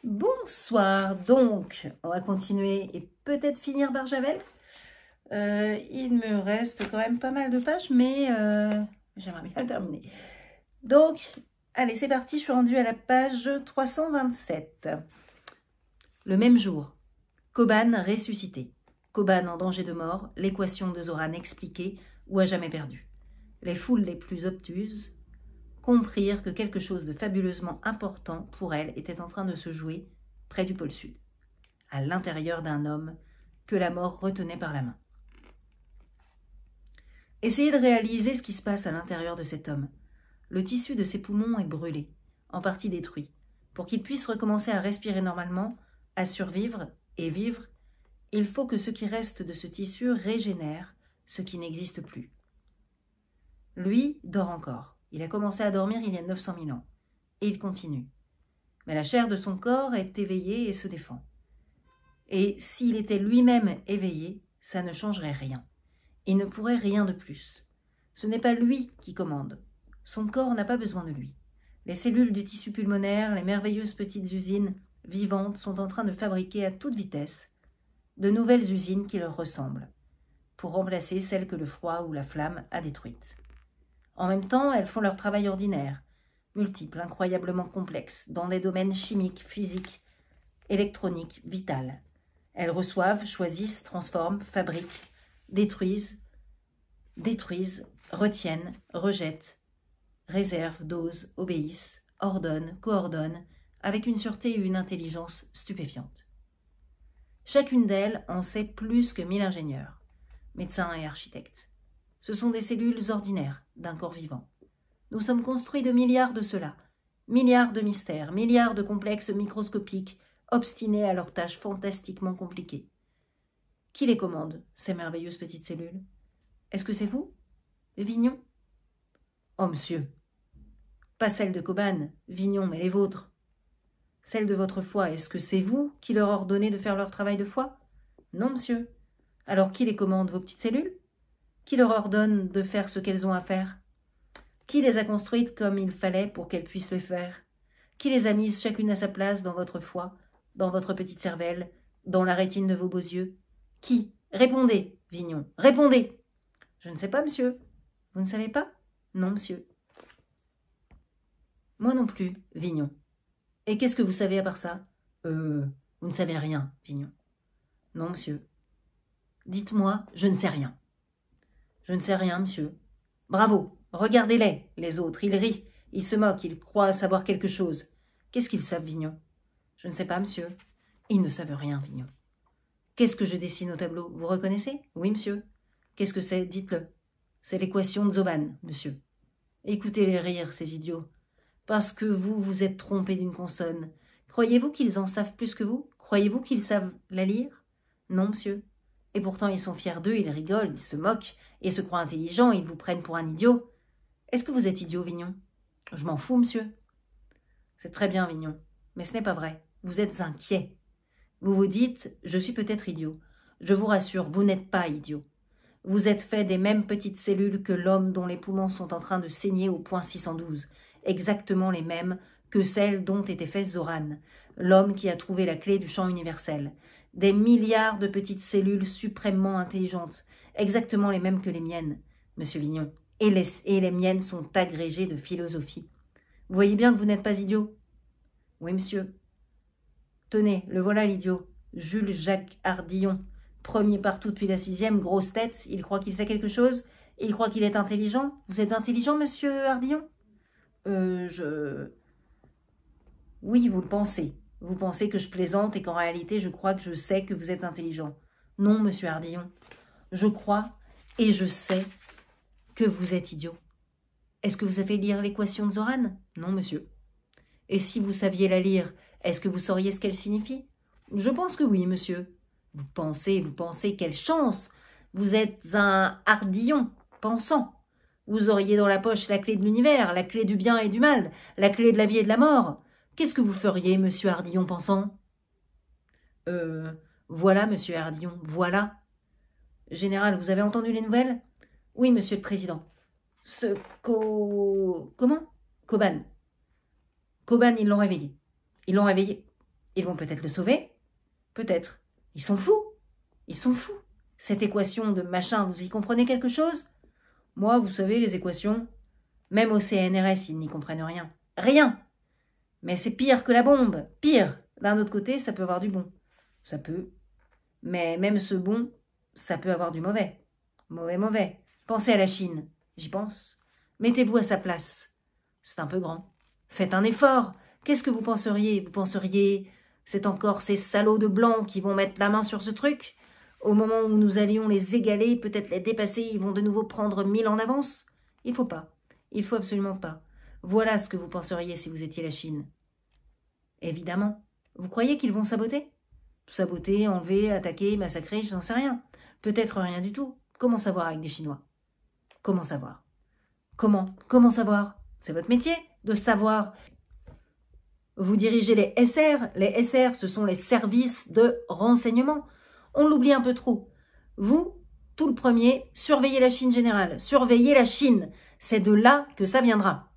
Bonsoir, donc on va continuer et peut-être finir Barjavel. Il me reste quand même pas mal de pages, mais j'aimerais bien le terminer. Donc, allez, c'est parti, je suis rendue à la page 327. Le même jour, Koban ressuscité. Koban en danger de mort, l'équation de Zoran expliquée ou à jamais perdue. Les foules les plus obtuses comprirent que quelque chose de fabuleusement important pour elles était en train de se jouer près du pôle sud, à l'intérieur d'un homme que la mort retenait par la main. Essayez de réaliser ce qui se passe à l'intérieur de cet homme. Le tissu de ses poumons est brûlé, en partie détruit. Pour qu'il puisse recommencer à respirer normalement, à survivre et vivre, il faut que ce qui reste de ce tissu régénère ce qui n'existe plus. Lui dort encore. Il a commencé à dormir il y a 900 000 ans. Et il continue. Mais la chair de son corps est éveillée et se défend. Et s'il était lui-même éveillé, ça ne changerait rien. Il ne pourrait rien de plus. Ce n'est pas lui qui commande. Son corps n'a pas besoin de lui. Les cellules du tissu pulmonaire, les merveilleuses petites usines vivantes sont en train de fabriquer à toute vitesse de nouvelles usines qui leur ressemblent, pour remplacer celles que le froid ou la flamme a détruites. En même temps, elles font leur travail ordinaire, multiple, incroyablement complexe, dans des domaines chimiques, physiques, électroniques, vitales. Elles reçoivent, choisissent, transforment, fabriquent, détruisent, retiennent, rejettent, réservent, dosent, obéissent, ordonnent, coordonnent, avec une sûreté et une intelligence stupéfiantes. Chacune d'elles en sait plus que 1000 ingénieurs, médecins et architectes. Ce sont des cellules ordinaires d'un corps vivant. Nous sommes construits de milliards de cela, milliards de mystères, milliards de complexes microscopiques, obstinés à leurs tâches fantastiquement compliquées. Qui les commande, ces merveilleuses petites cellules? Est-ce que c'est vous, Vignon? Oh, monsieur! Pas celles de Koban, Vignon, mais les vôtres. Celles de votre foi, est-ce que c'est vous qui leur ordonnez de faire leur travail de foi? Non, monsieur. Alors qui les commande, vos petites cellules? Qui leur ordonne de faire ce qu'elles ont à faire? Qui les a construites comme il fallait pour qu'elles puissent le faire? Qui les a mises chacune à sa place dans votre foie, dans votre petite cervelle, dans la rétine de vos beaux yeux? Qui? Répondez, Vignon, répondez! Je ne sais pas, monsieur. Vous ne savez pas? Non, monsieur. Moi non plus, Vignon. Et qu'est-ce que vous savez à part ça? Vous ne savez rien, Vignon. Non, monsieur. Dites-moi, je ne sais rien. Je ne sais rien, monsieur. Bravo, regardez-les, les autres, ils rient, ils se moquent, ils croient savoir quelque chose. Qu'est-ce qu'ils savent, Vignon? Je ne sais pas, monsieur. Ils ne savent rien, Vignon. Qu'est-ce que je dessine au tableau? Vous reconnaissez? Oui, monsieur. Qu'est-ce que c'est? Dites-le. C'est l'équation de Zoban, monsieur. Écoutez-les rire, ces idiots. Parce que vous vous êtes trompé d'une consonne. Croyez-vous qu'ils en savent plus que vous? Croyez-vous qu'ils savent la lire? Non, monsieur. Et pourtant, ils sont fiers d'eux, ils rigolent, ils se moquent, et se croient intelligents, ils vous prennent pour un idiot. Est-ce que vous êtes idiot, Vignon? Je m'en fous, monsieur. C'est très bien, Vignon, mais ce n'est pas vrai. Vous êtes inquiet. Vous vous dites, je suis peut-être idiot. Je vous rassure, vous n'êtes pas idiot. Vous êtes fait des mêmes petites cellules que l'homme dont les poumons sont en train de saigner au point 612, exactement les mêmes que celles dont était fait Zoran, l'homme qui a trouvé la clé du champ universel. Des milliards de petites cellules suprêmement intelligentes, exactement les mêmes que les miennes, monsieur Vignon, et les miennes sont agrégées de philosophie. Vous voyez bien que vous n'êtes pas idiot? Oui, monsieur. Tenez, le voilà l'idiot, Jules-Jacques Hardillon, premier partout depuis la 6e, grosse tête, il croit qu'il sait quelque chose, il croit qu'il est intelligent. Vous êtes intelligent, monsieur Hardillon? Oui, vous le pensez. Vous pensez que je plaisante et qu'en réalité, je crois que je sais que vous êtes intelligent. Non, monsieur Hardillon. Je crois et je sais que vous êtes idiot. Est-ce que vous savez lire l'équation de Zoran? Non, monsieur. Et si vous saviez la lire, est-ce que vous sauriez ce qu'elle signifie? Je pense que oui, monsieur. Vous pensez, quelle chance! Vous êtes un Hardillon, pensant. Vous auriez dans la poche la clé de l'univers, la clé du bien et du mal, la clé de la vie et de la mort. Qu'est-ce que vous feriez, monsieur Hardillon pensant? Voilà, monsieur Hardillon, voilà. Général, vous avez entendu les nouvelles? Oui, monsieur le président. Comment? Koban. Koban, ils l'ont réveillé. Ils l'ont réveillé. Ils vont peut-être le sauver. Peut-être. Ils sont fous. Ils sont fous. Cette équation de machin, vous y comprenez quelque chose? Moi, vous savez, les équations, même au CNRS, ils n'y comprennent rien. Rien. Mais c'est pire que la bombe. Pire. D'un autre côté, ça peut avoir du bon. Ça peut. Mais même ce bon, ça peut avoir du mauvais. Mauvais, mauvais. Pensez à la Chine. J'y pense. Mettez-vous à sa place. C'est un peu grand. Faites un effort. Qu'est-ce que vous penseriez? Vous penseriez, c'est encore ces salauds de blancs qui vont mettre la main sur ce truc? Au moment où nous allions les égaler, peut-être les dépasser, ils vont de nouveau prendre 1000 en avance? Il faut pas. Il faut absolument pas. Voilà ce que vous penseriez si vous étiez la Chine. Évidemment. Vous croyez qu'ils vont saboter? Saboter, enlever, attaquer, massacrer, je n'en sais rien. Peut-être rien du tout. Comment savoir avec des Chinois? Comment savoir? Comment savoir? C'est votre métier, de savoir. Vous dirigez les SR. Les SR, ce sont les services de renseignement. On l'oublie un peu trop. Vous, tout le premier, surveillez la Chine générale. Surveillez la Chine. C'est de là que ça viendra.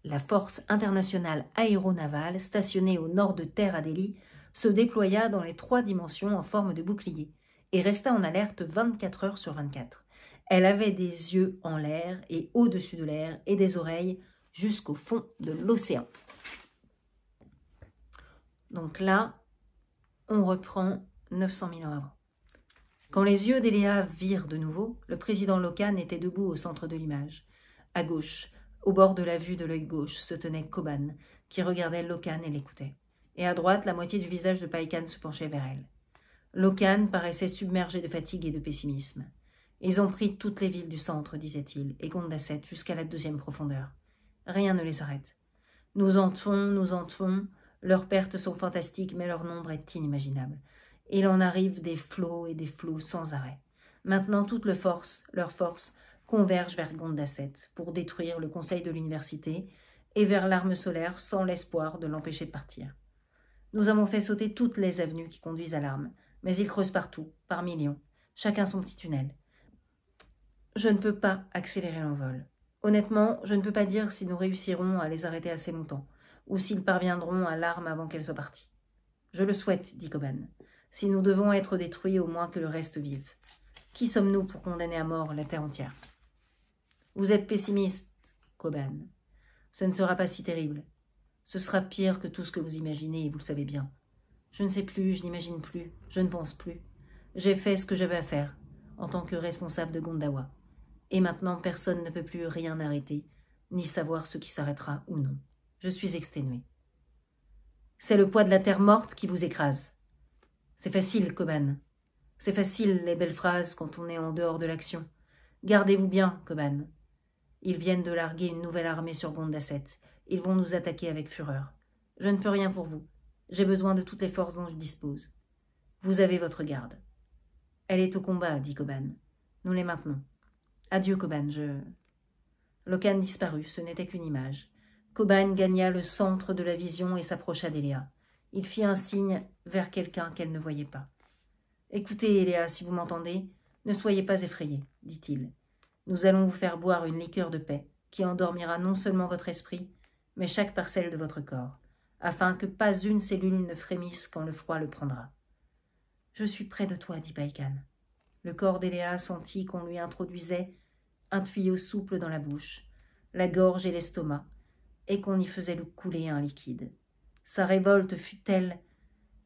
La force internationale aéronavale, stationnée au nord de terre à Delhi, se déploya dans les 3 dimensions en forme de bouclier et resta en alerte 24 heures sur 24. Elle avait des yeux en l'air et au-dessus de l'air et des oreilles jusqu'au fond de l'océan. Donc là, on reprend 900 000 ans avant. Quand les yeux d'Eléa virent de nouveau, le président Locan était debout au centre de l'image. À gauche, au bord de la vue de l'œil gauche, se tenait Koban, qui regardait Locan et l'écoutait. Et à droite, la moitié du visage de Païkan se penchait vers elle. Locan paraissait submergé de fatigue et de pessimisme. Ils ont pris toutes les villes du centre, disait-il, et Gondaset jusqu'à la 2e profondeur. Rien ne les arrête. Nous entrons, leurs pertes sont fantastiques, mais leur nombre est inimaginable. Il en arrive des flots et des flots sans arrêt. Maintenant, toute leur force, converge vers Gondaset pour détruire le conseil de l'université et vers l'arme solaire sans l'espoir de l'empêcher de partir. Nous avons fait sauter toutes les avenues qui conduisent à l'arme, mais ils creusent partout, par millions, chacun son petit tunnel. Je ne peux pas accélérer l'envol. Honnêtement, je ne peux pas dire si nous réussirons à les arrêter assez longtemps, ou s'ils parviendront à l'arme avant qu'elle soit partie. Je le souhaite, dit Koban. Si nous devons être détruits, au moins que le reste vive. Qui sommes-nous pour condamner à mort la terre entière? Vous êtes pessimiste, Koban. Ce ne sera pas si terrible. Ce sera pire que tout ce que vous imaginez, et vous le savez bien. Je ne sais plus, je n'imagine plus, je ne pense plus. J'ai fait ce que j'avais à faire, en tant que responsable de Gondawa. Et maintenant, personne ne peut plus rien arrêter, ni savoir ce qui s'arrêtera ou non. Je suis exténué. C'est le poids de la terre morte qui vous écrase. C'est facile, Koban. C'est facile, les belles phrases, quand on est en dehors de l'action. Gardez-vous bien, Koban. Ils viennent de larguer une nouvelle armée sur Gondaset. Ils vont nous attaquer avec fureur. Je ne peux rien pour vous. J'ai besoin de toutes les forces dont je dispose. Vous avez votre garde. Elle est au combat, dit Koban. Nous les maintenons. Adieu, Koban, Locan disparut, ce n'était qu'une image. Koban gagna le centre de la vision et s'approcha d'Eléa. Il fit un signe vers quelqu'un qu'elle ne voyait pas. « Écoutez, Eléa, si vous m'entendez, ne soyez pas effrayée, dit-il. Nous allons vous faire boire une liqueur de paix qui endormira non seulement votre esprit, mais chaque parcelle de votre corps, afin que pas une cellule ne frémisse quand le froid le prendra. »« Je suis près de toi, dit Païkan. » Le corps d'Eléa sentit qu'on lui introduisait un tuyau souple dans la bouche, la gorge et l'estomac, et qu'on y faisait couler un liquide. Sa révolte fut telle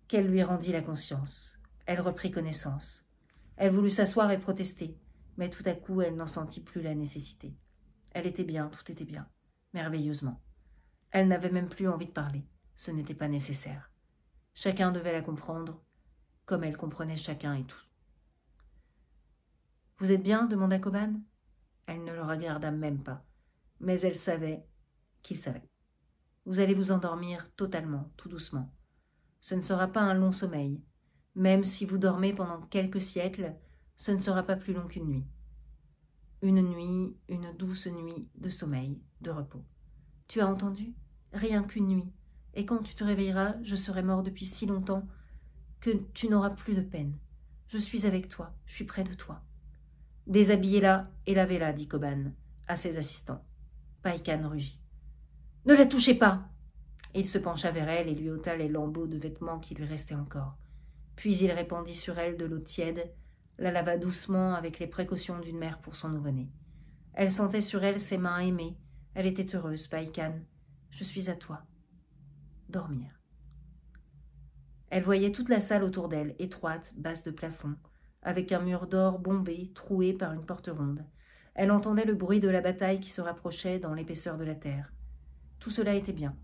qu'elle lui rendit la conscience. Elle reprit connaissance. Elle voulut s'asseoir et protester, mais tout à coup elle n'en sentit plus la nécessité. Elle était bien, tout était bien, merveilleusement. Elle n'avait même plus envie de parler, ce n'était pas nécessaire. Chacun devait la comprendre, comme elle comprenait chacun et tout. « Vous êtes bien ?» demanda Koban. Elle ne le regarda même pas, mais elle savait qu'il savait. Vous allez vous endormir totalement, tout doucement. Ce ne sera pas un long sommeil. Même si vous dormez pendant quelques siècles, ce ne sera pas plus long qu'une nuit. Une nuit, une douce nuit de sommeil, de repos. Tu as entendu? Rien qu'une nuit. Et quand tu te réveilleras, je serai mort depuis si longtemps que tu n'auras plus de peine. Je suis avec toi, je suis près de toi. Déshabillez-la et lavez-la, dit Koban à ses assistants. Païkan rugit. Ne la touchez pas! Il se pencha vers elle et lui ôta les lambeaux de vêtements qui lui restaient encore. Puis il répandit sur elle de l'eau tiède, la lava doucement avec les précautions d'une mère pour son nouveau-né. Elle sentait sur elle ses mains aimées. Elle était heureuse, Païkan. Je suis à toi. Dormir. Elle voyait toute la salle autour d'elle, étroite, basse de plafond, avec un mur d'or bombé, troué par une porte ronde. Elle entendait le bruit de la bataille qui se rapprochait dans l'épaisseur de la terre. Tout cela était bien.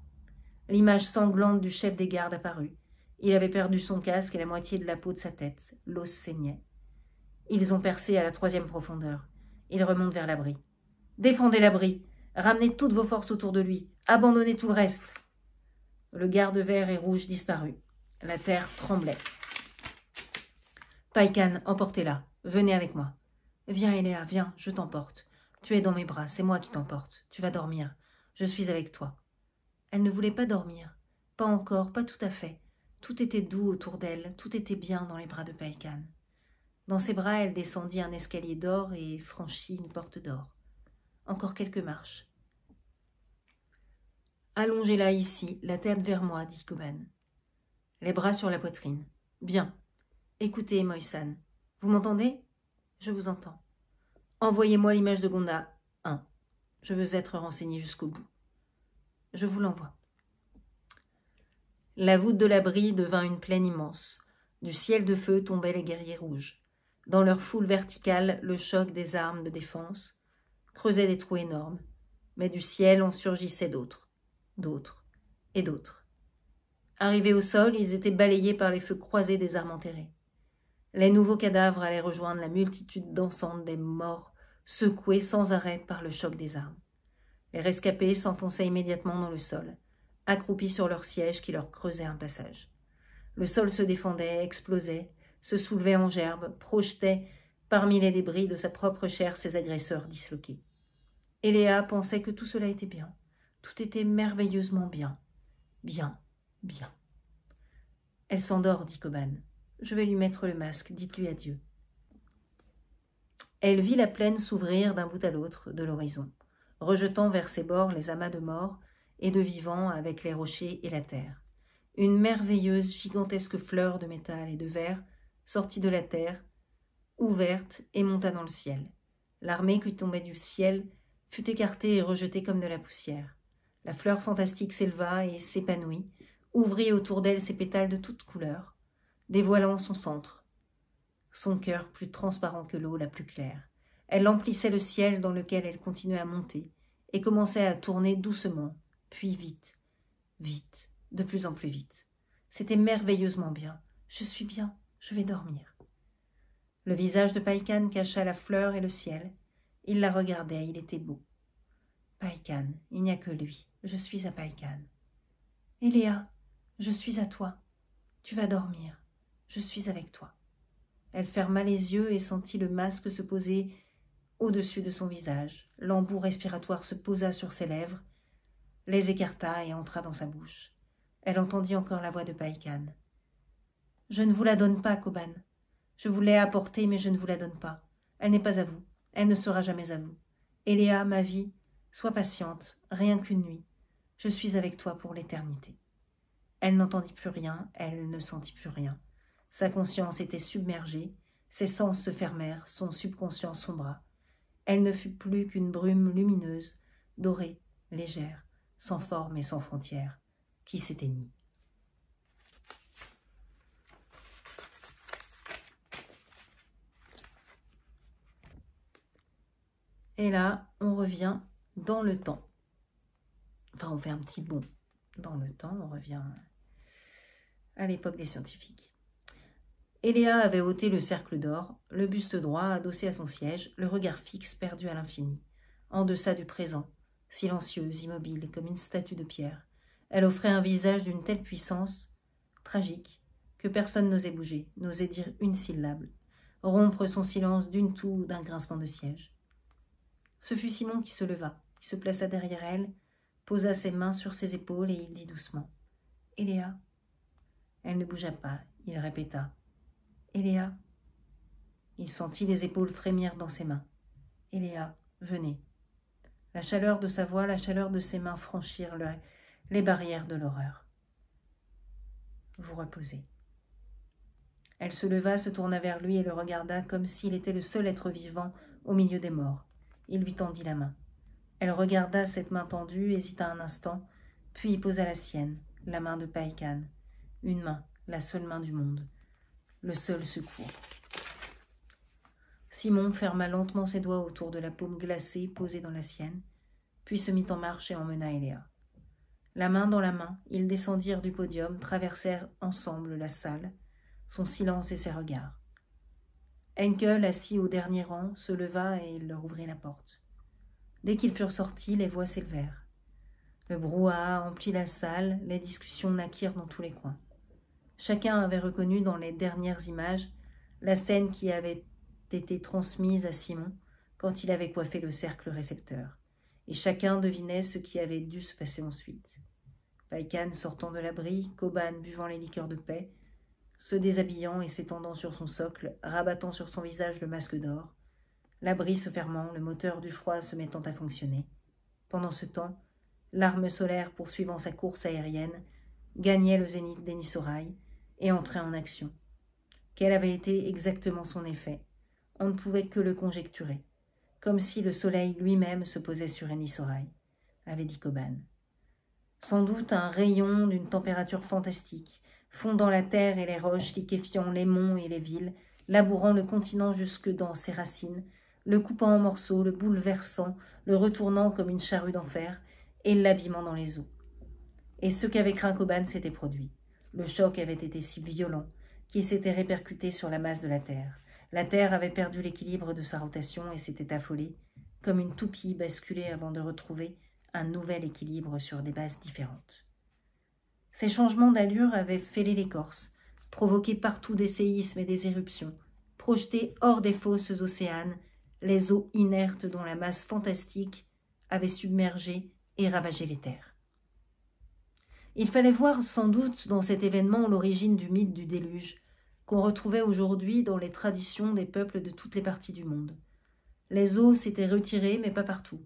L'image sanglante du chef des gardes apparut. Il avait perdu son casque et la moitié de la peau de sa tête. L'os saignait. Ils ont percé à la 3e profondeur. Ils remontent vers l'abri. Défendez l'abri. Ramenez toutes vos forces autour de lui. Abandonnez tout le reste. Le garde vert et rouge disparut. La terre tremblait. Païkan, emportez-la. Venez avec moi. Viens, Eléa, viens, je t'emporte. Tu es dans mes bras, c'est moi qui t'emporte. Tu vas dormir. Je suis avec toi. Elle ne voulait pas dormir. Pas encore, pas tout à fait. Tout était doux autour d'elle, tout était bien dans les bras de Païkan. Dans ses bras, elle descendit un escalier d'or et franchit une porte d'or. Encore quelques marches. Allongez-la ici, la tête vers moi, dit Koban. Les bras sur la poitrine. Bien. Écoutez, Moïsan. Vous m'entendez? Je vous entends. Envoyez-moi l'image de Gonda 1. Je veux être renseigné jusqu'au bout. Je vous l'envoie. La voûte de l'abri devint une plaine immense. Du ciel de feu tombaient les guerriers rouges. Dans leur foule verticale, le choc des armes de défense creusait des trous énormes. Mais du ciel en surgissaient d'autres, d'autres et d'autres. Arrivés au sol, ils étaient balayés par les feux croisés des armes enterrées. Les nouveaux cadavres allaient rejoindre la multitude dansante des morts, secoués sans arrêt par le choc des armes. Les rescapés s'enfonçaient immédiatement dans le sol, accroupis sur leurs sièges qui leur creusaient un passage. Le sol se défendait, explosait, se soulevait en gerbes, projetait parmi les débris de sa propre chair ses agresseurs disloqués. Eléa pensait que tout cela était bien, tout était merveilleusement bien, bien. Bien. Elle s'endort, dit Koban. Je vais lui mettre le masque, dites-lui adieu. Elle vit la plaine s'ouvrir d'un bout à l'autre de l'horizon, rejetant vers ses bords les amas de morts et de vivants avec les rochers et la terre. Une merveilleuse, gigantesque fleur de métal et de verre sortit de la terre, ouverte, et monta dans le ciel. L'armée qui tombait du ciel fut écartée et rejetée comme de la poussière. La fleur fantastique s'éleva et s'épanouit, ouvrit autour d'elle ses pétales de toutes couleurs, dévoilant son centre, son cœur plus transparent que l'eau la plus claire. Elle emplissait le ciel dans lequel elle continuait à monter et commençait à tourner doucement, puis vite, vite, de plus en plus vite. C'était merveilleusement bien. Je suis bien, je vais dormir. Le visage de Païkan cacha la fleur et le ciel. Il la regardait, il était beau. Païkan, il n'y a que lui. Je suis à Païkan. Eléa, je suis à toi. Tu vas dormir. Je suis avec toi. Elle ferma les yeux et sentit le masque se poser au-dessus de son visage. L'embout respiratoire se posa sur ses lèvres, les écarta et entra dans sa bouche. Elle entendit encore la voix de Païkan. « Je ne vous la donne pas, Koban. Je vous l'ai apportée, mais je ne vous la donne pas. Elle n'est pas à vous. Elle ne sera jamais à vous. Eléa, ma vie, sois patiente, rien qu'une nuit. Je suis avec toi pour l'éternité. » Elle n'entendit plus rien, elle ne sentit plus rien. Sa conscience était submergée, ses sens se fermèrent, son subconscient sombra. Elle ne fut plus qu'une brume lumineuse, dorée, légère, sans forme et sans frontières, qui s'éteignit. Et là, on revient dans le temps. Enfin, on fait un petit bond dans le temps, on revient à l'époque des scientifiques. Eléa avait ôté le cercle d'or, le buste droit adossé à son siège, le regard fixe perdu à l'infini, en deçà du présent, silencieuse, immobile, comme une statue de pierre. Elle offrait un visage d'une telle puissance, tragique, que personne n'osait bouger, n'osait dire une syllabe, rompre son silence d'une toux ou d'un grincement de siège. Ce fut Simon qui se leva, qui se plaça derrière elle, posa ses mains sur ses épaules et il dit doucement « Eléa ». Elle ne bougea pas, il répéta « Eléa ». Il sentit les épaules frémir dans ses mains. « Eléa, venez ». La chaleur de sa voix, la chaleur de ses mains franchirent les barrières de l'horreur. Vous reposez. Elle se leva, se tourna vers lui et le regarda comme s'il était le seul être vivant au milieu des morts. Il lui tendit la main. Elle regarda cette main tendue, hésita un instant, puis posa la sienne, la main de Paï Khan. Une main, la seule main du monde, le seul secours. Simon ferma lentement ses doigts autour de la paume glacée posée dans la sienne, puis se mit en marche et emmena Eléa. La main dans la main, ils descendirent du podium, traversèrent ensemble la salle, son silence et ses regards. Henkel, assis au dernier rang, se leva et il leur ouvrit la porte. Dès qu'ils furent sortis, les voix s'élevèrent. Le brouhaha emplit la salle, les discussions naquirent dans tous les coins. Chacun avait reconnu dans les dernières images la scène qui avait été transmise à Simon quand il avait coiffé le cercle récepteur, et chacun devinait ce qui avait dû se passer ensuite. Paï Khan sortant de l'abri, Koban buvant les liqueurs de paix, se déshabillant et s'étendant sur son socle, rabattant sur son visage le masque d'or, l'abri se fermant, le moteur du froid se mettant à fonctionner. Pendant ce temps, l'arme solaire poursuivant sa course aérienne gagnait le zénith d'Enisoraï et entrait en action. Quel avait été exactement son effet? On ne pouvait que le conjecturer, comme si le soleil lui-même se posait sur Enisoraï, avait dit Koban. Sans doute un rayon d'une température fantastique, fondant la terre et les roches, liquéfiant les monts et les villes, labourant le continent jusque dans ses racines, le coupant en morceaux, le bouleversant, le retournant comme une charrue d'enfer, et l'abîmant dans les eaux. Et ce qu'avait craint Koban s'était produit. Le choc avait été si violent qu'il s'était répercuté sur la masse de la Terre. La Terre avait perdu l'équilibre de sa rotation et s'était affolée, comme une toupie basculée avant de retrouver un nouvel équilibre sur des bases différentes. Ces changements d'allure avaient fêlé l'écorce, provoqué partout des séismes et des éruptions, projeté hors des fosses océanes les eaux inertes dont la masse fantastique avait submergé et ravagé les terres. Il fallait voir sans doute dans cet événement l'origine du mythe du déluge, qu'on retrouvait aujourd'hui dans les traditions des peuples de toutes les parties du monde. Les eaux s'étaient retirées, mais pas partout.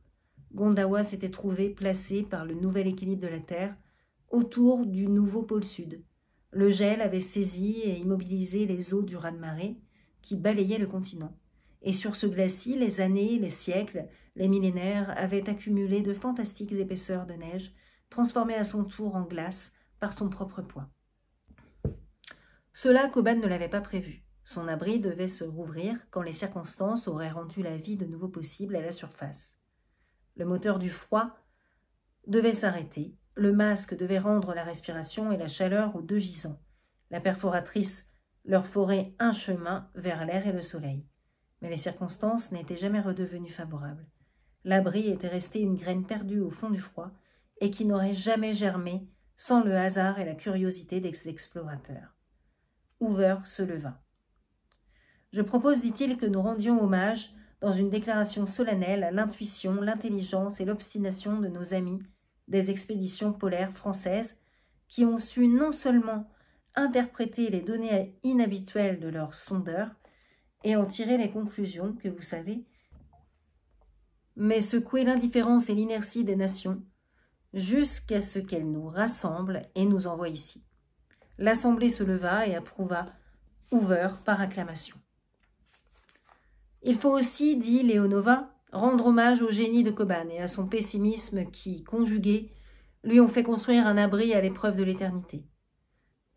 Gondawa s'était trouvé placé par le nouvel équilibre de la Terre autour du nouveau pôle sud. Le gel avait saisi et immobilisé les eaux du raz-de-marée qui balayaient le continent. Et sur ce glacis, les années, les siècles, les millénaires avaient accumulé de fantastiques épaisseurs de neige, transformées à son tour en glace par son propre poids. Cela, Koban ne l'avait pas prévu. Son abri devait se rouvrir quand les circonstances auraient rendu la vie de nouveau possible à la surface. Le moteur du froid devait s'arrêter, le masque devait rendre la respiration et la chaleur aux deux gisants. La perforatrice leur ferait un chemin vers l'air et le soleil. Mais les circonstances n'étaient jamais redevenues favorables. L'abri était resté une graine perdue au fond du froid et qui n'aurait jamais germé sans le hasard et la curiosité des explorateurs. Hoover se leva. « Je propose, dit-il, que nous rendions hommage, dans une déclaration solennelle, à l'intuition, l'intelligence et l'obstination de nos amis des expéditions polaires françaises qui ont su non seulement interpréter les données inhabituelles de leurs sondeurs et en tirer les conclusions que vous savez, mais secouer l'indifférence et l'inertie des nations jusqu'à ce qu'elles nous rassemblent et nous envoient ici. » L'Assemblée se leva et approuva Hoover par acclamation. « Il faut aussi, dit Leonova, rendre hommage au génie de Koban et à son pessimisme qui, conjugués, lui ont fait construire un abri à l'épreuve de l'éternité. »«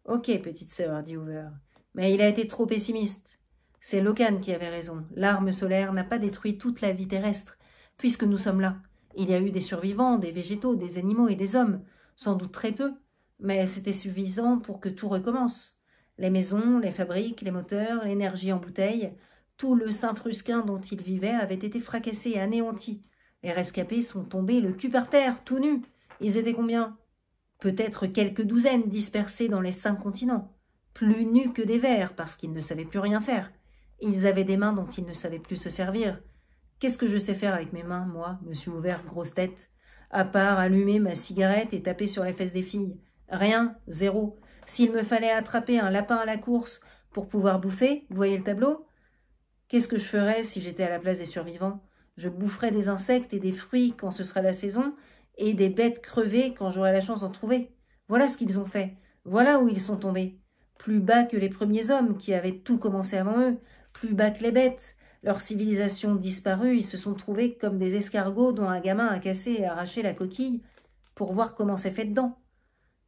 Ok, petite sœur, dit Hoover, mais il a été trop pessimiste. C'est Locan qui avait raison. L'arme solaire n'a pas détruit toute la vie terrestre, puisque nous sommes là. Il y a eu des survivants, des végétaux, des animaux et des hommes, sans doute très peu, mais c'était suffisant pour que tout recommence. Les maisons, les fabriques, les moteurs, l'énergie en bouteille, tout le Saint-Frusquin dont ils vivaient avait été fracassé et anéanti. Les rescapés sont tombés le cul par terre, tout nus. Ils étaient combien? Peut-être quelques douzaines dispersés dans les 5 continents, plus nus que des vers parce qu'ils ne savaient plus rien faire. Ils avaient des mains dont ils ne savaient plus se servir. Qu'est-ce que je sais faire avec mes mains, moi, monsieur Hoover, grosse tête, à part allumer ma cigarette et taper sur les fesses des filles? Rien, zéro. S'il me fallait attraper un lapin à la course pour pouvoir bouffer, vous voyez le tableau? Qu'est-ce que je ferais si j'étais à la place des survivants? Je boufferais des insectes et des fruits quand ce sera la saison, et des bêtes crevées quand j'aurai la chance d'en trouver. Voilà ce qu'ils ont fait. Voilà où ils sont tombés. Plus bas que les premiers hommes qui avaient tout commencé avant eux, plus bas que les bêtes. Leur civilisation disparue, ils se sont trouvés comme des escargots dont un gamin a cassé et arraché la coquille pour voir comment c'est fait dedans.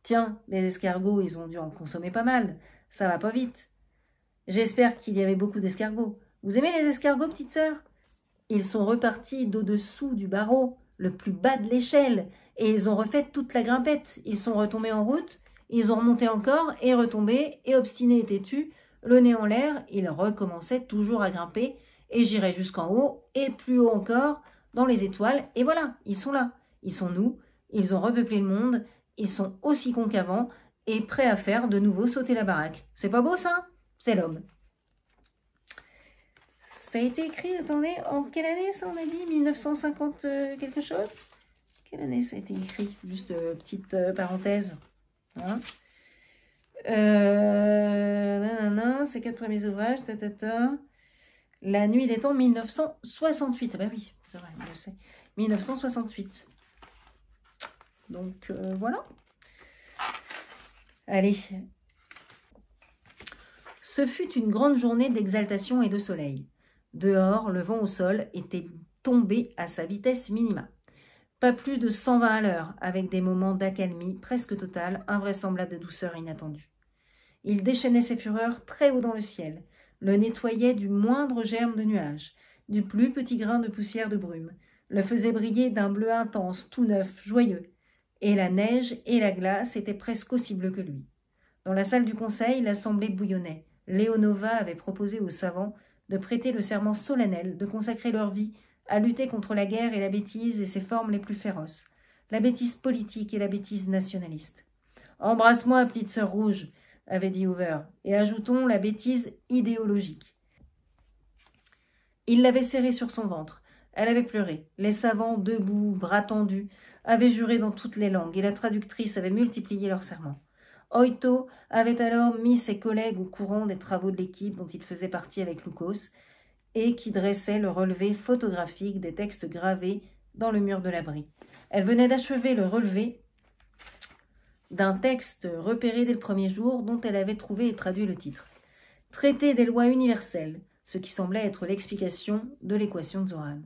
Tiens, les escargots, ils ont dû en consommer pas mal. Ça va pas vite. J'espère qu'il y avait beaucoup d'escargots. Vous aimez les escargots, petite sœur? Ils sont repartis d'au-dessous du barreau, le plus bas de l'échelle, et ils ont refait toute la grimpette. Ils sont retombés en route, ils ont remonté encore et retombé, et obstinés et têtus, le nez en l'air, ils recommençaient toujours à grimper, et j'irai jusqu'en haut, et plus haut encore, dans les étoiles, et voilà, ils sont là. Ils sont nous, ils ont repeuplé le monde, ils sont aussi cons qu'avant, et prêts à faire de nouveau sauter la baraque. C'est pas beau ça? C'est l'homme. Ça a été écrit, attendez, en quelle année ça on a dit? 1950 quelque chose? Quelle année ça a été écrit? Juste petite parenthèse. Hein, ces 4 premiers ouvrages, La nuit des temps, 1968. Ah bah oui, c'est vrai, je sais. 1968. Donc voilà. Allez. Ce fut une grande journée d'exaltation et de soleil. Dehors, le vent au sol était tombé à sa vitesse minima. Pas plus de 120 à l'heure, avec des moments d'accalmie presque totale, invraisemblable de douceur inattendue. Il déchaînait ses fureurs très haut dans le ciel, le nettoyait du moindre germe de nuage, du plus petit grain de poussière de brume, le faisait briller d'un bleu intense, tout neuf, joyeux, et la neige et la glace étaient presque aussi bleus que lui. Dans la salle du conseil, l'assemblée bouillonnait. Léonova avait proposé aux savants de prêter le serment solennel de consacrer leur vie à lutter contre la guerre et la bêtise et ses formes les plus féroces, la bêtise politique et la bêtise nationaliste. « Embrasse-moi, petite sœur rouge », avait dit Hoover, et ajoutons la bêtise idéologique. Il l'avait serrée sur son ventre. Elle avait pleuré. Les savants, debout, bras tendus, avaient juré dans toutes les langues, et la traductrice avait multiplié leurs serments. Oito avait alors mis ses collègues au courant des travaux de l'équipe dont il faisait partie avec Loukos et qui dressait le relevé photographique des textes gravés dans le mur de l'abri. Elle venait d'achever le relevé d'un texte repéré dès le premier jour dont elle avait trouvé et traduit le titre. Traité des lois universelles, ce qui semblait être l'explication de l'équation de Zoran.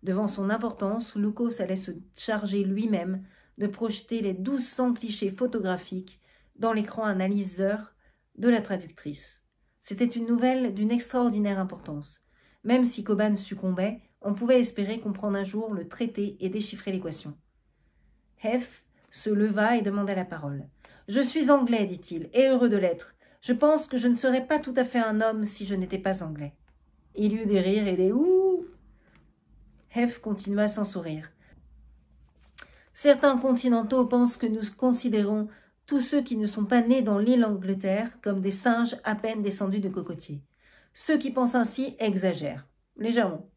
Devant son importance, Loukos allait se charger lui-même de projeter les 1200 clichés photographiques dans l'écran analyseur de la traductrice. C'était une nouvelle d'une extraordinaire importance. Même si Coban succombait, on pouvait espérer comprendre un jour le traité et déchiffrer l'équation. Hef se leva et demanda la parole. « Je suis anglais, dit-il, et heureux de l'être. Je pense que je ne serais pas tout à fait un homme si je n'étais pas anglais. » Il y eut des rires et des « ouh ». Hef continua sans sourire. « Certains continentaux pensent que nous considérons tous ceux qui ne sont pas nés dans l'île Angleterre comme des singes à peine descendus de cocotiers. Ceux qui pensent ainsi exagèrent, légèrement. »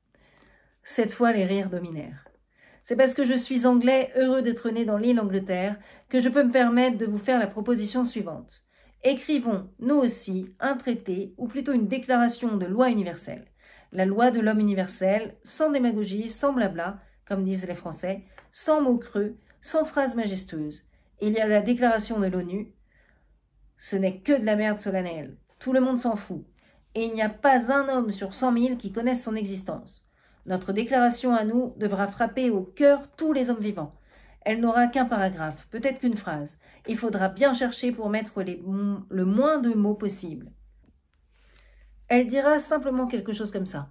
Cette fois, les rires dominèrent. « C'est parce que je suis anglais, heureux d'être né dans l'île Angleterre, que je peux me permettre de vous faire la proposition suivante. Écrivons, nous aussi, un traité, ou plutôt une déclaration de loi universelle. La loi de l'homme universel, sans démagogie, sans blabla, comme disent les Français, sans mots creux, sans phrases majestueuses. Il y a la déclaration de l'ONU. Ce n'est que de la merde solennelle. Tout le monde s'en fout. Et il n'y a pas un homme sur 100 000 qui connaisse son existence. Notre déclaration à nous devra frapper au cœur tous les hommes vivants. Elle n'aura qu'un paragraphe, peut-être qu'une phrase. Il faudra bien chercher pour mettre le moins de mots possible. Elle dira simplement quelque chose comme ça.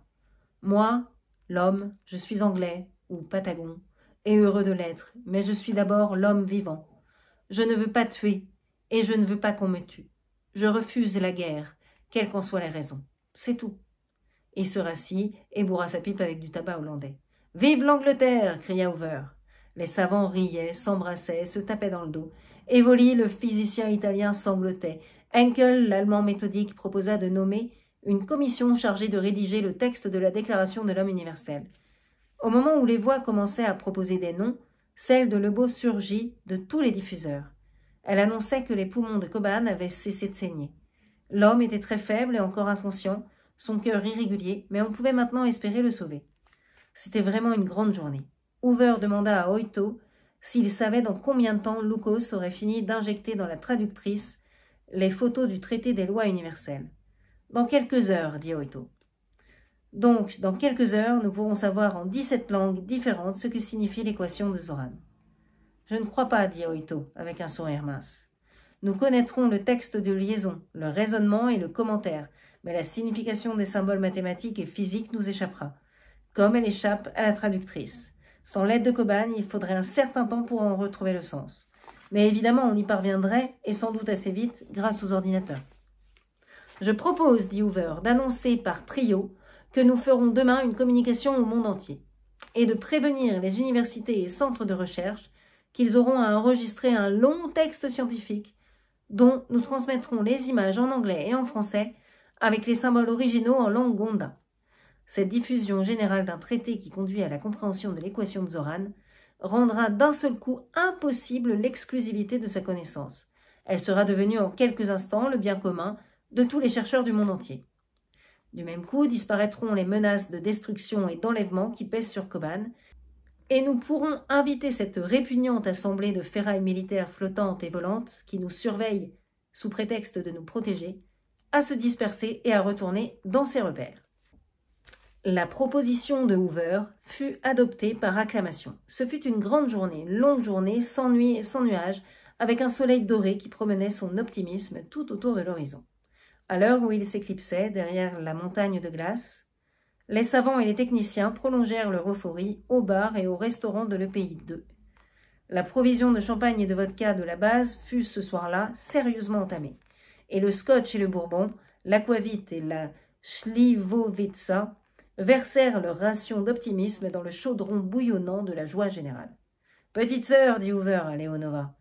Moi, l'homme, je suis anglais, ou patagon, et heureux de l'être, mais je suis d'abord l'homme vivant. Je ne veux pas tuer, et je ne veux pas qu'on me tue. Je refuse la guerre, quelles qu'en soient les raisons. C'est tout. Il se rassit et bourra sa pipe avec du tabac hollandais. « Vive l'Angleterre » cria Hoover. Les savants riaient, s'embrassaient, se tapaient dans le dos. Evoli, le physicien italien, sanglotait. Henkel, l'allemand méthodique, proposa de nommer une commission chargée de rédiger le texte de la Déclaration de l'homme universel. Au moment où les voix commençaient à proposer des noms, celle de Lebeau surgit de tous les diffuseurs. Elle annonçait que les poumons de Coban avaient cessé de saigner. L'homme était très faible et encore inconscient, son cœur irrégulier, mais on pouvait maintenant espérer le sauver. C'était vraiment une grande journée. Hoover demanda à Oito s'il savait dans combien de temps Lucas aurait fini d'injecter dans la traductrice les photos du traité des lois universelles. Dans quelques heures, dit Oito. Donc, dans quelques heures, nous pourrons savoir en 17 langues différentes ce que signifie l'équation de Zoran. Je ne crois pas, dit Oito, avec un sourire mince. Nous connaîtrons le texte de liaison, le raisonnement et le commentaire, mais la signification des symboles mathématiques et physiques nous échappera, comme elle échappe à la traductrice. Sans l'aide de Koban, il faudrait un certain temps pour en retrouver le sens. Mais évidemment, on y parviendrait, et sans doute assez vite, grâce aux ordinateurs. Je propose, dit Hoover, d'annoncer par trio que nous ferons demain une communication au monde entier, et de prévenir les universités et centres de recherche qu'ils auront à enregistrer un long texte scientifique dont nous transmettrons les images en anglais et en français avec les symboles originaux en langue gonda. Cette diffusion générale d'un traité qui conduit à la compréhension de l'équation de Zoran rendra d'un seul coup impossible l'exclusivité de sa connaissance. Elle sera devenue en quelques instants le bien commun de tous les chercheurs du monde entier. Du même coup, disparaîtront les menaces de destruction et d'enlèvement qui pèsent sur Koban, et nous pourrons inviter cette répugnante assemblée de ferrailles militaires flottantes et volantes qui nous surveillent sous prétexte de nous protéger, à se disperser et à retourner dans ses repères. La proposition de Hoover fut adoptée par acclamation. Ce fut une grande journée, une longue journée, sans nuit et sans nuages, avec un soleil doré qui promenait son optimisme tout autour de l'horizon. À l'heure où il s'éclipsait derrière la montagne de glace, les savants et les techniciens prolongèrent leur euphorie aux bars et aux restaurants de l'EPI 2. La provision de champagne et de vodka de la base fut ce soir-là sérieusement entamée, et le scotch et le bourbon, l'aquavit et la slivovitsa versèrent leur ration d'optimisme dans le chaudron bouillonnant de la joie générale. « Petite sœur, dit Hoover à Leonova,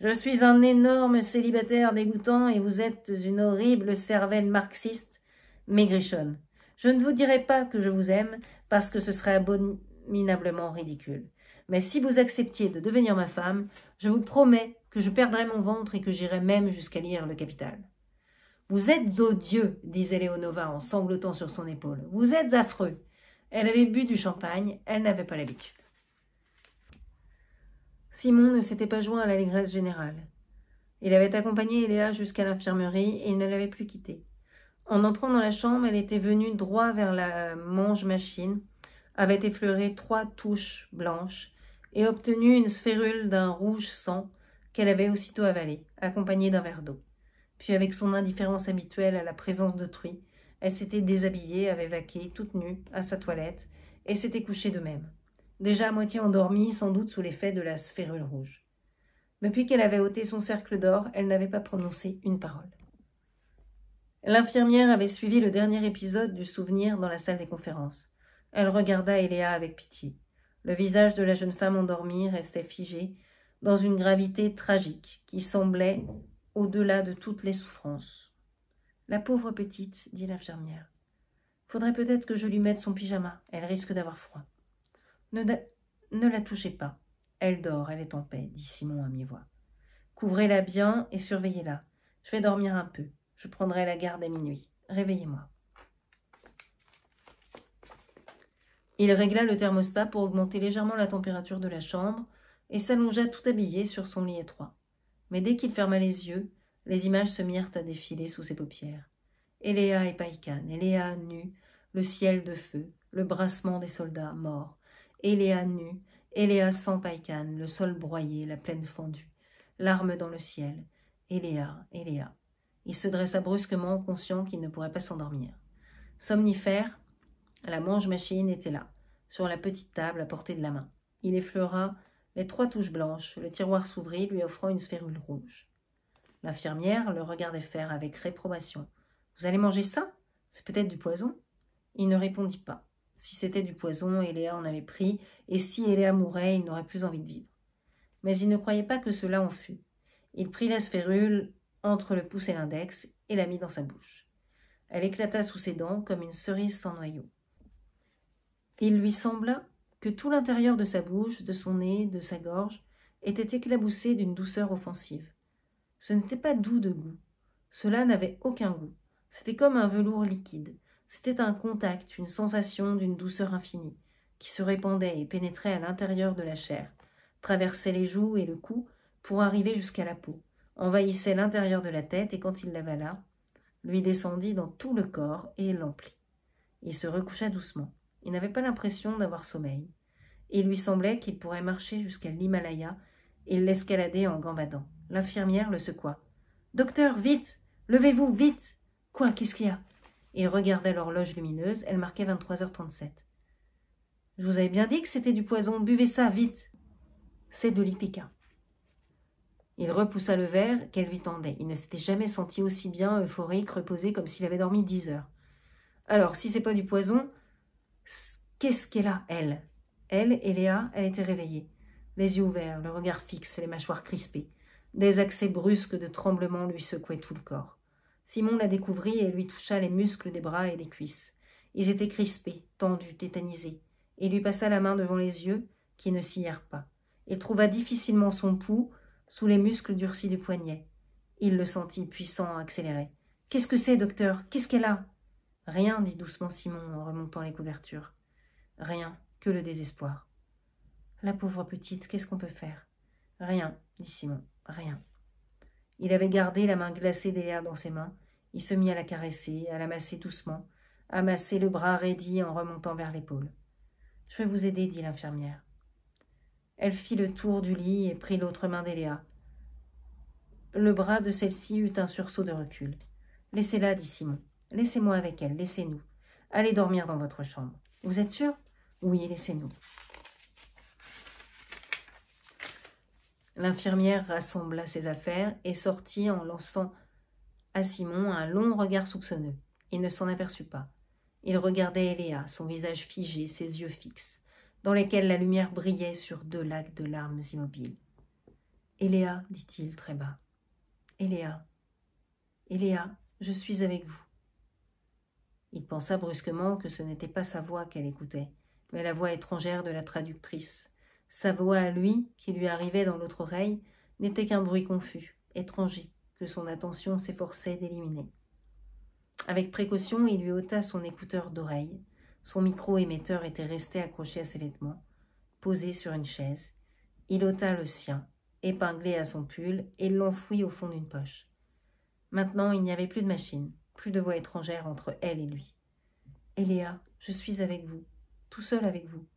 je suis un énorme célibataire dégoûtant et vous êtes une horrible cervelle marxiste maigrichonne. Je ne vous dirai pas que je vous aime parce que ce serait abominablement ridicule. Mais si vous acceptiez de devenir ma femme, je vous promets que je perdrai mon ventre et que j'irai même jusqu'à lire le Capital. » « Vous êtes odieux, disait Leonova en sanglotant sur son épaule. Vous êtes affreux. Elle avait bu du champagne, elle n'avait pas l'habitude. Simon ne s'était pas joint à l'allégresse générale. Il avait accompagné Eléa jusqu'à l'infirmerie et il ne l'avait plus quittée. En entrant dans la chambre, elle était venue droit vers la mange-machine, avait effleuré 3 touches blanches et obtenu une sphérule d'un rouge sang qu'elle avait aussitôt avalée, accompagnée d'un verre d'eau. Puis, avec son indifférence habituelle à la présence d'autrui, elle s'était déshabillée, avait vaqué, toute nue, à sa toilette, et s'était couchée de même, déjà à moitié endormie, sans doute sous l'effet de la sphérule rouge. Depuis qu'elle avait ôté son cercle d'or, elle n'avait pas prononcé une parole. L'infirmière avait suivi le dernier épisode du souvenir dans la salle des conférences. Elle regarda Eléa avec pitié. Le visage de la jeune femme endormie restait figé dans une gravité tragique qui semblait au-delà de toutes les souffrances. « La pauvre petite, dit l'infirmière. Faudrait peut-être que je lui mette son pyjama, elle risque d'avoir froid. Ne la touchez pas. Elle dort, elle est en paix, dit Simon à mi-voix. Couvrez-la bien et surveillez-la. Je vais dormir un peu. Je prendrai la garde à minuit. Réveillez-moi. » Il régla le thermostat pour augmenter légèrement la température de la chambre et s'allongea tout habillé sur son lit étroit. Mais dès qu'il ferma les yeux, les images se mirent à défiler sous ses paupières. Eléa et Païkan, Eléa nue, le ciel de feu, le brassement des soldats morts, Eléa nue, Eléa sans Païkan, le sol broyé, la plaine fendue, larmes dans le ciel, Eléa, Eléa. Il se dressa brusquement, conscient qu'il ne pourrait pas s'endormir. Somnifère, la mange-machine était là, sur la petite table à portée de la main. Il effleura les 3 touches blanches, le tiroir s'ouvrit, lui offrant une sphérule rouge. L'infirmière le regardait faire avec réprobation. « Vous allez manger ça? C'est peut-être du poison ?» Il ne répondit pas. Si c'était du poison, Eléa en avait pris, et si Eléa mourait, il n'aurait plus envie de vivre. Mais il ne croyait pas que cela en fût. Il prit la sphérule entre le pouce et l'index et la mit dans sa bouche. Elle éclata sous ses dents comme une cerise sans noyau. Il lui sembla que tout l'intérieur de sa bouche, de son nez, de sa gorge, était éclaboussé d'une douceur offensive. Ce n'était pas doux de goût. Cela n'avait aucun goût. C'était comme un velours liquide. C'était un contact, une sensation d'une douceur infinie, qui se répandait et pénétrait à l'intérieur de la chair, traversait les joues et le cou pour arriver jusqu'à la peau, envahissait l'intérieur de la tête et quand il l'avala, lui descendit dans tout le corps et l'emplit. Il se recoucha doucement. Il n'avait pas l'impression d'avoir sommeil. Il lui semblait qu'il pourrait marcher jusqu'à l'Himalaya et l'escalader en gambadant. L'infirmière le secoua. « Docteur, vite! Levez-vous, vite !»« Quoi, qu'est-ce qu'il y a ?» Il regardait l'horloge lumineuse, elle marquait 23h37. « Je vous avais bien dit que c'était du poison, buvez ça, vite !»« C'est de l'Ipecac. » Il repoussa le verre qu'elle lui tendait. Il ne s'était jamais senti aussi bien, euphorique, reposé, comme s'il avait dormi 10 heures. « Alors, si c'est pas du poison, qu'est-ce qu'elle a, elle ?» Elle, Eléa, elle était réveillée. Les yeux ouverts, le regard fixe, les mâchoires crispées. Des accès brusques de tremblement lui secouaient tout le corps. Simon la découvrit et lui toucha les muscles des bras et des cuisses. Ils étaient crispés, tendus, tétanisés. Il lui passa la main devant les yeux, qui ne sillèrent pas. Il trouva difficilement son pouls sous les muscles durcis du poignet. Il le sentit puissant, accéléré. « Qu'est-ce que c'est, docteur? Qu'est-ce qu'elle a ?» « Rien, dit doucement Simon en remontant les couvertures. « Rien, que le désespoir. »« La pauvre petite, qu'est-ce qu'on peut faire ?»« Rien, dit Simon, rien. » Il avait gardé la main glacée d'Eléa dans ses mains. Il se mit à la caresser, à la masser doucement, à masser le bras raidi en remontant vers l'épaule. « Je vais vous aider, dit l'infirmière. Elle fit le tour du lit et prit l'autre main d'Eléa. Le bras de celle-ci eut un sursaut de recul. « Laissez-la, dit Simon. Laissez-moi avec elle, laissez-nous. Allez dormir dans votre chambre. Vous êtes sûr ? Oui, laissez-nous. » L'infirmière rassembla ses affaires et sortit en lançant à Simon un long regard soupçonneux. Il ne s'en aperçut pas. Il regardait Eléa, son visage figé, ses yeux fixes, dans lesquels la lumière brillait sur 2 lacs de larmes immobiles. « Eléa, dit-il très bas. Eléa, Eléa, je suis avec vous. » Il pensa brusquement que ce n'était pas sa voix qu'elle écoutait, mais la voix étrangère de la traductrice. Sa voix à lui, qui lui arrivait dans l'autre oreille, n'était qu'un bruit confus, étranger, que son attention s'efforçait d'éliminer. Avec précaution, il lui ôta son écouteur d'oreille. Son micro-émetteur était resté accroché à ses vêtements, posé sur une chaise. Il ôta le sien, épinglé à son pull, et l'enfouit au fond d'une poche. Maintenant, il n'y avait plus de machine, plus de voix étrangère entre elle et lui. « Eléa, je suis avec vous, tout seul avec vous,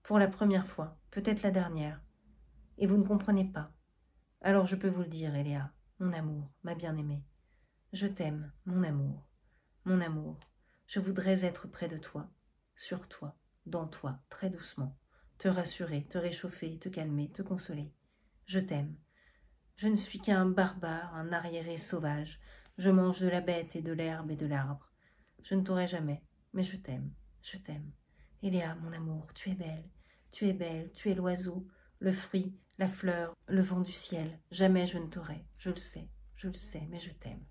pour la première fois, peut-être la dernière. Et vous ne comprenez pas. Alors je peux vous le dire, Eléa, mon amour, ma bien-aimée. Je t'aime, mon amour, mon amour. Je voudrais être près de toi, sur toi, dans toi, très doucement, te rassurer, te réchauffer, te calmer, te consoler. Je t'aime. Je ne suis qu'un barbare, un arriéré sauvage. Je mange de la bête et de l'herbe et de l'arbre. Je ne t'aurai jamais, mais je t'aime, je t'aime. Eléa, mon amour, tu es belle, tu es l'oiseau, le fruit, la fleur, le vent du ciel. Jamais je ne t'aurai, je le sais, mais je t'aime. »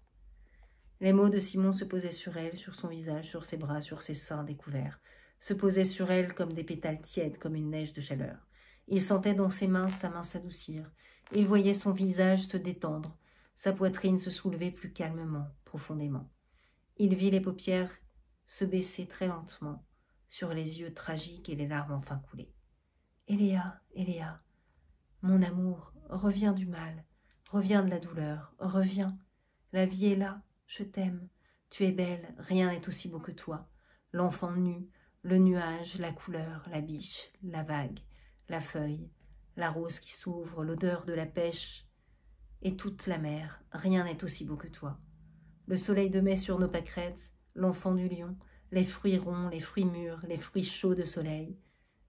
Les mots de Simon se posaient sur elle, sur son visage, sur ses bras, sur ses seins découverts, se posaient sur elle comme des pétales tièdes, comme une neige de chaleur. Il sentait dans ses mains sa main s'adoucir. Il voyait son visage se détendre, sa poitrine se soulever plus calmement, profondément. Il vit les paupières se baisser très lentement sur les yeux tragiques et les larmes enfin coulées. « Eléa, Eléa, mon amour, reviens du mal, reviens de la douleur, reviens. La vie est là, je t'aime. Tu es belle, rien n'est aussi beau que toi. L'enfant nu, le nuage, la couleur, la biche, la vague, la feuille, la rose qui s'ouvre, l'odeur de la pêche et toute la mer, rien n'est aussi beau que toi. Le soleil de mai sur nos pâquerettes, l'enfant du lion, les fruits ronds, les fruits mûrs, les fruits chauds de soleil,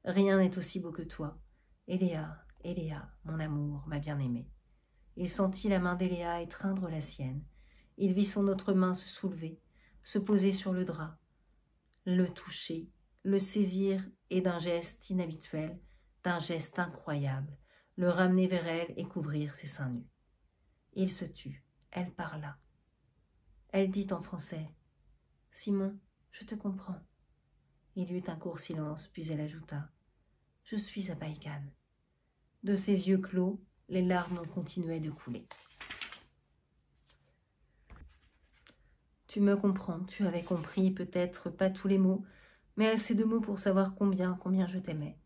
rien n'est aussi beau que toi. Eléa, Eléa, mon amour, ma bien-aimée. » Il sentit la main d'Eléa étreindre la sienne. Il vit son autre main se soulever, se poser sur le drap, le toucher, le saisir et d'un geste inhabituel, d'un geste incroyable, le ramener vers elle et couvrir ses seins nus. Il se tut, elle parla. Elle dit en français « Simon, je te comprends. » Il y eut un court silence, puis elle ajouta « Je suis à Baïkane. » De ses yeux clos, les larmes continuaient de couler. « Tu me comprends, tu avais compris, peut-être pas tous les mots, mais assez de mots pour savoir combien je t'aimais.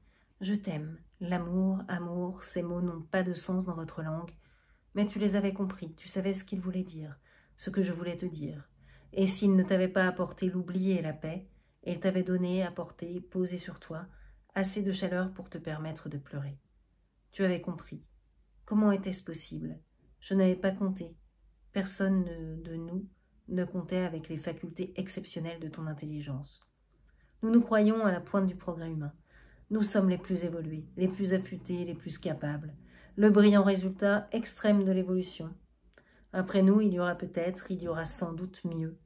Je t'aime, L'amour, amour, ces mots n'ont pas de sens dans votre langue, mais tu les avais compris, tu savais ce qu'ils voulaient dire, ce que je voulais te dire. Et s'ils ne t'avaient pas apporté l'oubli et la paix, ils t'avaient donné, apporté, posé sur toi, assez de chaleur pour te permettre de pleurer. Tu avais compris. Comment était-ce possible? Je n'avais pas compté. Personne de nous ne comptait avec les facultés exceptionnelles de ton intelligence. Nous nous croyons à la pointe du progrès humain. Nous sommes les plus évolués, les plus affûtés, les plus capables. Le brillant résultat extrême de l'évolution. Après nous, il y aura sans doute mieux.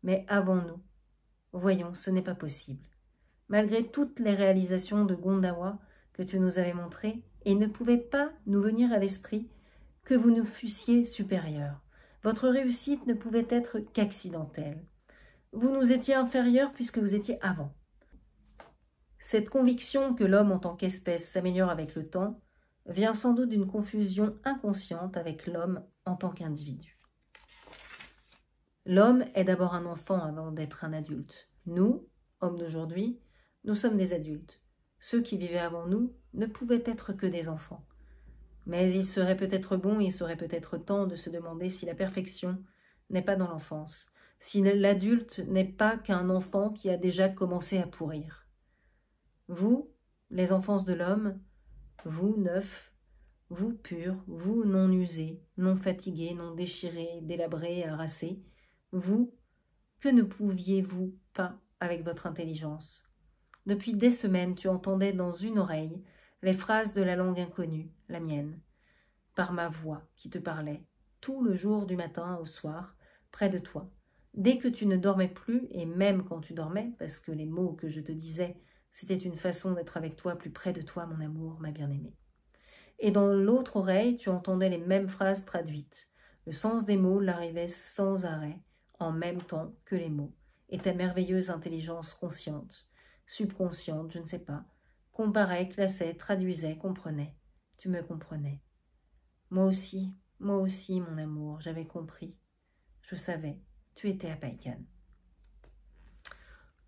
Mais avant nous, voyons, ce n'est pas possible. Malgré toutes les réalisations de Gondawa que tu nous avais montrées, il ne pouvait pas nous venir à l'esprit que vous nous fussiez supérieurs. Votre réussite ne pouvait être qu'accidentelle. Vous nous étiez inférieurs puisque vous étiez avant. Cette conviction que l'homme en tant qu'espèce s'améliore avec le temps vient sans doute d'une confusion inconsciente avec l'homme en tant qu'individu. L'homme est d'abord un enfant avant d'être un adulte. Nous, hommes d'aujourd'hui, nous sommes des adultes. Ceux qui vivaient avant nous ne pouvaient être que des enfants. Mais il serait peut-être bon, il serait peut-être temps de se demander si la perfection n'est pas dans l'enfance, si l'adulte n'est pas qu'un enfant qui a déjà commencé à pourrir. Vous, les enfants de l'homme, vous, neufs, vous, purs, vous, non usés, non fatigués, non déchirés, délabrés, harassés, vous, que ne pouviez-vous pas avec votre intelligence? Depuis des semaines, tu entendais dans une oreille les phrases de la langue inconnue, la mienne, par ma voix qui te parlait, tout le jour du matin au soir, près de toi. Dès que tu ne dormais plus, et même quand tu dormais, parce que les mots que je te disais, c'était une façon d'être avec toi, plus près de toi, mon amour, ma bien-aimée. Et dans l'autre oreille, tu entendais les mêmes phrases traduites. Le sens des mots l'arrivait sans arrêt, en même temps que les mots, et ta merveilleuse intelligence consciente, subconsciente, je ne sais pas, comparait, classait, traduisait, comprenait. Tu me comprenais. Moi aussi, mon amour, j'avais compris. Je savais, tu étais à Païkan.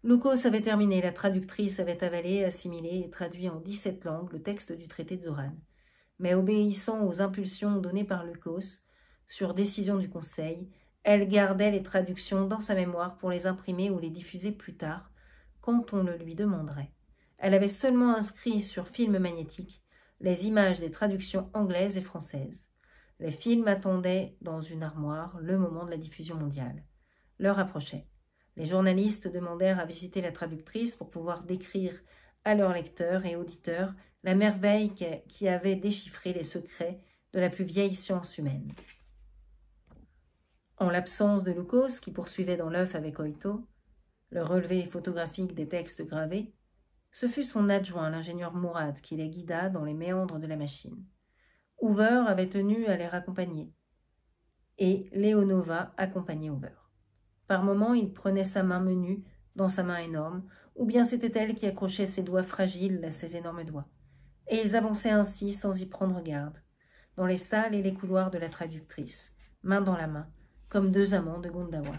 Loukos avait terminé, la traductrice avait avalé, assimilé et traduit en 17 langues le texte du traité de Zoran. Mais obéissant aux impulsions données par Loukos, sur décision du Conseil, elle gardait les traductions dans sa mémoire pour les imprimer ou les diffuser plus tard, quand on le lui demanderait. Elle avait seulement inscrit sur film magnétique les images des traductions anglaises et françaises. Les films attendaient dans une armoire le moment de la diffusion mondiale. L'heure approchait. Les journalistes demandèrent à visiter la traductrice pour pouvoir décrire à leurs lecteurs et auditeurs la merveille qui avait déchiffré les secrets de la plus vieille science humaine. En l'absence de Loukos, qui poursuivait dans l'œuf avec Oito le relevé photographique des textes gravés, ce fut son adjoint, l'ingénieur Mourad, qui les guida dans les méandres de la machine. Hoover avait tenu à les raccompagner, et Leonova accompagnait Hoover. Par moments, il prenait sa main menue dans sa main énorme, ou bien c'était elle qui accrochait ses doigts fragiles à ses énormes doigts. Et ils avançaient ainsi sans y prendre garde, dans les salles et les couloirs de la traductrice, main dans la main, comme deux amants de Gondawa.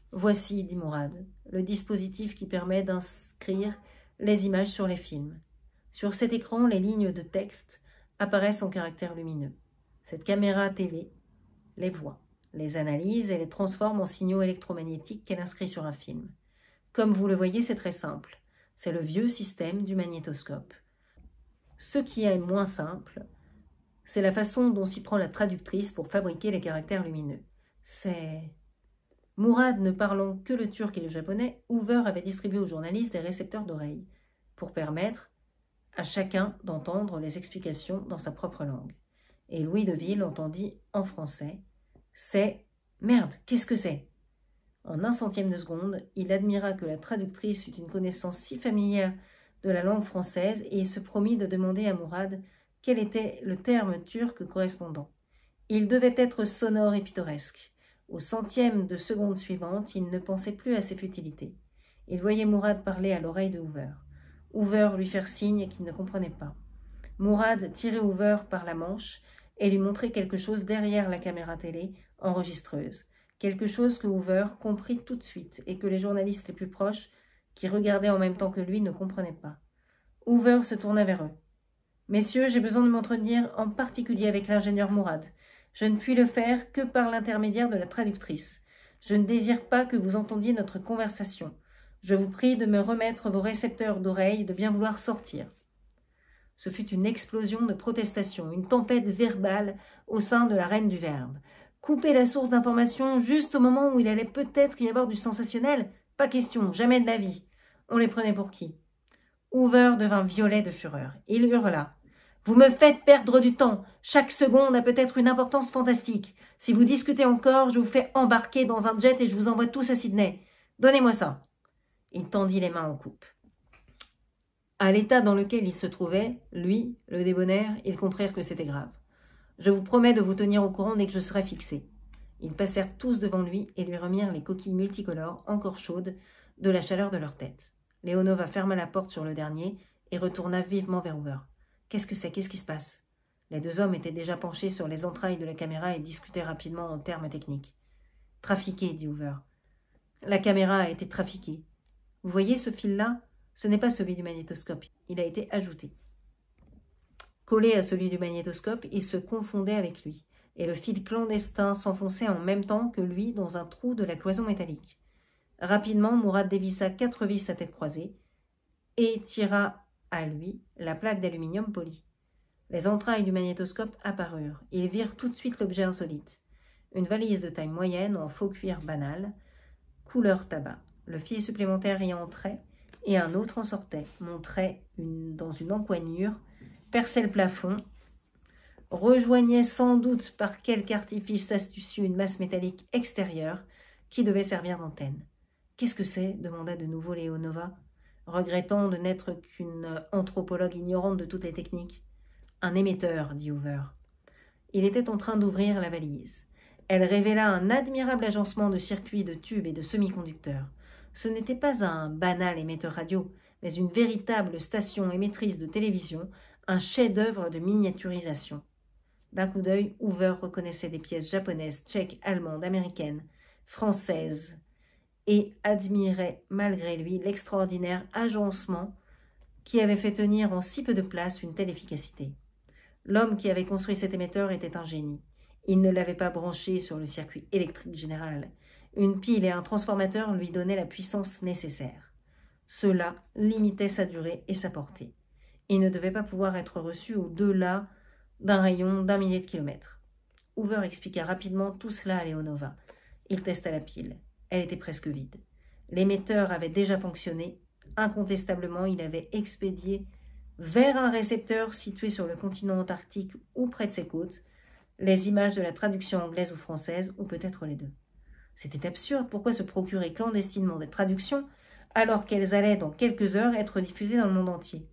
« Voici, dit Mourad, le dispositif qui permet d'inscrire les images sur les films. Sur cet écran, les lignes de texte apparaissent en caractères lumineux. Cette caméra TV les voit, les analyse et les transforme en signaux électromagnétiques qu'elle inscrit sur un film. Comme vous le voyez, c'est très simple. C'est le vieux système du magnétoscope. Ce qui est moins simple, c'est la façon dont s'y prend la traductrice pour fabriquer les caractères lumineux. C'est... » Mourad ne parlant que le turc et le japonais, Hoover avait distribué aux journalistes des récepteurs d'oreilles pour permettre à chacun d'entendre les explications dans sa propre langue. Et Louis Deville entendit en français « C'est... Merde, qu'est-ce que c'est ?» En un centième de seconde, il admira que la traductrice eût une connaissance si familière de la langue française et il se promit de demander à Mourad quel était le terme turc correspondant. Il devait être sonore et pittoresque. Au centième de seconde suivante, il ne pensait plus à ses futilités. Il voyait Mourad parler à l'oreille de Hoover. Hoover lui faire signe qu'il ne comprenait pas. Mourad tirait Hoover par la manche et lui montrait quelque chose derrière la caméra télé enregistreuse. Quelque chose que Hoover comprit tout de suite et que les journalistes les plus proches, qui regardaient en même temps que lui, ne comprenaient pas. Hoover se tourna vers eux. « Messieurs, j'ai besoin de m'entretenir en particulier avec l'ingénieur Mourad. Je ne puis le faire que par l'intermédiaire de la traductrice. Je ne désire pas que vous entendiez notre conversation. Je vous prie de me remettre vos récepteurs d'oreilles et de bien vouloir sortir. » Ce fut une explosion de protestation, une tempête verbale au sein de la reine du Verbe. Couper la source d'information juste au moment où il allait peut-être y avoir du sensationnel? Pas question, jamais de la vie. On les prenait pour qui? Hoover devint violet de fureur. Il hurla. « Vous me faites perdre du temps. Chaque seconde a peut-être une importance fantastique. Si vous discutez encore, je vous fais embarquer dans un jet et je vous envoie tous à Sydney. Donnez-moi ça. » Il tendit les mains en coupe. À l'état dans lequel il se trouvait, lui, le débonnaire, ils comprirent que c'était grave. « Je vous promets de vous tenir au courant dès que je serai fixé. » Ils passèrent tous devant lui et lui remirent les coquilles multicolores, encore chaudes, de la chaleur de leur tête. Leonova ferma la porte sur le dernier et retourna vivement vers Hoover. « Qu'est-ce que c'est? Qu'est-ce qui se passe ?» Les deux hommes étaient déjà penchés sur les entrailles de la caméra et discutaient rapidement en termes techniques. « Trafiqué, dit Hoover. La caméra a été trafiquée. Vous voyez ce fil-là? Ce n'est pas celui du magnétoscope. Il a été ajouté. » Collé à celui du magnétoscope, il se confondait avec lui, et le fil clandestin s'enfonçait en même temps que lui dans un trou de la cloison métallique. Rapidement, Mourad dévissa 4 vis à tête croisée et tira à lui la plaque d'aluminium poli. Les entrailles du magnétoscope apparurent. Ils virent tout de suite l'objet insolite. Une valise de taille moyenne en faux cuir banal, couleur tabac. Le fil supplémentaire y entrait et un autre en sortait, montrait dans une encoignure, perçait le plafond, rejoignait sans doute par quelque artifice astucieux une masse métallique extérieure qui devait servir d'antenne. « Qu'est-ce que c'est » demanda de nouveau Leonova, regrettant de n'être qu'une anthropologue ignorante de toutes les techniques. « Un émetteur, dit Hoover. Il était en train d'ouvrir la valise. Elle révéla un admirable agencement de circuits, de tubes et de semi-conducteurs. Ce n'était pas un banal émetteur radio, mais une véritable station émettrice de télévision, un chef-d'œuvre de miniaturisation. D'un coup d'œil, Hoover reconnaissait des pièces japonaises, tchèques, allemandes, américaines, françaises, et admirait malgré lui l'extraordinaire agencement qui avait fait tenir en si peu de place une telle efficacité. L'homme qui avait construit cet émetteur était un génie. Il ne l'avait pas branché sur le circuit électrique général. Une pile et un transformateur lui donnaient la puissance nécessaire. Cela limitait sa durée et sa portée. Il ne devait pas pouvoir être reçu au-delà d'un rayon d'1 millier de kilomètres. Hoover expliqua rapidement tout cela à Leonova. Il testa la pile. Elle était presque vide. L'émetteur avait déjà fonctionné. Incontestablement, il avait expédié vers un récepteur situé sur le continent antarctique ou près de ses côtes les images de la traduction anglaise ou française, ou peut-être les deux. C'était absurde. Pourquoi se procurer clandestinement des traductions alors qu'elles allaient dans quelques heures être diffusées dans le monde entier?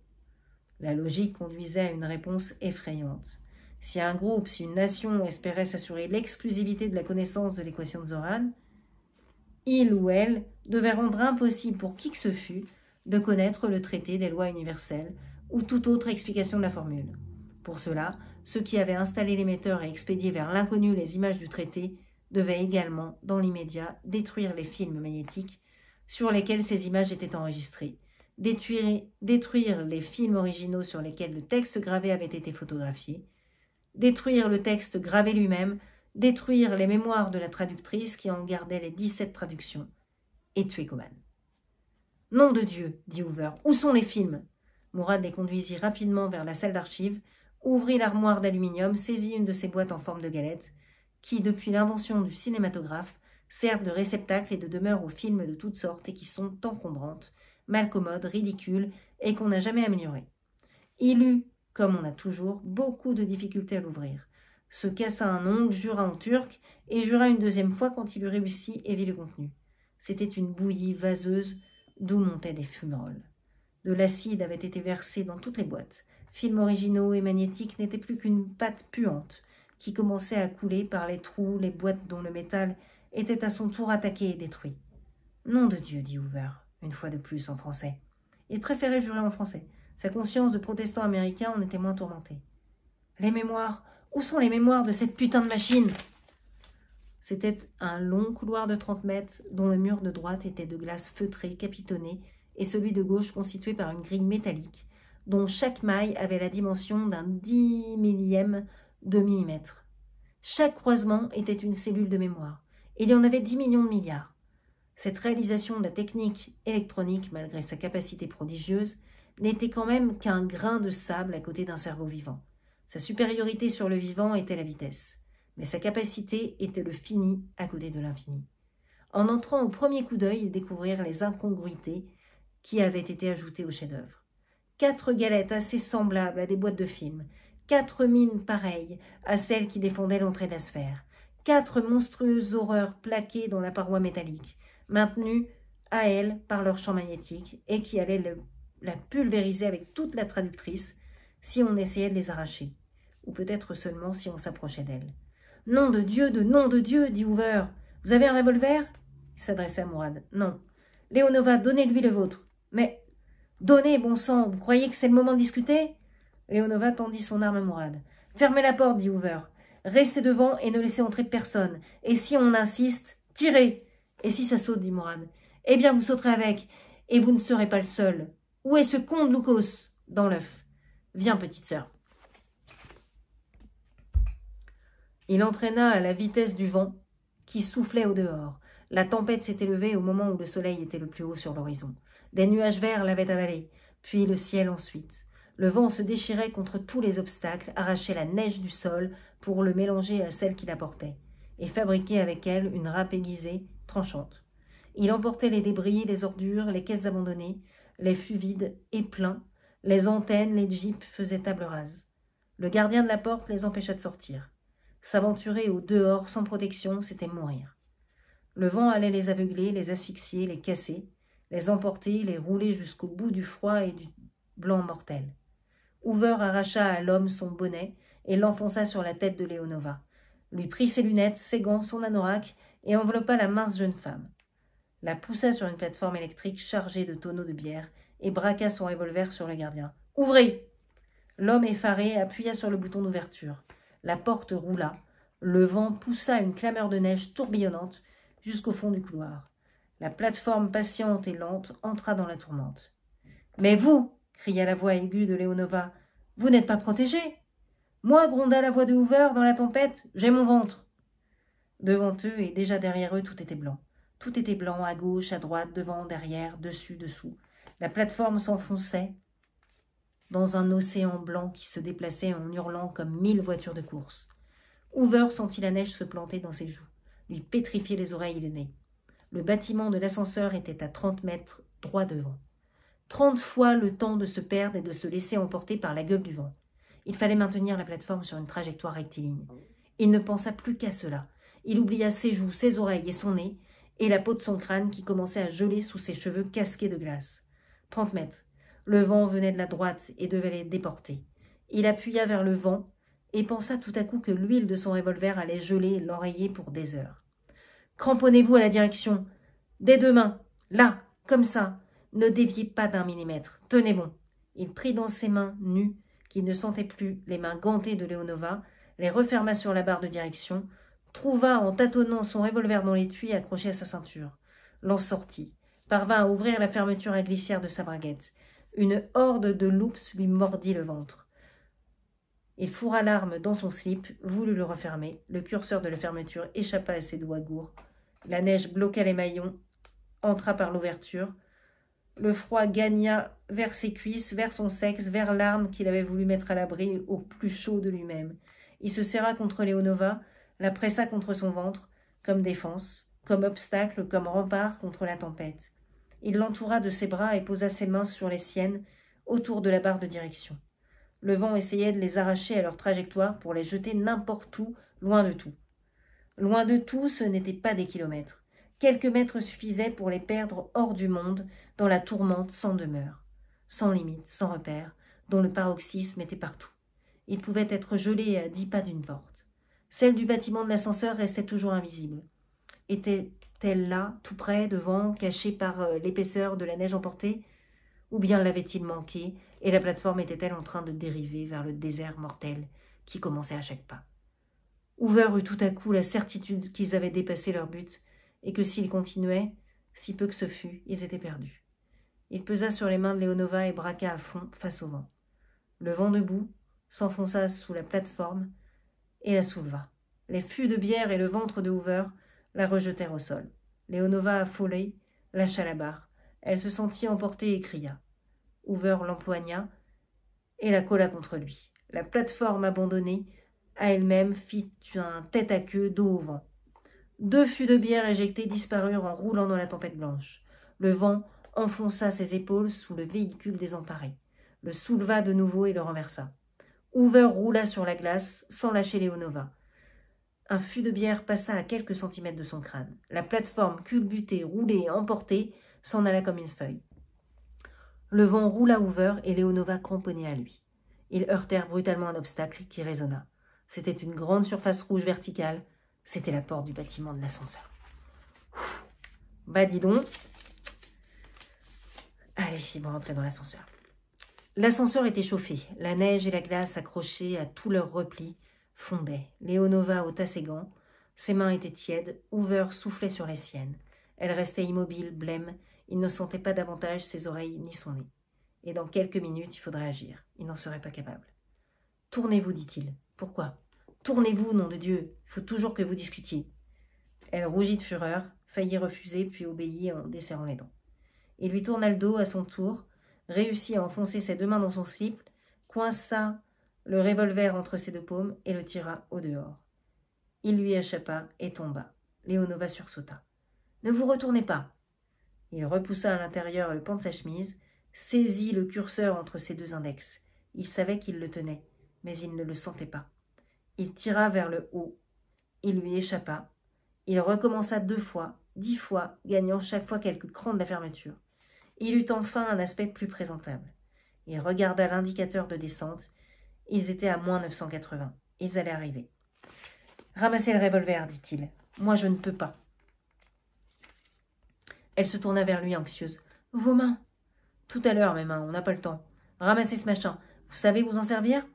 La logique conduisait à une réponse effrayante. Si un groupe, si une nation espérait s'assurer l'exclusivité de la connaissance de l'équation de Zoran, il ou elle devait rendre impossible pour qui que ce fût de connaître le traité des lois universelles ou toute autre explication de la formule. Pour cela, ceux qui avaient installé l'émetteur et expédié vers l'inconnu les images du traité devaient également, dans l'immédiat, détruire les films magnétiques sur lesquels ces images étaient enregistrées, détruire les films originaux sur lesquels le texte gravé avait été photographié, détruire le texte gravé lui-même, détruire les mémoires de la traductrice qui en gardait les 17 traductions, et tuer Coman. « Nom de Dieu !» dit Hoover. « Où sont les films ?» Mourad les conduisit rapidement vers la salle d'archives, ouvrit l'armoire d'aluminium, saisit une de ces boîtes en forme de galette, qui, depuis l'invention du cinématographe, servent de réceptacle et de demeure aux films de toutes sortes et qui sont encombrantes, malcommodes, ridicules et qu'on n'a jamais améliorées. Il eut, comme on a toujours, beaucoup de difficultés à l'ouvrir. Se cassa un ongle, jura en turc, et jura une deuxième fois quand il eut réussi et vit le contenu. C'était une bouillie vaseuse d'où montaient des fumerolles. De l'acide avait été versé dans toutes les boîtes. Films originaux et magnétiques n'étaient plus qu'une pâte puante qui commençait à couler par les trous, les boîtes dont le métal était à son tour attaqué et détruit. « Nom de Dieu !» dit Hoover, une fois de plus en français. Il préférait jurer en français. Sa conscience de protestant américain en était moins tourmentée. « Les mémoires ! Où sont les mémoires de cette putain de machine ?» C'était un long couloir de 30 mètres dont le mur de droite était de glace feutrée, capitonnée, et celui de gauche constitué par une grille métallique, dont chaque maille avait la dimension d'un 10 millième de millimètre. Chaque croisement était une cellule de mémoire. Il y en avait 10 millions de milliards. Cette réalisation de la technique électronique, malgré sa capacité prodigieuse, n'était quand même qu'un grain de sable à côté d'un cerveau vivant. Sa supériorité sur le vivant était la vitesse, mais sa capacité était le fini à côté de l'infini. En entrant au premier coup d'œil, ils découvrirent les incongruités qui avaient été ajoutées au chef-d'œuvre. 4 galettes assez semblables à des boîtes de films, 4 mines pareilles à celles qui défendaient l'entrée de la sphère, 4 monstrueuses horreurs plaquées dans la paroi métallique, maintenues à elle par leur champ magnétique et qui allaient la pulvériser avec toute la traductrice si on essayait de les arracher, ou peut-être seulement si on s'approchait d'elle. « Nom de Dieu, dit Hoover. Vous avez un revolver ?» Il s'adressait à Mourad. « Non. Léonova, donnez-lui le vôtre. »« Mais, donnez, bon sang, vous croyez que c'est le moment de discuter ?» Léonova tendit son arme à Mourad. « Fermez la porte, dit Hoover. Restez devant et ne laissez entrer personne. Et si on insiste, tirez. Et si ça saute, dit Mourad. Eh bien, vous sauterez avec, et vous ne serez pas le seul. Où est ce con de Loukos ? Dans l'œuf. Viens, petite sœur. » Il entraîna à la vitesse du vent qui soufflait au dehors. La tempête s'était levée au moment où le soleil était le plus haut sur l'horizon. Des nuages verts l'avaient avalé, puis le ciel ensuite. Le vent se déchirait contre tous les obstacles, arrachait la neige du sol pour le mélanger à celle qui la portait, et fabriquer avec elle une râpe aiguisée, tranchante. Il emportait les débris, les ordures, les caisses abandonnées, les fûts vides et pleins, les antennes, les jeeps faisaient table rase. Le gardien de la porte les empêcha de sortir. S'aventurer au dehors sans protection, c'était mourir. Le vent allait les aveugler, les asphyxier, les casser, les emporter, les rouler jusqu'au bout du froid et du blanc mortel. Hoover arracha à l'homme son bonnet et l'enfonça sur la tête de Léonova, lui prit ses lunettes, ses gants, son anorak et enveloppa la mince jeune femme. La poussa sur une plateforme électrique chargée de tonneaux de bière et braqua son revolver sur le gardien. « Ouvrez !» L'homme effaré appuya sur le bouton d'ouverture. La porte roula. Le vent poussa une clameur de neige tourbillonnante jusqu'au fond du couloir. La plateforme patiente et lente entra dans la tourmente. « Mais vous !» cria la voix aiguë de Léonova. « Vous n'êtes pas protégé !»« Moi, gronda la voix de Hoover dans la tempête, j'ai mon ventre !» Devant eux et déjà derrière eux, tout était blanc. Tout était blanc, à gauche, à droite, devant, derrière, dessus, dessous. La plateforme s'enfonçait dans un océan blanc qui se déplaçait en hurlant comme 1000 voitures de course. Hoover sentit la neige se planter dans ses joues, lui pétrifier les oreilles et le nez. Le bâtiment de l'ascenseur était à 30 mètres droit devant. 30 fois le temps de se perdre et de se laisser emporter par la gueule du vent. Il fallait maintenir la plateforme sur une trajectoire rectiligne. Il ne pensa plus qu'à cela. Il oublia ses joues, ses oreilles et son nez, et la peau de son crâne qui commençait à geler sous ses cheveux casqués de glace. 30 mètres. Le vent venait de la droite et devait les déporter. Il appuya vers le vent et pensa tout à coup que l'huile de son revolver allait geler et l'enrayer pour des heures. « Cramponnez-vous à la direction. Des deux mains. Là, comme ça. Ne déviez pas d'1 millimètre. Tenez bon. » Il prit dans ses mains nues, qui ne sentaient plus, les mains gantées de Léonova, les referma sur la barre de direction, trouva en tâtonnant son revolver dans l'étui accroché à sa ceinture, l'en sortit, parvint à ouvrir la fermeture à glissière de sa braguette. Une horde de loups lui mordit le ventre. Il fourra l'arme dans son slip, voulut le refermer. Le curseur de la fermeture échappa à ses doigts gourds. La neige bloqua les maillons, entra par l'ouverture. Le froid gagna vers ses cuisses, vers son sexe, vers l'arme qu'il avait voulu mettre à l'abri au plus chaud de lui-même. Il se serra contre Léonova, la pressa contre son ventre, comme défense, comme obstacle, comme rempart contre la tempête. Il l'entoura de ses bras et posa ses mains sur les siennes, autour de la barre de direction. Le vent essayait de les arracher à leur trajectoire pour les jeter n'importe où, loin de tout. Loin de tout, ce n'était pas des kilomètres. Quelques mètres suffisaient pour les perdre hors du monde, dans la tourmente sans demeure, sans limite, sans repère, dont le paroxysme était partout. Ils pouvaient être gelés à 10 pas d'une porte. Celle du bâtiment de l'ascenseur restait toujours invisible. Était-elle là, tout près, devant, cachée par l'épaisseur de la neige emportée? Ou bien l'avait-il manqué, et la plateforme était-elle en train de dériver vers le désert mortel qui commençait à chaque pas? Hoover eut tout à coup la certitude qu'ils avaient dépassé leur but, et que s'ils continuaient, si peu que ce fût, ils étaient perdus. Il pesa sur les mains de Léonova et braqua à fond face au vent. Le vent debout s'enfonça sous la plateforme et la souleva. Les fûts de bière et le ventre de Hoover la rejetèrent au sol. Leonova, affolée, lâcha la barre. Elle se sentit emportée et cria. Hoover l'empoigna et la colla contre lui. La plateforme abandonnée à elle-même fit un tête-à-queue dos au vent. 2 fûts de bière éjectés disparurent en roulant dans la tempête blanche. Le vent enfonça ses épaules sous le véhicule désemparé, le souleva de nouveau et le renversa. Hoover roula sur la glace sans lâcher Leonova. Un fût de bière passa à quelques centimètres de son crâne. La plateforme, culbutée, roulée et emportée, s'en alla comme une feuille. Le vent roula Hoover et Leonova cramponnée à lui. Ils heurtèrent brutalement un obstacle qui résonna. C'était une grande surface rouge verticale. C'était la porte du bâtiment de l'ascenseur. Bah dis donc. Allez, ils vont rentrer dans l'ascenseur. L'ascenseur était chauffé. La neige et la glace accrochées à tous leurs replis fondaient. Leonova ôta ses gants. Ses mains étaient tièdes. Hoover soufflait sur les siennes. Elle restait immobile, blême. Il ne sentait pas davantage ses oreilles ni son nez. Et dans quelques minutes, il faudrait agir. Il n'en serait pas capable. « Tournez-vous, dit-il. « Pourquoi ? Tournez-vous, nom de Dieu. Il faut toujours que vous discutiez. » Elle rougit de fureur, faillit refuser, puis obéit en desserrant les dents. Il lui tourna le dos à son tour, réussit à enfoncer ses 2 mains dans son slip, coinça le revolver entre ses 2 paumes et le tira au dehors. Il lui échappa et tomba. Leonova sursauta. « Ne vous retournez pas !» Il repoussa à l'intérieur le pan de sa chemise, saisit le curseur entre ses 2 index. Il savait qu'il le tenait, mais il ne le sentait pas. Il tira vers le haut. Il lui échappa. Il recommença 2 fois, 10 fois, gagnant chaque fois quelques crans de la fermeture. Il eut enfin un aspect plus présentable. Il regarda l'indicateur de descente. Ils étaient à moins 980. Ils allaient arriver. « Ramassez le revolver, dit-il. Moi, je ne peux pas. » Elle se tourna vers lui, anxieuse. « Vos mains !»« Tout à l'heure, mes mains, on n'a pas le temps. Ramassez ce machin. Vous savez vous en servir ?»«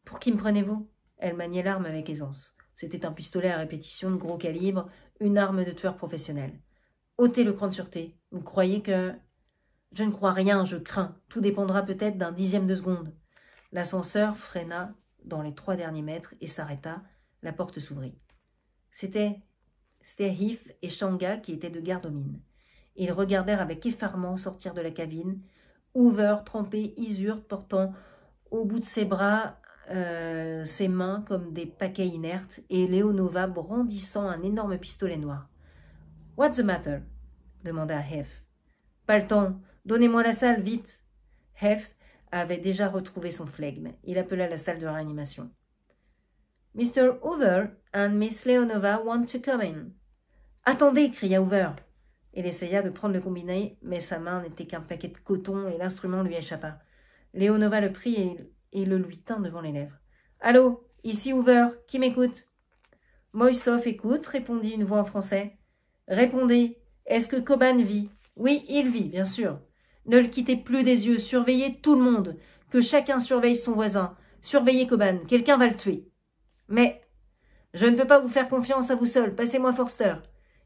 Pour qui me prenez-vous » Elle maniait l'arme avec aisance. C'était un pistolet à répétition de gros calibre, une arme de tueur professionnel. « Ôtez le cran de sûreté. Vous croyez que... » »« Je ne crois rien, je crains. Tout dépendra peut-être d'un 10e de seconde. » L'ascenseur freina dans les 3 derniers mètres et s'arrêta. La porte s'ouvrit. C'était Heath et Shanga qui étaient de garde aux mines. Ils regardèrent avec effarement sortir de la cabine. Hoover, trempé, isurte, portant au bout de ses bras ses mains comme des paquets inertes, et Leonova brandissant un énorme pistolet noir. « What's the matter ?» demanda Heath. « Pas le temps. Donnez-moi la salle, vite !» Heath avait déjà retrouvé son flegme. Il appela la salle de réanimation. « Mr. Hoover and Miss Leonova want to come in. »« Attendez !» cria Hoover. Il essaya de prendre le combiné, mais sa main n'était qu'un paquet de coton et l'instrument lui échappa. Leonova le prit et le lui tint devant les lèvres. « Allô, ici Hoover, qui m'écoute ?»« Moïsov écoute, répondit une voix en français. « Répondez, est-ce que Coban vit ?»« Oui, il vit, bien sûr. Ne le quittez plus des yeux, surveillez tout le monde, que chacun surveille son voisin. Surveillez Coban, quelqu'un va le tuer. »« Mais, je ne peux pas vous faire confiance à vous seul, passez-moi Forster. »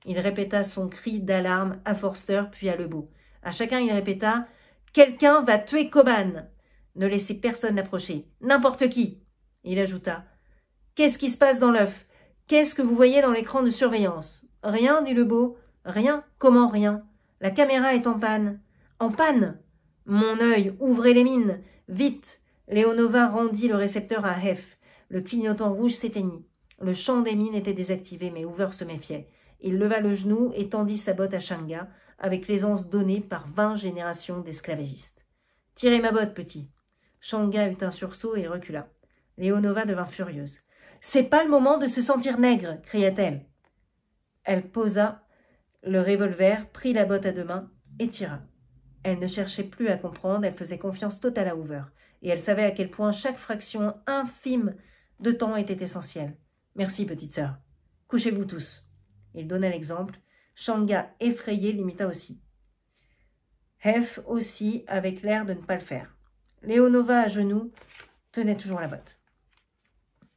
Il répéta son cri d'alarme à Forster, puis à Lebeau. À chacun, il répéta « Quelqu'un va tuer Coban. Ne laissez personne l'approcher. N'importe qui. » Il ajouta « Qu'est-ce qui se passe dans l'œuf? Qu'est-ce que vous voyez dans l'écran de surveillance ?»« Rien, dit Lebeau. Rien? Comment rien? La caméra est en panne. »« En panne? Mon œil, ouvrez les mines. Vite !» Leonova rendit le récepteur à Heath. Le clignotant rouge s'éteignit. Le champ des mines était désactivé, mais Hoover se méfiait. Il leva le genou et tendit sa botte à Shanga, avec l'aisance donnée par 20 générations d'esclavagistes. « Tirez ma botte, petit !» Shanga eut un sursaut et recula. Leonova devint furieuse. « C'est pas le moment de se sentir nègre !» cria-t-elle. Elle posa le revolver, prit la botte à 2 mains et tira. Elle ne cherchait plus à comprendre, elle faisait confiance totale à Hoover, et elle savait à quel point chaque fraction infime de temps était essentielle. « Merci, petite sœur. Couchez-vous tous. » Il donna l'exemple. Shanga, effrayé, l'imita aussi. Heath aussi, avec l'air de ne pas le faire. Leonova, à genoux, tenait toujours la botte.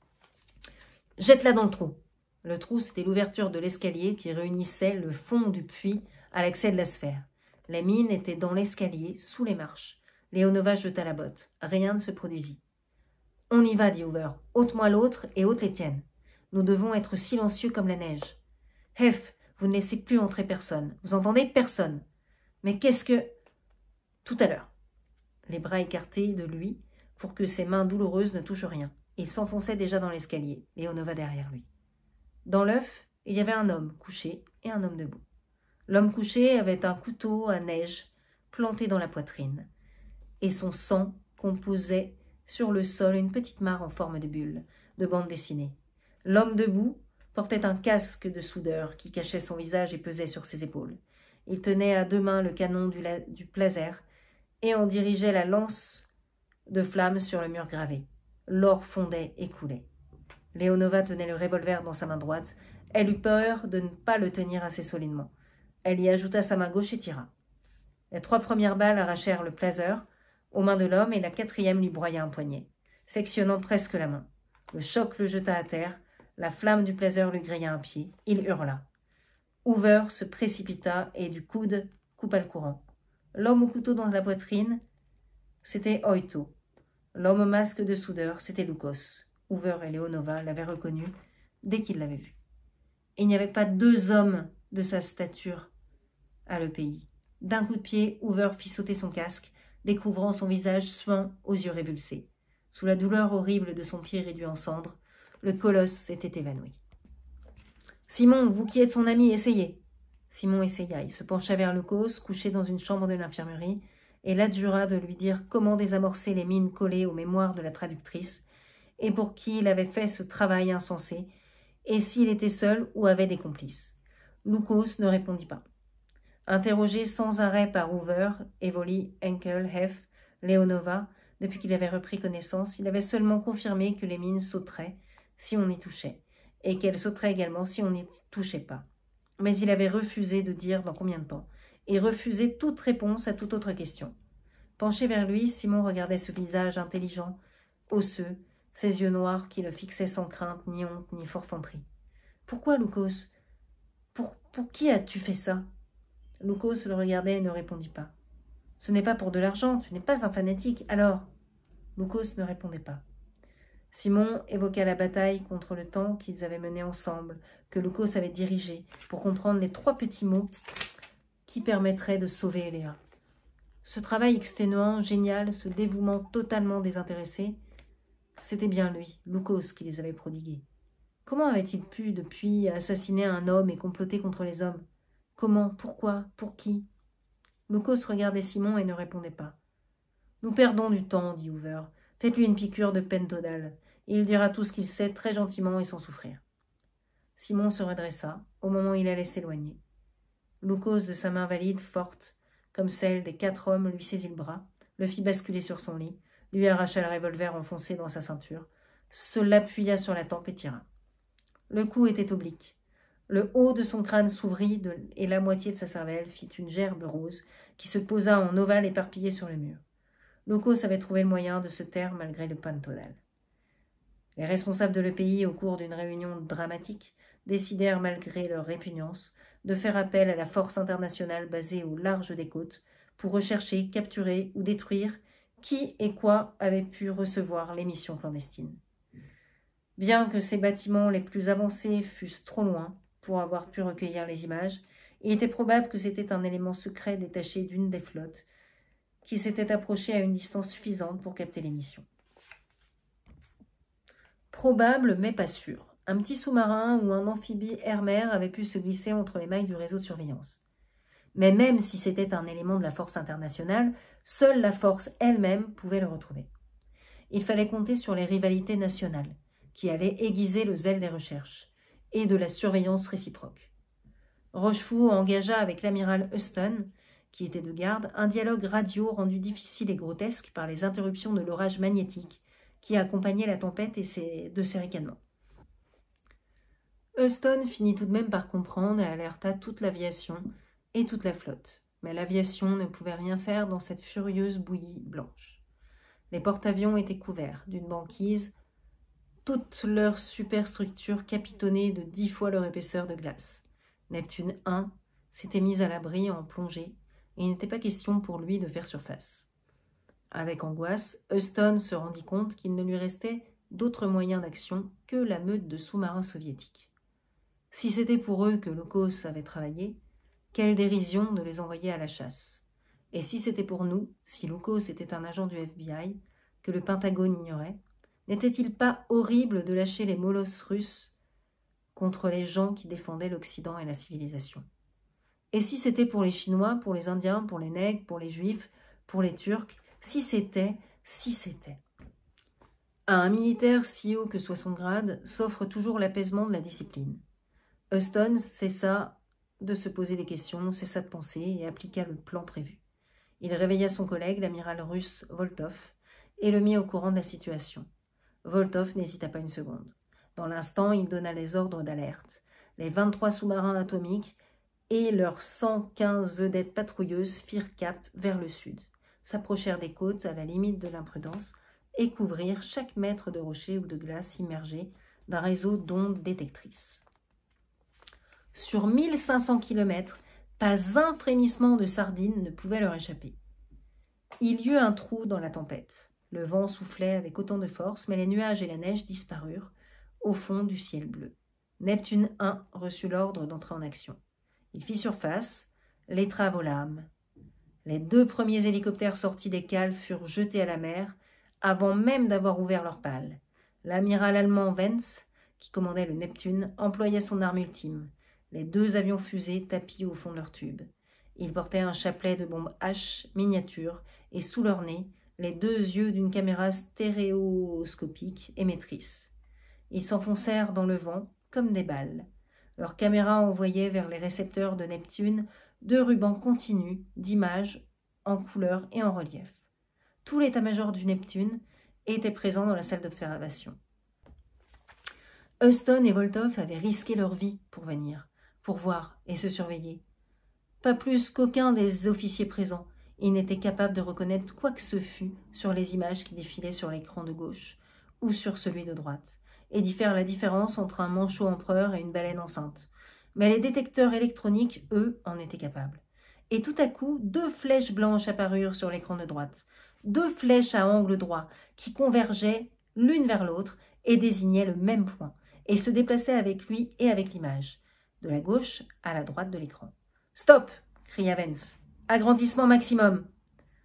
« Jette-la dans le trou. » Le trou, c'était l'ouverture de l'escalier qui réunissait le fond du puits à l'accès de la sphère. La mine était dans l'escalier, sous les marches. Leonova jeta la botte. Rien ne se produisit. « On y va, dit Hoover. Ôte-moi l'autre et ôte les tiennes. Nous devons être silencieux comme la neige. Hef, vous ne laissez plus entrer personne. Vous entendez? Personne. Mais qu'est-ce que... » Tout à l'heure. Les bras écartés de lui pour que ses mains douloureuses ne touchent rien. Il s'enfonçait déjà dans l'escalier, Leonova derrière lui. Dans l'œuf, il y avait un homme couché et un homme debout. L'homme couché avait un couteau à neige planté dans la poitrine, et son sang composait sur le sol une petite mare en forme de bulle, de bande dessinée. L'homme debout portait un casque de soudeur qui cachait son visage et pesait sur ses épaules. Il tenait à deux mains le canon du plaser et en dirigeait la lance de flamme sur le mur gravé. L'or fondait et coulait. Leonova tenait le revolver dans sa main droite. Elle eut peur de ne pas le tenir assez solidement. Elle y ajouta sa main gauche et tira. Les 3 premières balles arrachèrent le plaser aux mains de l'homme et la 4e lui broya un poignet, sectionnant presque la main. Le choc le jeta à terre, la flamme du plaser lui grilla un pied. Il hurla. Hoover se précipita et du coude coupa le courant. L'homme au couteau dans la poitrine, c'était Oito. L'homme au masque de soudeur, c'était Lukos. Hoover et Leonova l'avaient reconnu dès qu'ils l'avaient vu. Il n'y avait pas 2 hommes de sa stature à le pays. D'un coup de pied, Hoover fit sauter son casque, découvrant son visage suant aux yeux révulsés. Sous la douleur horrible de son pied réduit en cendres, le colosse s'était évanoui. « Simon, vous qui êtes son ami, essayez !» Simon essaya. Il se pencha vers Lukos, couché dans une chambre de l'infirmerie, et l'adjura de lui dire comment désamorcer les mines collées aux mémoires de la traductrice, et pour qui il avait fait ce travail insensé, et s'il était seul ou avait des complices. Lukos ne répondit pas. Interrogé sans arrêt par Hoover, Evoli, Henkel, Hef, Leonova, depuis qu'il avait repris connaissance, il avait seulement confirmé que les mines sauteraient si on y touchait, et qu'elles sauteraient également si on n'y touchait pas. Mais il avait refusé de dire dans combien de temps, et refusé toute réponse à toute autre question. Penché vers lui, Simon regardait ce visage intelligent, osseux, ses yeux noirs qui le fixaient sans crainte, ni honte, ni forfanterie. « Pourquoi, Lukos? Pour qui as-tu fait ça ?» Lukos le regardait et ne répondit pas. « Ce n'est pas pour de l'argent, tu n'es pas un fanatique, alors ?» Lukos ne répondait pas. Simon évoqua la bataille contre le temps qu'ils avaient menée ensemble, que Lukos avait dirigée, pour comprendre les 3 petits mots qui permettraient de sauver Eléa. Ce travail exténuant, génial, ce dévouement totalement désintéressé, c'était bien lui, Lukos, qui les avait prodigués. Comment avait-il pu, depuis, assassiner un homme et comploter contre les hommes? Comment? Pourquoi? Pour qui? Lukos regardait Simon et ne répondait pas. « Nous perdons du temps, dit Hoover. Faites-lui une piqûre de pentodal. Il dira tout ce qu'il sait très gentiment et sans souffrir. » Simon se redressa, au moment où il allait s'éloigner. Lukos, de sa main valide, forte, comme celle des 4 hommes, lui saisit le bras, le fit basculer sur son lit, lui arracha le revolver enfoncé dans sa ceinture, se l'appuya sur la tempe et tira. Le cou était oblique. Le haut de son crâne s'ouvrit et la moitié de sa cervelle fit une gerbe rose qui se posa en ovale éparpillé sur le mur. Lukos avait trouvé le moyen de se taire malgré le pentodal. Les responsables de l'EPI, au cours d'une réunion dramatique, décidèrent, malgré leur répugnance, de faire appel à la force internationale basée au large des côtes pour rechercher, capturer ou détruire qui et quoi avait pu recevoir les missions clandestines. Bien que ces bâtiments les plus avancés fussent trop loin pour avoir pu recueillir les images, il était probable que c'était un élément secret détaché d'une des flottes qui s'était approché à une distance suffisante pour capter les missions. Probable, mais pas sûr. Un petit sous-marin ou un amphibie air-mer avait pu se glisser entre les mailles du réseau de surveillance. Mais même si c'était un élément de la force internationale, seule la force elle-même pouvait le retrouver. Il fallait compter sur les rivalités nationales, qui allaient aiguiser le zèle des recherches, et de la surveillance réciproque. Rochefou engagea avec l'amiral Huston, qui était de garde, un dialogue radio rendu difficile et grotesque par les interruptions de l'orage magnétique qui accompagnait la tempête et de ses ricanements. Huston finit tout de même par comprendre et alerta toute l'aviation et toute la flotte. Mais l'aviation ne pouvait rien faire dans cette furieuse bouillie blanche. Les porte-avions étaient couverts d'une banquise, toute leur superstructure capitonnée de 10 fois leur épaisseur de glace. Neptune 1 s'était mise à l'abri en plongée, et il n'était pas question pour lui de faire surface. Avec angoisse, Huston se rendit compte qu'il ne lui restait d'autre moyen d'action que la meute de sous-marins soviétiques. Si c'était pour eux que Locos avait travaillé, quelle dérision de les envoyer à la chasse. Et si c'était pour nous, si Locos était un agent du FBI, que le Pentagone ignorait, n'était-il pas horrible de lâcher les molosses russes contre les gens qui défendaient l'Occident et la civilisation? Et si c'était pour les Chinois, pour les Indiens, pour les Nègres, pour les Juifs, pour les Turcs, si c'était... À un militaire si haut que soit son grade, s'offre toujours l'apaisement de la discipline. Huston cessa de se poser des questions, cessa de penser et appliqua le plan prévu. Il réveilla son collègue, l'amiral russe Voltov, et le mit au courant de la situation. Voltov n'hésita pas une seconde. Dans l'instant, il donna les ordres d'alerte. Les 23 sous-marins atomiques et leurs 115 vedettes patrouilleuses firent cap vers le sud, s'approchèrent des côtes à la limite de l'imprudence et couvrirent chaque mètre de rocher ou de glace immergé d'un réseau d'ondes détectrices. Sur 1500 kilomètres, pas un frémissement de sardine ne pouvait leur échapper. Il y eut un trou dans la tempête. Le vent soufflait avec autant de force, mais les nuages et la neige disparurent au fond du ciel bleu. Neptune 1 reçut l'ordre d'entrer en action. Il fit surface, l'étrave aux lames. Les 2 premiers hélicoptères sortis des cales furent jetés à la mer avant même d'avoir ouvert leurs pales. L'amiral allemand Wenz, qui commandait le Neptune, employait son arme ultime, les 2 avions fusées tapis au fond de leurs tubes. Ils portaient un chapelet de bombes H miniatures et sous leur nez, les 2 yeux d'une caméra stéréoscopique émettrice. Ils s'enfoncèrent dans le vent comme des balles. Leurs caméras envoyaient vers les récepteurs de Neptune 2 rubans continus d'images en couleur et en relief. Tout l'état-major du Neptune était présent dans la salle d'observation. Huston et Voltov avaient risqué leur vie pour venir, pour voir et se surveiller. Pas plus qu'aucun des officiers présents, ils n'étaient capables de reconnaître quoi que ce fût sur les images qui défilaient sur l'écran de gauche ou sur celui de droite, et d'y faire la différence entre un manchot empereur et une baleine enceinte. Mais les détecteurs électroniques, eux, en étaient capables. Et tout à coup, 2 flèches blanches apparurent sur l'écran de droite, 2 flèches à angle droit qui convergeaient l'une vers l'autre et désignaient le même point, et se déplaçaient avec lui et avec l'image, de la gauche à la droite de l'écran. « Stop !» cria Vance. « Agrandissement maximum !»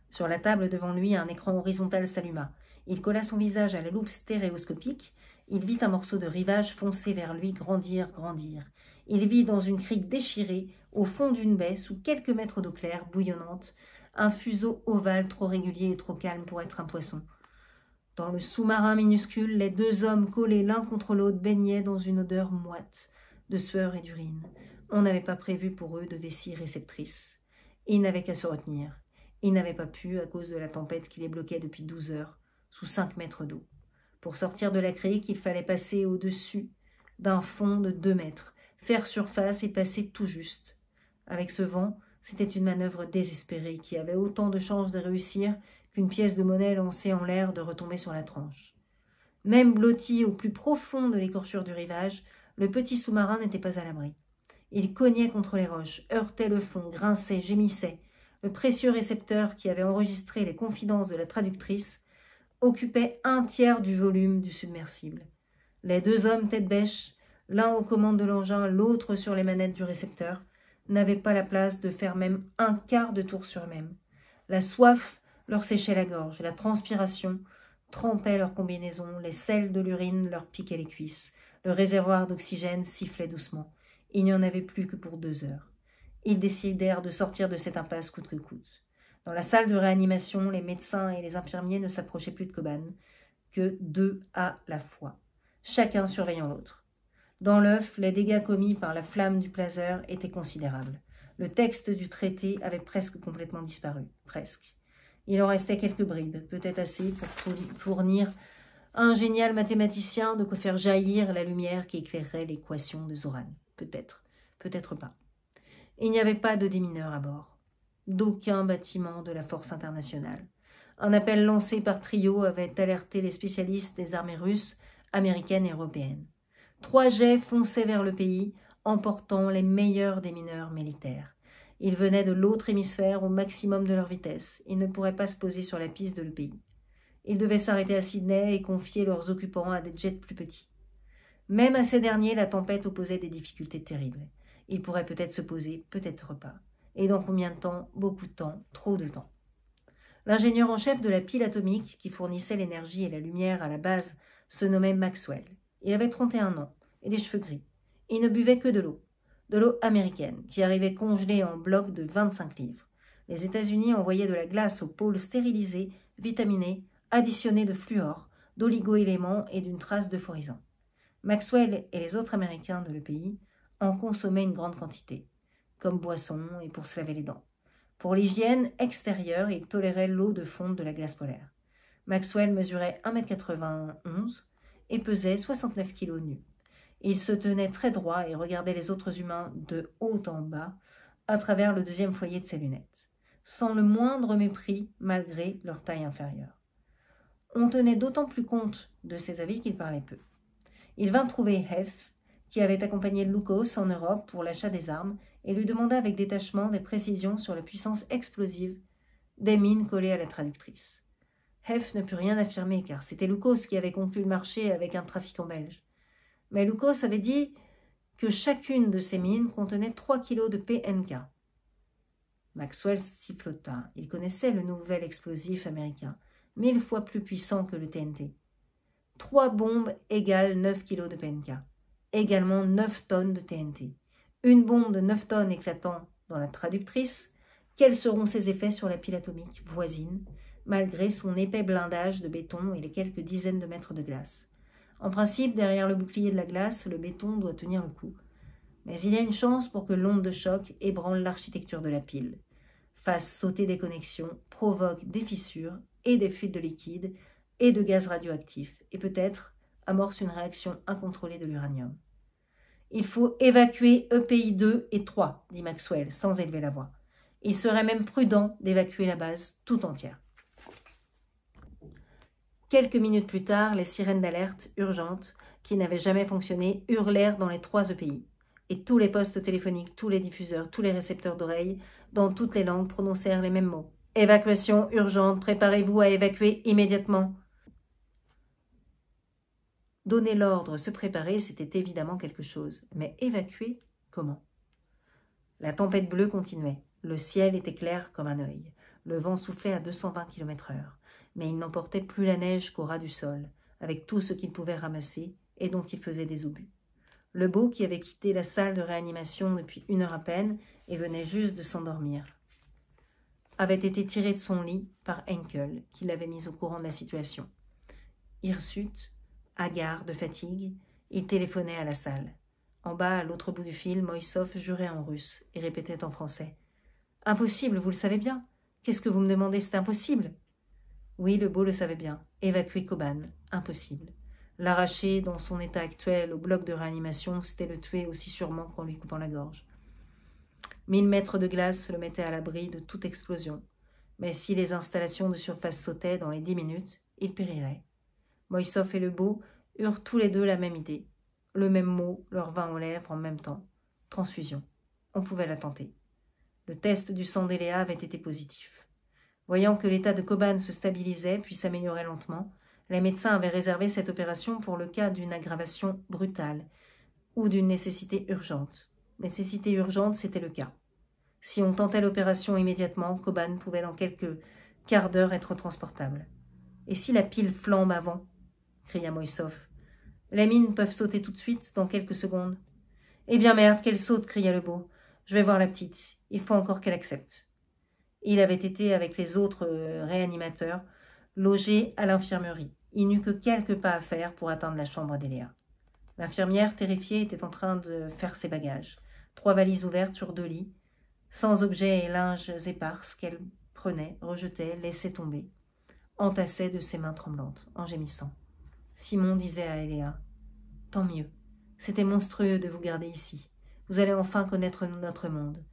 Sur la table devant lui, un écran horizontal s'alluma. Il colla son visage à la loupe stéréoscopique. Il vit un morceau de rivage foncer vers lui, grandir. Il vit dans une crique déchirée, au fond d'une baie, sous quelques mètres d'eau claire, bouillonnante, un fuseau ovale trop régulier et trop calme pour être un poisson. Dans le sous-marin minuscule, les 2 hommes collés l'un contre l'autre baignaient dans une odeur moite de sueur et d'urine. On n'avait pas prévu pour eux de vessie réceptrice. Ils n'avaient qu'à se retenir. Ils n'avaient pas pu, à cause de la tempête qui les bloquait depuis 12 heures, sous 5 mètres d'eau. Pour sortir de la crique, il fallait passer au-dessus d'un fond de 2 mètres, faire surface et passer tout juste. Avec ce vent, c'était une manœuvre désespérée qui avait autant de chances de réussir qu'une pièce de monnaie lancée en l'air de retomber sur la tranche. Même blotti au plus profond de l'écorchure du rivage, le petit sous-marin n'était pas à l'abri. Il cognait contre les roches, heurtait le fond, grinçait, gémissait. Le précieux récepteur qui avait enregistré les confidences de la traductrice occupait 1/3 du volume du submersible. Les 2 hommes tête bêche, l'un aux commandes de l'engin, l'autre sur les manettes du récepteur, n'avaient pas la place de faire même 1/4 de tour sur eux-mêmes. La soif leur séchait la gorge, la transpiration trempait leurs combinaisons, les sels de l'urine leur piquaient les cuisses, le réservoir d'oxygène sifflait doucement. Il n'y en avait plus que pour 2 heures. Ils décidèrent de sortir de cette impasse coûte que coûte. Dans la salle de réanimation, les médecins et les infirmiers ne s'approchaient plus de Kobane que 2 à la fois, chacun surveillant l'autre. Dans l'œuf, les dégâts commis par la flamme du blazer étaient considérables. Le texte du traité avait presque complètement disparu. Presque. Il en restait quelques bribes, peut-être assez pour fournir à un génial mathématicien de quoi faire jaillir la lumière qui éclairerait l'équation de Zoran. Peut-être, peut-être pas. Il n'y avait pas de démineurs à bord. D'aucun bâtiment de la force internationale. Un appel lancé par Trio avait alerté les spécialistes des armées russes, américaines et européennes. 3 jets fonçaient vers le pays, emportant les meilleurs démineurs militaires. Ils venaient de l'autre hémisphère au maximum de leur vitesse. Ils ne pourraient pas se poser sur la piste de le pays. Ils devaient s'arrêter à Sydney et confier leurs occupants à des jets plus petits. Même à ces derniers, la tempête opposait des difficultés terribles. Ils pourraient peut-être se poser, peut-être pas. Et dans combien de temps? Beaucoup de temps, trop de temps. L'ingénieur en chef de la pile atomique qui fournissait l'énergie et la lumière à la base se nommait Maxwell. Il avait 31 ans et des cheveux gris. Il ne buvait que de l'eau américaine, qui arrivait congelée en blocs de 25 livres. Les États-Unis envoyaient de la glace au pôle stérilisée, vitaminée, additionnée de fluor, d'oligo-éléments et d'une trace d'euphorisant. Maxwell et les autres Américains de le pays en consommaient une grande quantité, comme boisson et pour se laver les dents. Pour l'hygiène extérieure, il tolérait l'eau de fonte de la glace polaire. Maxwell mesurait 1,91 m et pesait 69 kg nu. Il se tenait très droit et regardait les autres humains de haut en bas à travers le deuxième foyer de ses lunettes, sans le moindre mépris malgré leur taille inférieure. On tenait d'autant plus compte de ses avis qu'il parlait peu. Il vint trouver Heff, qui avait accompagné Lukos en Europe pour l'achat des armes, et lui demanda avec détachement des précisions sur la puissance explosive des mines collées à la traductrice. Heff ne put rien affirmer, car c'était Lukos qui avait conclu le marché avec un trafiquant belge. Mais Lukos avait dit que chacune de ces mines contenait 3 kilos de PNK. Maxwell sifflota. Il connaissait le nouvel explosif américain, 1000 fois plus puissant que le TNT. 3 bombes égale 9 kilos de PNK, également 9 tonnes de TNT. Une bombe de 9 tonnes éclatant dans la traductrice, quels seront ses effets sur la pile atomique voisine, malgré son épais blindage de béton et les quelques dizaines de mètres de glace? En principe, derrière le bouclier de la glace, le béton doit tenir le coup. Mais il y a une chance pour que l'onde de choc ébranle l'architecture de la pile, fasse sauter des connexions, provoque des fissures et des fuites de liquide et de gaz radioactifs, et peut-être amorce une réaction incontrôlée de l'uranium. « Il faut évacuer EPI 2 et 3, dit Maxwell, sans élever la voix. Il serait même prudent d'évacuer la base tout entière. » Quelques minutes plus tard, les sirènes d'alerte urgentes, qui n'avaient jamais fonctionné, hurlèrent dans les 3 EPI. Et tous les postes téléphoniques, tous les diffuseurs, tous les récepteurs d'oreilles, dans toutes les langues, prononcèrent les mêmes mots. « Évacuation urgente, préparez-vous à évacuer immédiatement. » Donner l'ordre, se préparer, c'était évidemment quelque chose. Mais évacuer, comment? La tempête bleue continuait. Le ciel était clair comme un œil. Le vent soufflait à 220 km/h. Mais il n'emportait plus la neige qu'au ras du sol, avec tout ce qu'il pouvait ramasser et dont il faisait des obus. Le beau, qui avait quitté la salle de réanimation depuis 1 heure à peine et venait juste de s'endormir, avait été tiré de son lit par Henkel, qui l'avait mis au courant de la situation. Hirsute, hagard de fatigue, il téléphonait à la salle. En bas, à l'autre bout du fil, Moïsov jurait en russe et répétait en français. « Impossible, vous le savez bien. Qu'est-ce que vous me demandez? C'est impossible. » Oui, le beau le savait bien. Évacuer Koban, impossible. L'arracher dans son état actuel au bloc de réanimation, c'était le tuer aussi sûrement qu'en lui coupant la gorge. 1000 mètres de glace le mettaient à l'abri de toute explosion. Mais si les installations de surface sautaient dans les 10 minutes, il périrait. Moïsov et le beau eurent tous les deux la même idée. Le même mot leur vint aux lèvres en même temps. Transfusion. On pouvait la tenter. Le test du sang d'Eléa avait été positif. Voyant que l'état de Koban se stabilisait puis s'améliorait lentement, les médecins avaient réservé cette opération pour le cas d'une aggravation brutale ou d'une nécessité urgente. Nécessité urgente, c'était le cas. Si on tentait l'opération immédiatement, Koban pouvait dans quelques quarts d'heure être transportable. « Et si la pile flambe avant ?» cria Moïsov. « Les mines peuvent sauter tout de suite, dans quelques secondes. »« Eh bien merde, qu'elle saute !» cria le beau. « Je vais voir la petite. Il faut encore qu'elle accepte. » Il avait été, avec les autres réanimateurs, logé à l'infirmerie. Il n'eut que quelques pas à faire pour atteindre la chambre d'Eléa. L'infirmière, terrifiée, était en train de faire ses bagages. 3 valises ouvertes sur 2 lits, sans objets et linges éparses qu'elle prenait, rejetait, laissait tomber, entassait de ses mains tremblantes, en gémissant. Simon disait à Eléa, « Tant mieux, c'était monstrueux de vous garder ici. Vous allez enfin connaître notre monde.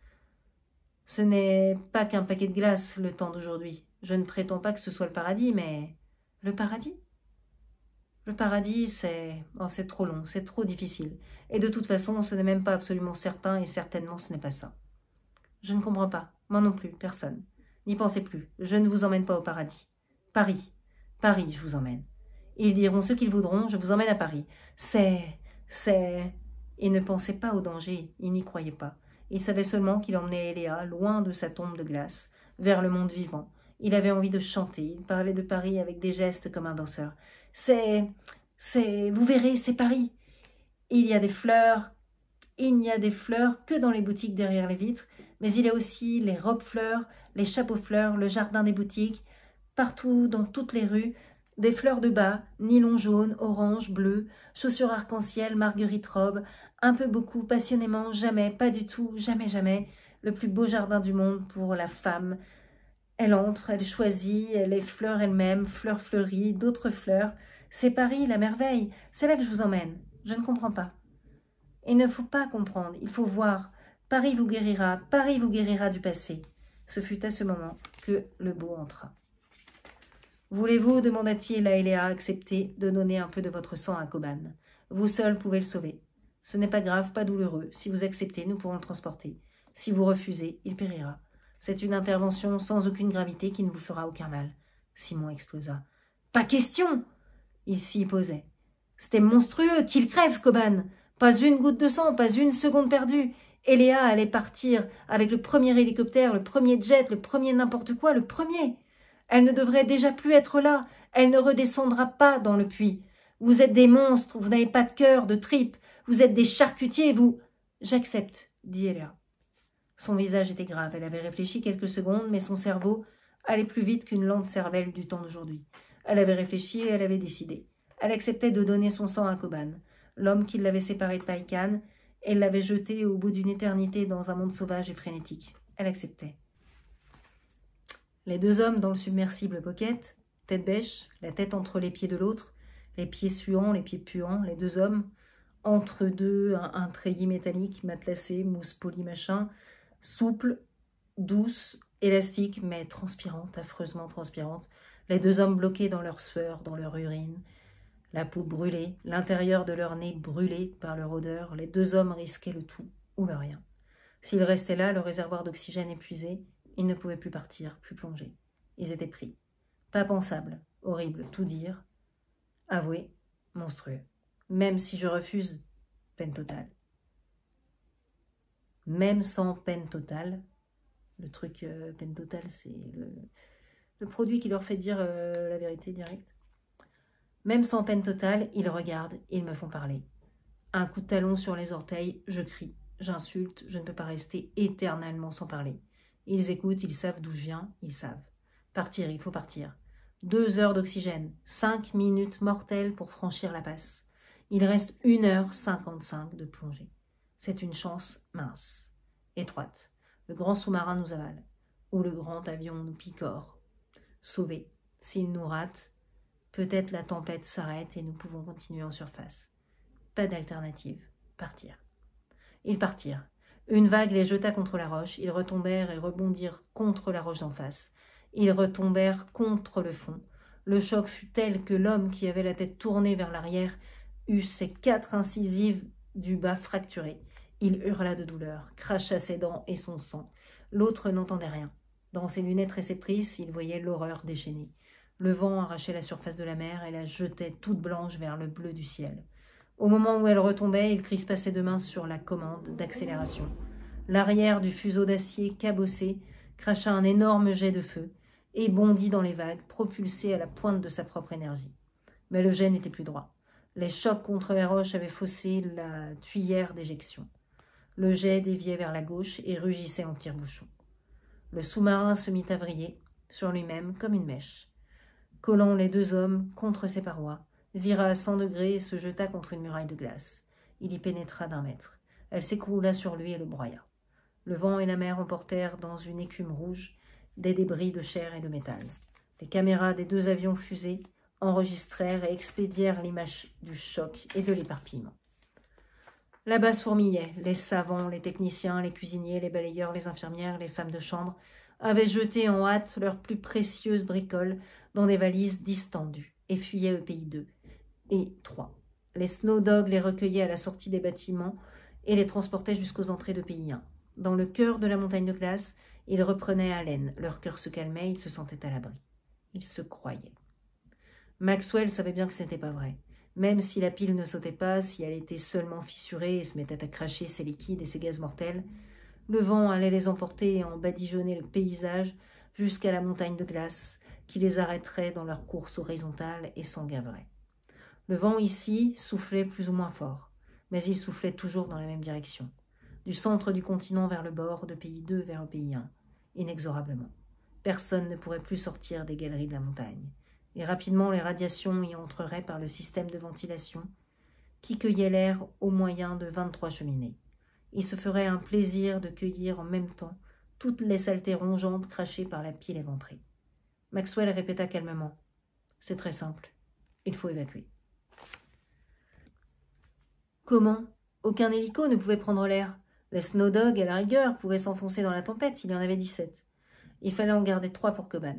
Ce n'est pas qu'un paquet de glace, le temps d'aujourd'hui. Je ne prétends pas que ce soit le paradis, mais... » « Le paradis ? Le paradis, c'est... Oh, c'est trop long, c'est trop difficile. Et de toute façon, ce n'est même pas absolument certain, et certainement ce n'est pas ça. Je ne comprends pas. Moi non plus, personne. N'y pensez plus. Je ne vous emmène pas au paradis. Paris. Paris, je vous emmène. Ils diront ce qu'ils voudront, je vous emmène à Paris. C'est... Il ne pensait pas au danger, il n'y croyait pas. Il savait seulement qu'il emmenait Eléa loin de sa tombe de glace, vers le monde vivant. Il avait envie de chanter, il parlait de Paris avec des gestes comme un danseur. Vous verrez, c'est Paris. Il n'y a des fleurs que dans les boutiques derrière les vitres, mais il y a aussi les robes fleurs, les chapeaux fleurs, le jardin des boutiques, partout, dans toutes les rues, des fleurs de bas, nylon jaune, orange, bleu, chaussures arc-en-ciel, marguerite robe, un peu beaucoup, passionnément, jamais, pas du tout, jamais, jamais, le plus beau jardin du monde pour la femme. Elle entre, elle choisit, elle effleure elle-même, fleurs fleuries, d'autres fleurs. C'est Paris, la merveille, c'est là que je vous emmène. Je ne comprends pas. Il ne faut pas comprendre, il faut voir. Paris vous guérira du passé. Ce fut à ce moment que le beau entra. Voulez-vous, demanda-t-il à Eléa, accepter de donner un peu de votre sang à Koban? Vous seul pouvez le sauver. Ce n'est pas grave, pas douloureux. Si vous acceptez, nous pourrons le transporter. Si vous refusez, il périra. C'est une intervention sans aucune gravité qui ne vous fera aucun mal. Simon explosa. Pas question! Il s'y posait. C'était monstrueux, qu'il crève, Koban! Pas une goutte de sang, pas une seconde perdue. Eléa allait partir avec le premier hélicoptère, le premier jet, le premier n'importe quoi, le premier. Elle ne devrait déjà plus être là. Elle ne redescendra pas dans le puits. Vous êtes des monstres, vous n'avez pas de cœur, de tripes. Vous êtes des charcutiers, vous. J'accepte, dit Eléa. Son visage était grave. Elle avait réfléchi quelques secondes, mais son cerveau allait plus vite qu'une lente cervelle du temps d'aujourd'hui. Elle avait réfléchi et elle avait décidé. Elle acceptait de donner son sang à Koban, l'homme qui l'avait séparée de Païkan, et l'avait jeté au bout d'une éternité dans un monde sauvage et frénétique. Elle acceptait. Les deux hommes dans le submersible Pocket, tête bêche, la tête entre les pieds de l'autre, les pieds suants, les pieds puants, les deux hommes, entre deux, un treillis métallique, matelassé, mousse polie machin, souple, douce, élastique, mais transpirante, affreusement transpirante, les deux hommes bloqués dans leur sueur, dans leur urine, la peau brûlée, l'intérieur de leur nez brûlé par leur odeur, les deux hommes risquaient le tout ou le rien. S'ils restaient là, le réservoir d'oxygène épuisé, ils ne pouvaient plus partir, plus plonger. Ils étaient pris. Pas pensable, horrible, tout dire. Avoué, monstrueux. Même si je refuse, peine totale. Même sans peine totale, le truc peine totale, c'est le produit qui leur fait dire la vérité directe. Même sans peine totale, ils regardent, ils me font parler. Un coup de talon sur les orteils, je crie, j'insulte, je ne peux pas rester éternellement sans parler. Ils écoutent, ils savent d'où je viens, ils savent. Partir, il faut partir. 2 heures d'oxygène, 5 minutes mortelles pour franchir la passe. Il reste 1h55 de plongée. C'est une chance mince, étroite. Le grand sous-marin nous avale, ou le grand avion nous picore. Sauvés, s'il nous rate, peut-être la tempête s'arrête et nous pouvons continuer en surface. Pas d'alternative, partir. Ils partirent. Une vague les jeta contre la roche, ils retombèrent et rebondirent contre la roche d'en face. Ils retombèrent contre le fond. Le choc fut tel que l'homme qui avait la tête tournée vers l'arrière eut ses 4 incisives du bas fracturées. Il hurla de douleur, cracha ses dents et son sang. L'autre n'entendait rien. Dans ses lunettes réceptrices, il voyait l'horreur déchaînée. Le vent arrachait la surface de la mer et la jetait toute blanche vers le bleu du ciel. Au moment où elle retombait, il crispa ses 2 mains sur la commande d'accélération. L'arrière du fuseau d'acier cabossé cracha un énorme jet de feu et bondit dans les vagues, propulsé à la pointe de sa propre énergie. Mais le jet n'était plus droit. Les chocs contre les roches avaient faussé la tuyère d'éjection. Le jet déviait vers la gauche et rugissait en tire-bouchon. Le sous-marin se mit à vriller sur lui-même comme une mèche. Collant les 2 hommes contre ses parois, vira à 100 degrés et se jeta contre une muraille de glace. Il y pénétra d'1 mètre. Elle s'écroula sur lui et le broya. Le vent et la mer emportèrent dans une écume rouge des débris de chair et de métal. Les caméras des 2 avions fusées enregistrèrent et expédièrent l'image du choc et de l'éparpillement. La base fourmillait. Les savants, les techniciens, les cuisiniers, les balayeurs, les infirmières, les femmes de chambre avaient jeté en hâte leurs plus précieuses bricoles dans des valises distendues et fuyaient au pays 2 et 3. Les Snow Dogs les recueillaient à la sortie des bâtiments et les transportaient jusqu'aux entrées de pays 1. Dans le cœur de la montagne de glace, ils reprenaient haleine. Leur cœur se calmait, ils se sentaient à l'abri. Ils se croyaient. Maxwell savait bien que ce n'était pas vrai. Même si la pile ne sautait pas, si elle était seulement fissurée et se mettait à cracher ses liquides et ses gaz mortels, le vent allait les emporter et en badigeonner le paysage jusqu'à la montagne de glace qui les arrêterait dans leur course horizontale et s'engaverait. Le vent ici soufflait plus ou moins fort, mais il soufflait toujours dans la même direction, du centre du continent vers le bord, de pays 2 vers le pays 1, inexorablement. Personne ne pourrait plus sortir des galeries de la montagne, et rapidement les radiations y entreraient par le système de ventilation qui cueillait l'air au moyen de 23 cheminées. Il se ferait un plaisir de cueillir en même temps toutes les saletés rongeantes crachées par la pile éventrée. Maxwell répéta calmement. « C'est très simple. Il faut évacuer. » Comment? Aucun hélico ne pouvait prendre l'air. Les Snow Dogs, à la rigueur, pouvaient s'enfoncer dans la tempête, il y en avait 17. Il fallait en garder 3 pour Coban.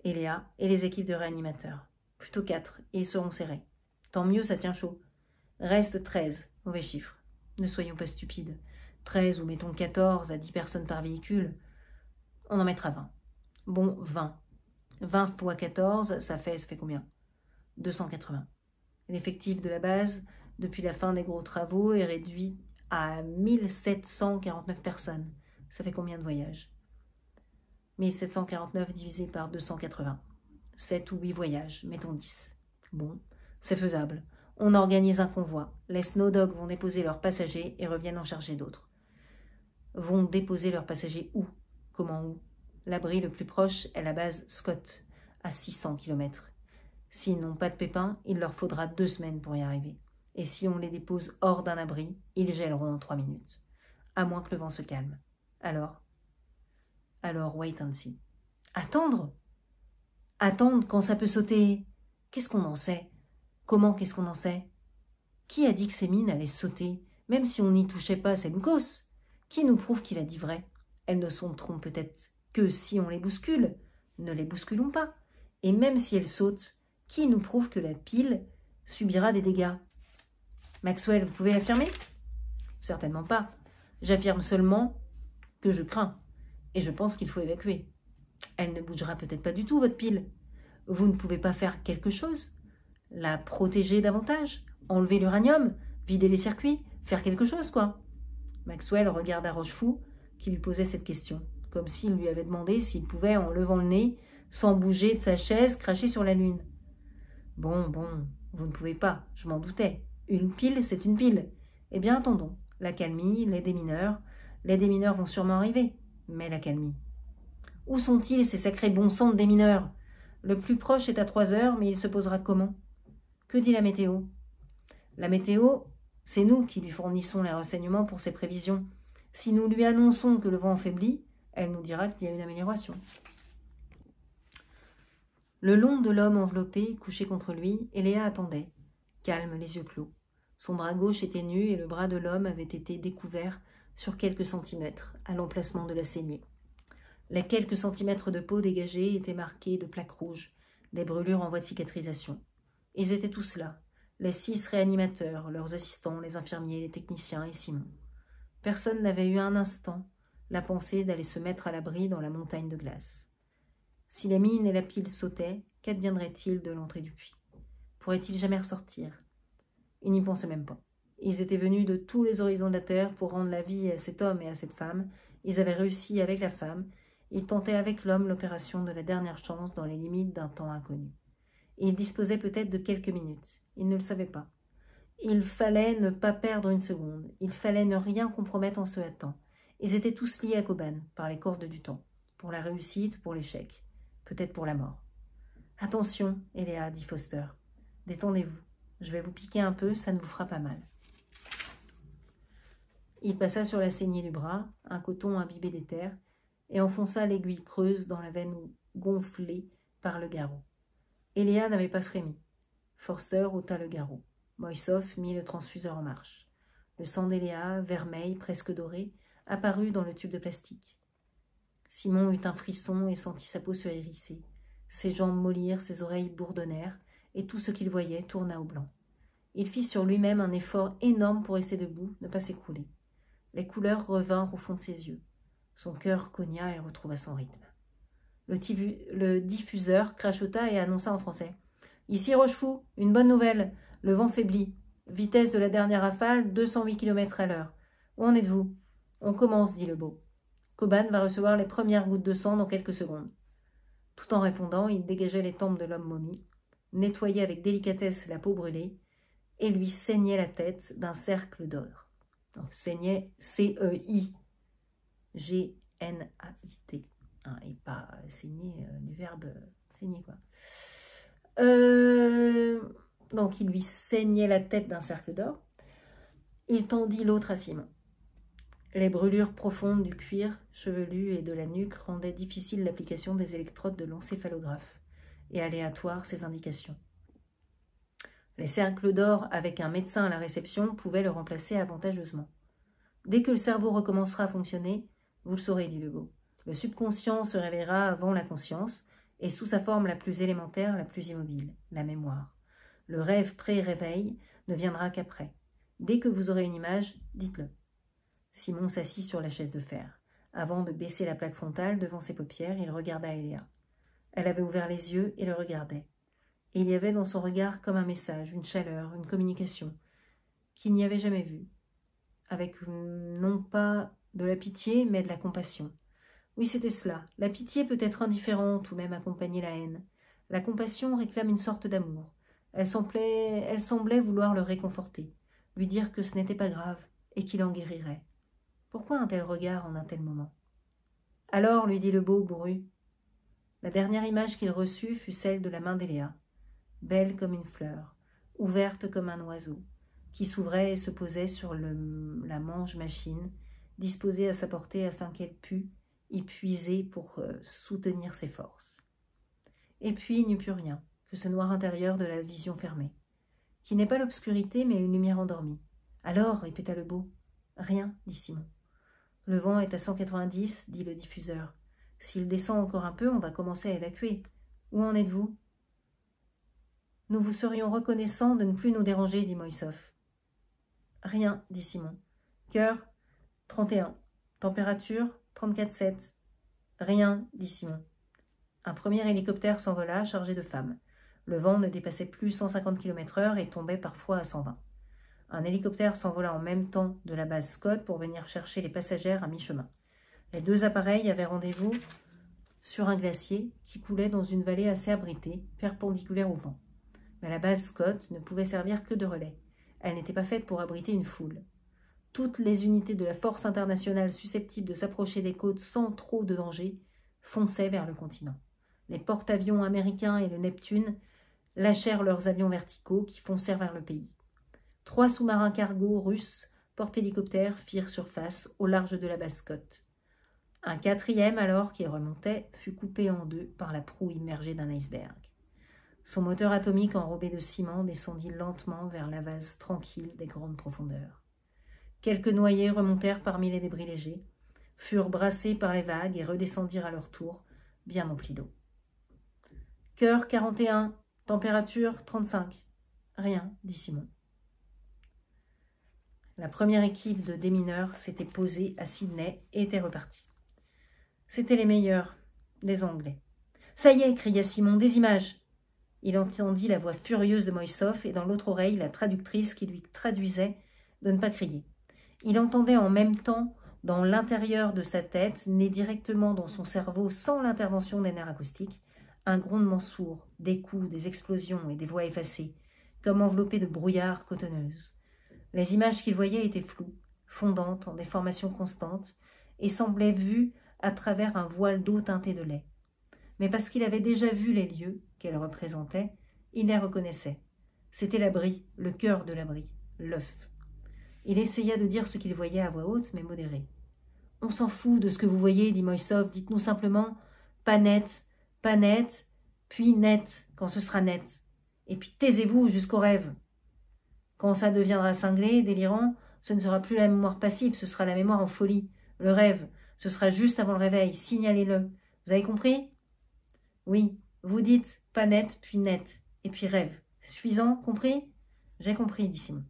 Et Léa et les équipes de réanimateurs. Plutôt 4, et ils seront serrés. Tant mieux, ça tient chaud. Reste 13, mauvais chiffre. Ne soyons pas stupides. 13 ou mettons 14 à 10 personnes par véhicule. On en mettra 20. Bon, 20. 20 fois 14, ça fait combien? 280. L'effectif de la base, depuis la fin des gros travaux, est réduit à 1749 personnes. Ça fait combien de voyages? 1749 divisé par 280. 7 ou 8 voyages, mettons 10. Bon, c'est faisable. On organise un convoi. Les Snow Dogs vont déposer leurs passagers et reviennent en charger d'autres. Vont déposer leurs passagers où? Comment où? L'abri le plus proche est la base Scott, à 600 km. S'ils n'ont pas de pépins, il leur faudra 2 semaines pour y arriver. Et si on les dépose hors d'un abri, ils gèleront en 3 minutes. À moins que le vent se calme. Alors, wait and see. Attendre? Attendre quand ça peut sauter? Qu'est-ce qu'on en sait? Comment qu'est-ce qu'on en sait? Qui a dit que ces mines allaient sauter? Même si on n'y touchait pas, c'est une cause. Qui nous prouve qu'il a dit vrai? Elles ne sauteront peut-être que si on les bouscule. Ne les bousculons pas. Et même si elles sautent, qui nous prouve que la pile subira des dégâts? Maxwell, vous pouvez l'affirmer? Certainement pas. J'affirme seulement que je crains. Et je pense qu'il faut évacuer. Elle ne bougera peut-être pas du tout, votre pile. Vous ne pouvez pas faire quelque chose? La protéger davantage? Enlever l'uranium? Vider les circuits? Faire quelque chose, quoi? Maxwell regarda Rochefou, qui lui posait cette question, comme s'il lui avait demandé s'il pouvait, en levant le nez, sans bouger de sa chaise, cracher sur la lune. Bon, vous ne pouvez pas, je m'en doutais. Une pile, c'est une pile. Eh bien, attendons. L'accalmie, les démineurs vont sûrement arriver. Mais l'accalmie. Où sont-ils, ces sacrés bons sangs de démineurs? Le plus proche est à 3 heures, mais il se posera comment? Que dit la météo? La météo, c'est nous qui lui fournissons les renseignements pour ses prévisions. Si nous lui annonçons que le vent faiblit, elle nous dira qu'il y a une amélioration. Le long de l'homme enveloppé, couché contre lui, Eléa attendait, calme, les yeux clos. Son bras gauche était nu et le bras de l'homme avait été découvert sur quelques centimètres, à l'emplacement de la saignée. Les quelques centimètres de peau dégagés étaient marqués de plaques rouges, des brûlures en voie de cicatrisation. Ils étaient tous là, les 6 réanimateurs, leurs assistants, les infirmiers, les techniciens et Simon. Personne n'avait eu un instant la pensée d'aller se mettre à l'abri dans la montagne de glace. Si la mine et la pile sautaient, qu'adviendrait-il de l'entrée du puits? Pourrait-il jamais ressortir? Ils n'y pensaient même pas. Ils étaient venus de tous les horizons de la terre pour rendre la vie à cet homme et à cette femme. Ils avaient réussi avec la femme. Ils tentaient avec l'homme l'opération de la dernière chance dans les limites d'un temps inconnu. Ils disposaient peut-être de quelques minutes. Ils ne le savaient pas. Il fallait ne pas perdre une seconde. Il fallait ne rien compromettre en se hâtant. Ils étaient tous liés à Coban par les cordes du temps. Pour la réussite, pour l'échec. Peut-être pour la mort. « Attention, Eléa, dit Foster. Détendez-vous. Je vais vous piquer un peu, ça ne vous fera pas mal. » Il passa sur la saignée du bras, un coton imbibé d'éther, et enfonça l'aiguille creuse dans la veine gonflée par le garrot. Eléa n'avait pas frémi. Forster ôta le garrot. Moïsov mit le transfuseur en marche. Le sang d'Eléa, vermeil, presque doré, apparut dans le tube de plastique. Simon eut un frisson et sentit sa peau se hérisser. Ses jambes mollirent, ses oreilles bourdonnèrent, et tout ce qu'il voyait tourna au blanc. Il fit sur lui-même un effort énorme pour rester debout, ne pas s'écrouler. Les couleurs revinrent au fond de ses yeux. Son cœur cogna et retrouva son rythme. Le diffuseur crachota et annonça en français. « Ici Rochefou, une bonne nouvelle. Le vent faiblit. Vitesse de la dernière rafale, 208 km/h. Où en êtes-vous ?»« On commence, dit le beau. Coban va recevoir les premières gouttes de sang dans quelques secondes. » Tout en répondant, il dégageait les tempes de l'homme momie, nettoyait avec délicatesse la peau brûlée et lui saignait la tête d'un cercle d'or. Saignait, C-E-I-G-N-A-I-T. Hein, et pas saigner du verbe saigner, quoi. Donc, il lui saignait la tête d'un cercle d'or. Il tendit l'autre à Simon. Les brûlures profondes du cuir chevelu et de la nuque rendaient difficile l'application des électrodes de l'encéphalographe et aléatoires ses indications. Les cercles d'or avec un médecin à la réception pouvaient le remplacer avantageusement. Dès que le cerveau recommencera à fonctionner, vous le saurez, dit Legault. Le subconscient se réveillera avant la conscience et sous sa forme la plus élémentaire, la plus immobile, la mémoire. Le rêve pré-réveil ne viendra qu'après. Dès que vous aurez une image, dites-le. Simon s'assit sur la chaise de fer. Avant de baisser la plaque frontale devant ses paupières, il regarda Eléa. Elle avait ouvert les yeux et le regardait. Et il y avait dans son regard comme un message, une chaleur, une communication, qu'il n'y avait jamais vue, avec non pas de la pitié, mais de la compassion. Oui, c'était cela. La pitié peut être indifférente ou même accompagner la haine. La compassion réclame une sorte d'amour. Elle semblait vouloir le réconforter, lui dire que ce n'était pas grave et qu'il en guérirait. Pourquoi un tel regard en un tel moment? Alors, lui dit le beau bourru. La dernière image qu'il reçut fut celle de la main d'Eléa, belle comme une fleur, ouverte comme un oiseau, qui s'ouvrait et se posait sur la mange-machine, disposée à sa portée afin qu'elle pût y puiser pour soutenir ses forces. Et puis il n'y eut plus rien, que ce noir intérieur de la vision fermée, qui n'est pas l'obscurité mais une lumière endormie. Alors, répéta le beau. Rien, dit Simon. Le vent est à 190, dit le diffuseur. S'il descend encore un peu, on va commencer à évacuer. Où en êtes-vous? Nous vous serions reconnaissants de ne plus nous déranger, dit Moïsov. Rien, dit Simon. Cœur, 31. Température, 34,7. Rien, dit Simon. Un premier hélicoptère s'envola, chargé de femmes. Le vent ne dépassait plus 150 km/h et tombait parfois à 120. Un hélicoptère s'envola en même temps de la base Scott pour venir chercher les passagères à mi-chemin. Les deux appareils avaient rendez-vous sur un glacier qui coulait dans une vallée assez abritée, perpendiculaire au vent. Mais la base Scott ne pouvait servir que de relais. Elle n'était pas faite pour abriter une foule. Toutes les unités de la force internationale susceptibles de s'approcher des côtes sans trop de danger fonçaient vers le continent. Les porte-avions américains et le Neptune lâchèrent leurs avions verticaux qui foncèrent vers le pays. 3 sous-marins cargo russes porte-hélicoptères firent surface au large de la base Scott. Un 4e, alors qu'il remontait, fut coupé en deux par la proue immergée d'un iceberg. Son moteur atomique enrobé de ciment descendit lentement vers la vase tranquille des grandes profondeurs. Quelques noyés remontèrent parmi les débris légers, furent brassés par les vagues et redescendirent à leur tour, bien emplis d'eau. Cœur 41, température 35. Rien, dit Simon. La première équipe de démineurs s'était posée à Sydney et était repartie. C'étaient les meilleurs, les Anglais. « Ça y est !» cria Simon, « des images !» Il entendit la voix furieuse de Moïsov et dans l'autre oreille la traductrice qui lui traduisait de ne pas crier. Il entendait en même temps, dans l'intérieur de sa tête, né directement dans son cerveau sans l'intervention des nerfs acoustiques, un grondement sourd, des coups, des explosions et des voix effacées, comme enveloppées de brouillard cotonneuse. Les images qu'il voyait étaient floues, fondantes, en déformation constante, et semblaient vues à travers un voile d'eau teinté de lait. Mais parce qu'il avait déjà vu les lieux qu'elles représentaient, il les reconnaissait. C'était l'abri, le cœur de l'abri, l'œuf. Il essaya de dire ce qu'il voyait à voix haute, mais modérée. « On s'en fout de ce que vous voyez, dit Moïsov, dites-nous simplement « pas net, puis net, quand ce sera net. Et puis taisez-vous jusqu'au rêve. Quand ça deviendra cinglé, délirant, ce ne sera plus la mémoire passive, ce sera la mémoire en folie. Le rêve, ce sera juste avant le réveil, signalez-le. Vous avez compris? Oui, vous dites pas net, puis net, et puis rêve. C'est suffisant, compris? J'ai compris, dit Simon.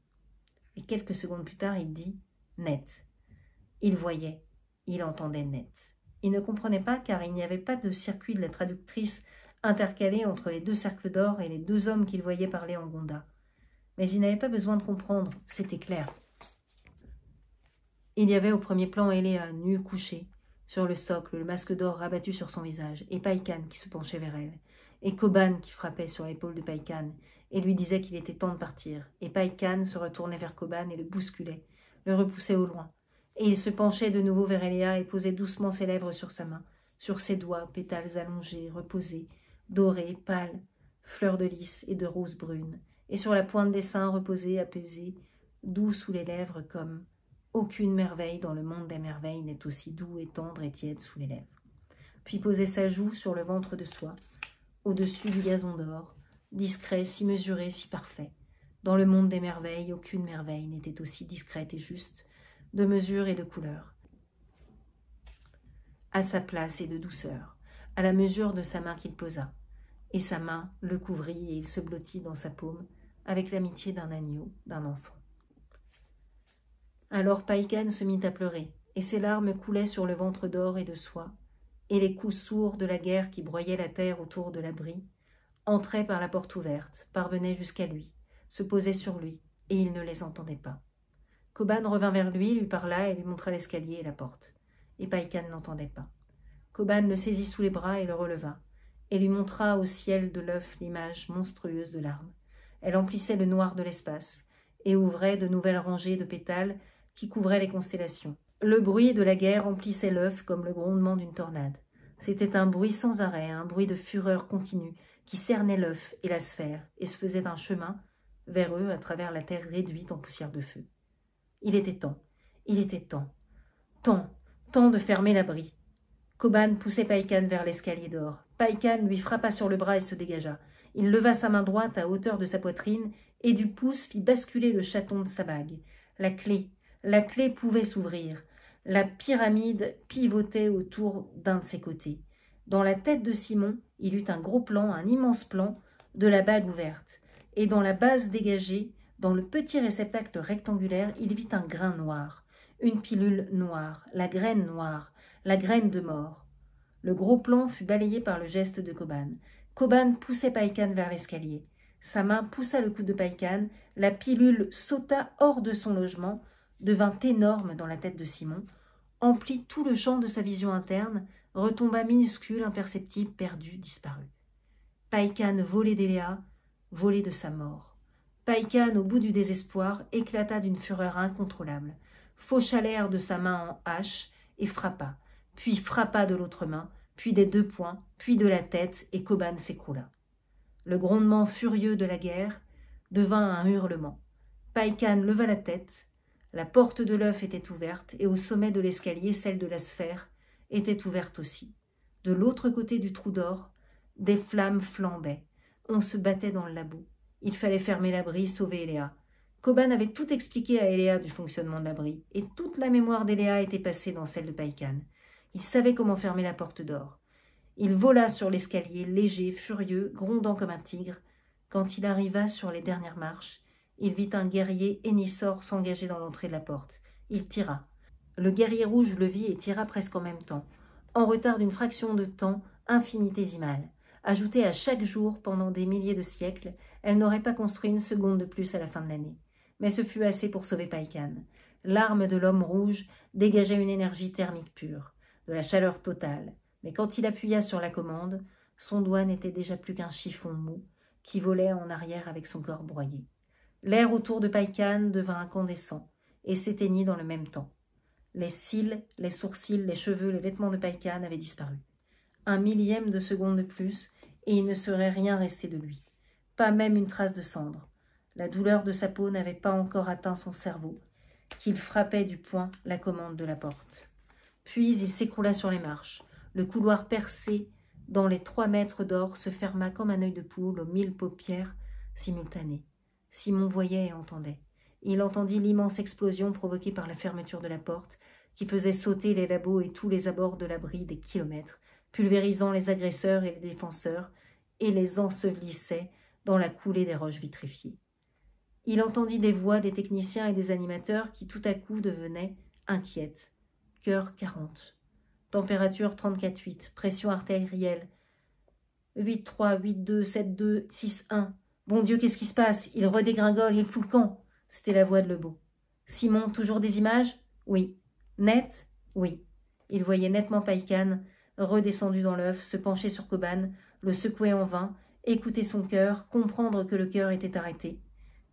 Et quelques secondes plus tard, il dit net. Il voyait, il entendait net. Il ne comprenait pas car il n'y avait pas de circuit de la traductrice intercalé entre les 2 cercles d'or et les 2 hommes qu'il voyait parler en Gonda. Mais il n'avait pas besoin de comprendre, c'était clair. Il y avait au premier plan Eléa, nue, couchée, sur le socle, le masque d'or rabattu sur son visage, et Païkan qui se penchait vers elle, et Koban qui frappait sur l'épaule de Païkan, et lui disait qu'il était temps de partir, et Païkan se retournait vers Koban et le bousculait, le repoussait au loin, et il se penchait de nouveau vers Eléa et posait doucement ses lèvres sur sa main, sur ses doigts, pétales allongés, reposés, dorés, pâles, fleurs de lys et de roses brunes, et sur la pointe des seins reposés, apaisés, doux sous les lèvres comme aucune merveille dans le monde des merveilles n'est aussi doux et tendre et tiède sous les lèvres. Puis posait sa joue sur le ventre de soie, au-dessus du gazon d'or, discret, si mesuré, si parfait. Dans le monde des merveilles, aucune merveille n'était aussi discrète et juste, de mesure et de couleur. À sa place et de douceur, à la mesure de sa main qu'il posa. Et sa main le couvrit et il se blottit dans sa paume, avec l'amitié d'un agneau, d'un enfant. Alors Païkan se mit à pleurer, et ses larmes coulaient sur le ventre d'or et de soie, et les coups sourds de la guerre qui broyaient la terre autour de l'abri entraient par la porte ouverte, parvenaient jusqu'à lui, se posaient sur lui, et il ne les entendait pas. Koban revint vers lui parla et lui montra l'escalier et la porte. Et Païkan n'entendait pas. Koban le saisit sous les bras et le releva, et lui montra au ciel de l'œuf l'image monstrueuse de l'arme. Elle emplissait le noir de l'espace, et ouvrait de nouvelles rangées de pétales qui couvraient les constellations. Le bruit de la guerre emplissait l'œuf comme le grondement d'une tornade. C'était un bruit sans arrêt, un bruit de fureur continue, qui cernait l'œuf et la sphère, et se faisait un chemin vers eux à travers la terre réduite en poussière de feu. Il était temps, temps de fermer l'abri. Koban poussait Païkan vers l'escalier d'or. Païkan lui frappa sur le bras et se dégagea. Il leva sa main droite à hauteur de sa poitrine et du pouce fit basculer le chaton de sa bague. La clé pouvait s'ouvrir. La pyramide pivotait autour d'un de ses côtés. Dans la tête de Simon, il eut un gros plan, un immense plan, de la bague ouverte. Et dans la base dégagée, dans le petit réceptacle rectangulaire, il vit un grain noir, une pilule noire, la graine de mort. Le gros plan fut balayé par le geste de Koban. Koban poussait Païkan vers l'escalier. Sa main poussa le cou de Païkan, la pilule sauta hors de son logement, devint énorme dans la tête de Simon, emplit tout le champ de sa vision interne, retomba minuscule, imperceptible, perdu, disparu. Païkan volait d'Eléa, volait de sa mort. Païkan, au bout du désespoir, éclata d'une fureur incontrôlable, faucha l'air de sa main en hache et frappa, puis frappa de l'autre main, puis des 2 poings, puis de la tête, et Koban s'écroula. Le grondement furieux de la guerre devint un hurlement. Païkan leva la tête, la porte de l'œuf était ouverte, et au sommet de l'escalier, celle de la sphère était ouverte aussi. De l'autre côté du trou d'or, des flammes flambaient. On se battait dans le labo. Il fallait fermer l'abri, sauver Eléa. Koban avait tout expliqué à Eléa du fonctionnement de l'abri, et toute la mémoire d'Eléa était passée dans celle de Païkan. Il savait comment fermer la porte d'or. Il vola sur l'escalier, léger, furieux, grondant comme un tigre. Quand il arriva sur les dernières marches, il vit un guerrier Hénissor s'engager dans l'entrée de la porte. Il tira. Le guerrier rouge le vit et tira presque en même temps, en retard d'une fraction de temps infinitésimale. Ajoutée à chaque jour pendant des milliers de siècles, elle n'aurait pas construit une seconde de plus à la fin de l'année. Mais ce fut assez pour sauver Païkan. L'arme de l'homme rouge dégageait une énergie thermique pure, de la chaleur totale. Mais quand il appuya sur la commande, son doigt n'était déjà plus qu'un chiffon mou qui volait en arrière avec son corps broyé. L'air autour de Païkan devint incandescent et s'éteignit dans le même temps. Les cils, les sourcils, les cheveux, les vêtements de Païkan avaient disparu. 1/1000e de seconde de plus, et il ne serait rien resté de lui. Pas même une trace de cendre. La douleur de sa peau n'avait pas encore atteint son cerveau, qu'il frappait du poing la commande de la porte. Puis il s'écroula sur les marches. Le couloir percé dans les 3 mètres d'or se ferma comme un œil de poule aux 1000 paupières simultanées. Simon voyait et entendait. Il entendit l'immense explosion provoquée par la fermeture de la porte, qui faisait sauter les labos et tous les abords de l'abri des kilomètres, pulvérisant les agresseurs et les défenseurs, et les ensevelissait dans la coulée des roches vitrifiées. Il entendit des voix des techniciens et des animateurs qui tout à coup devenaient inquiètes, cœur 40. Température 34,8. Pression artérielle 8,3, 8,2, 7,2, 6,1. Bon Dieu, qu'est-ce qui se passe? Il redégringole, il fout le camp. C'était la voix de Lebeau. Simon, toujours des images? Oui. Net? Oui. Il voyait nettement Païkan, redescendu dans l'œuf, se pencher sur Koban, le secouer en vain, écouter son cœur, comprendre que le cœur était arrêté,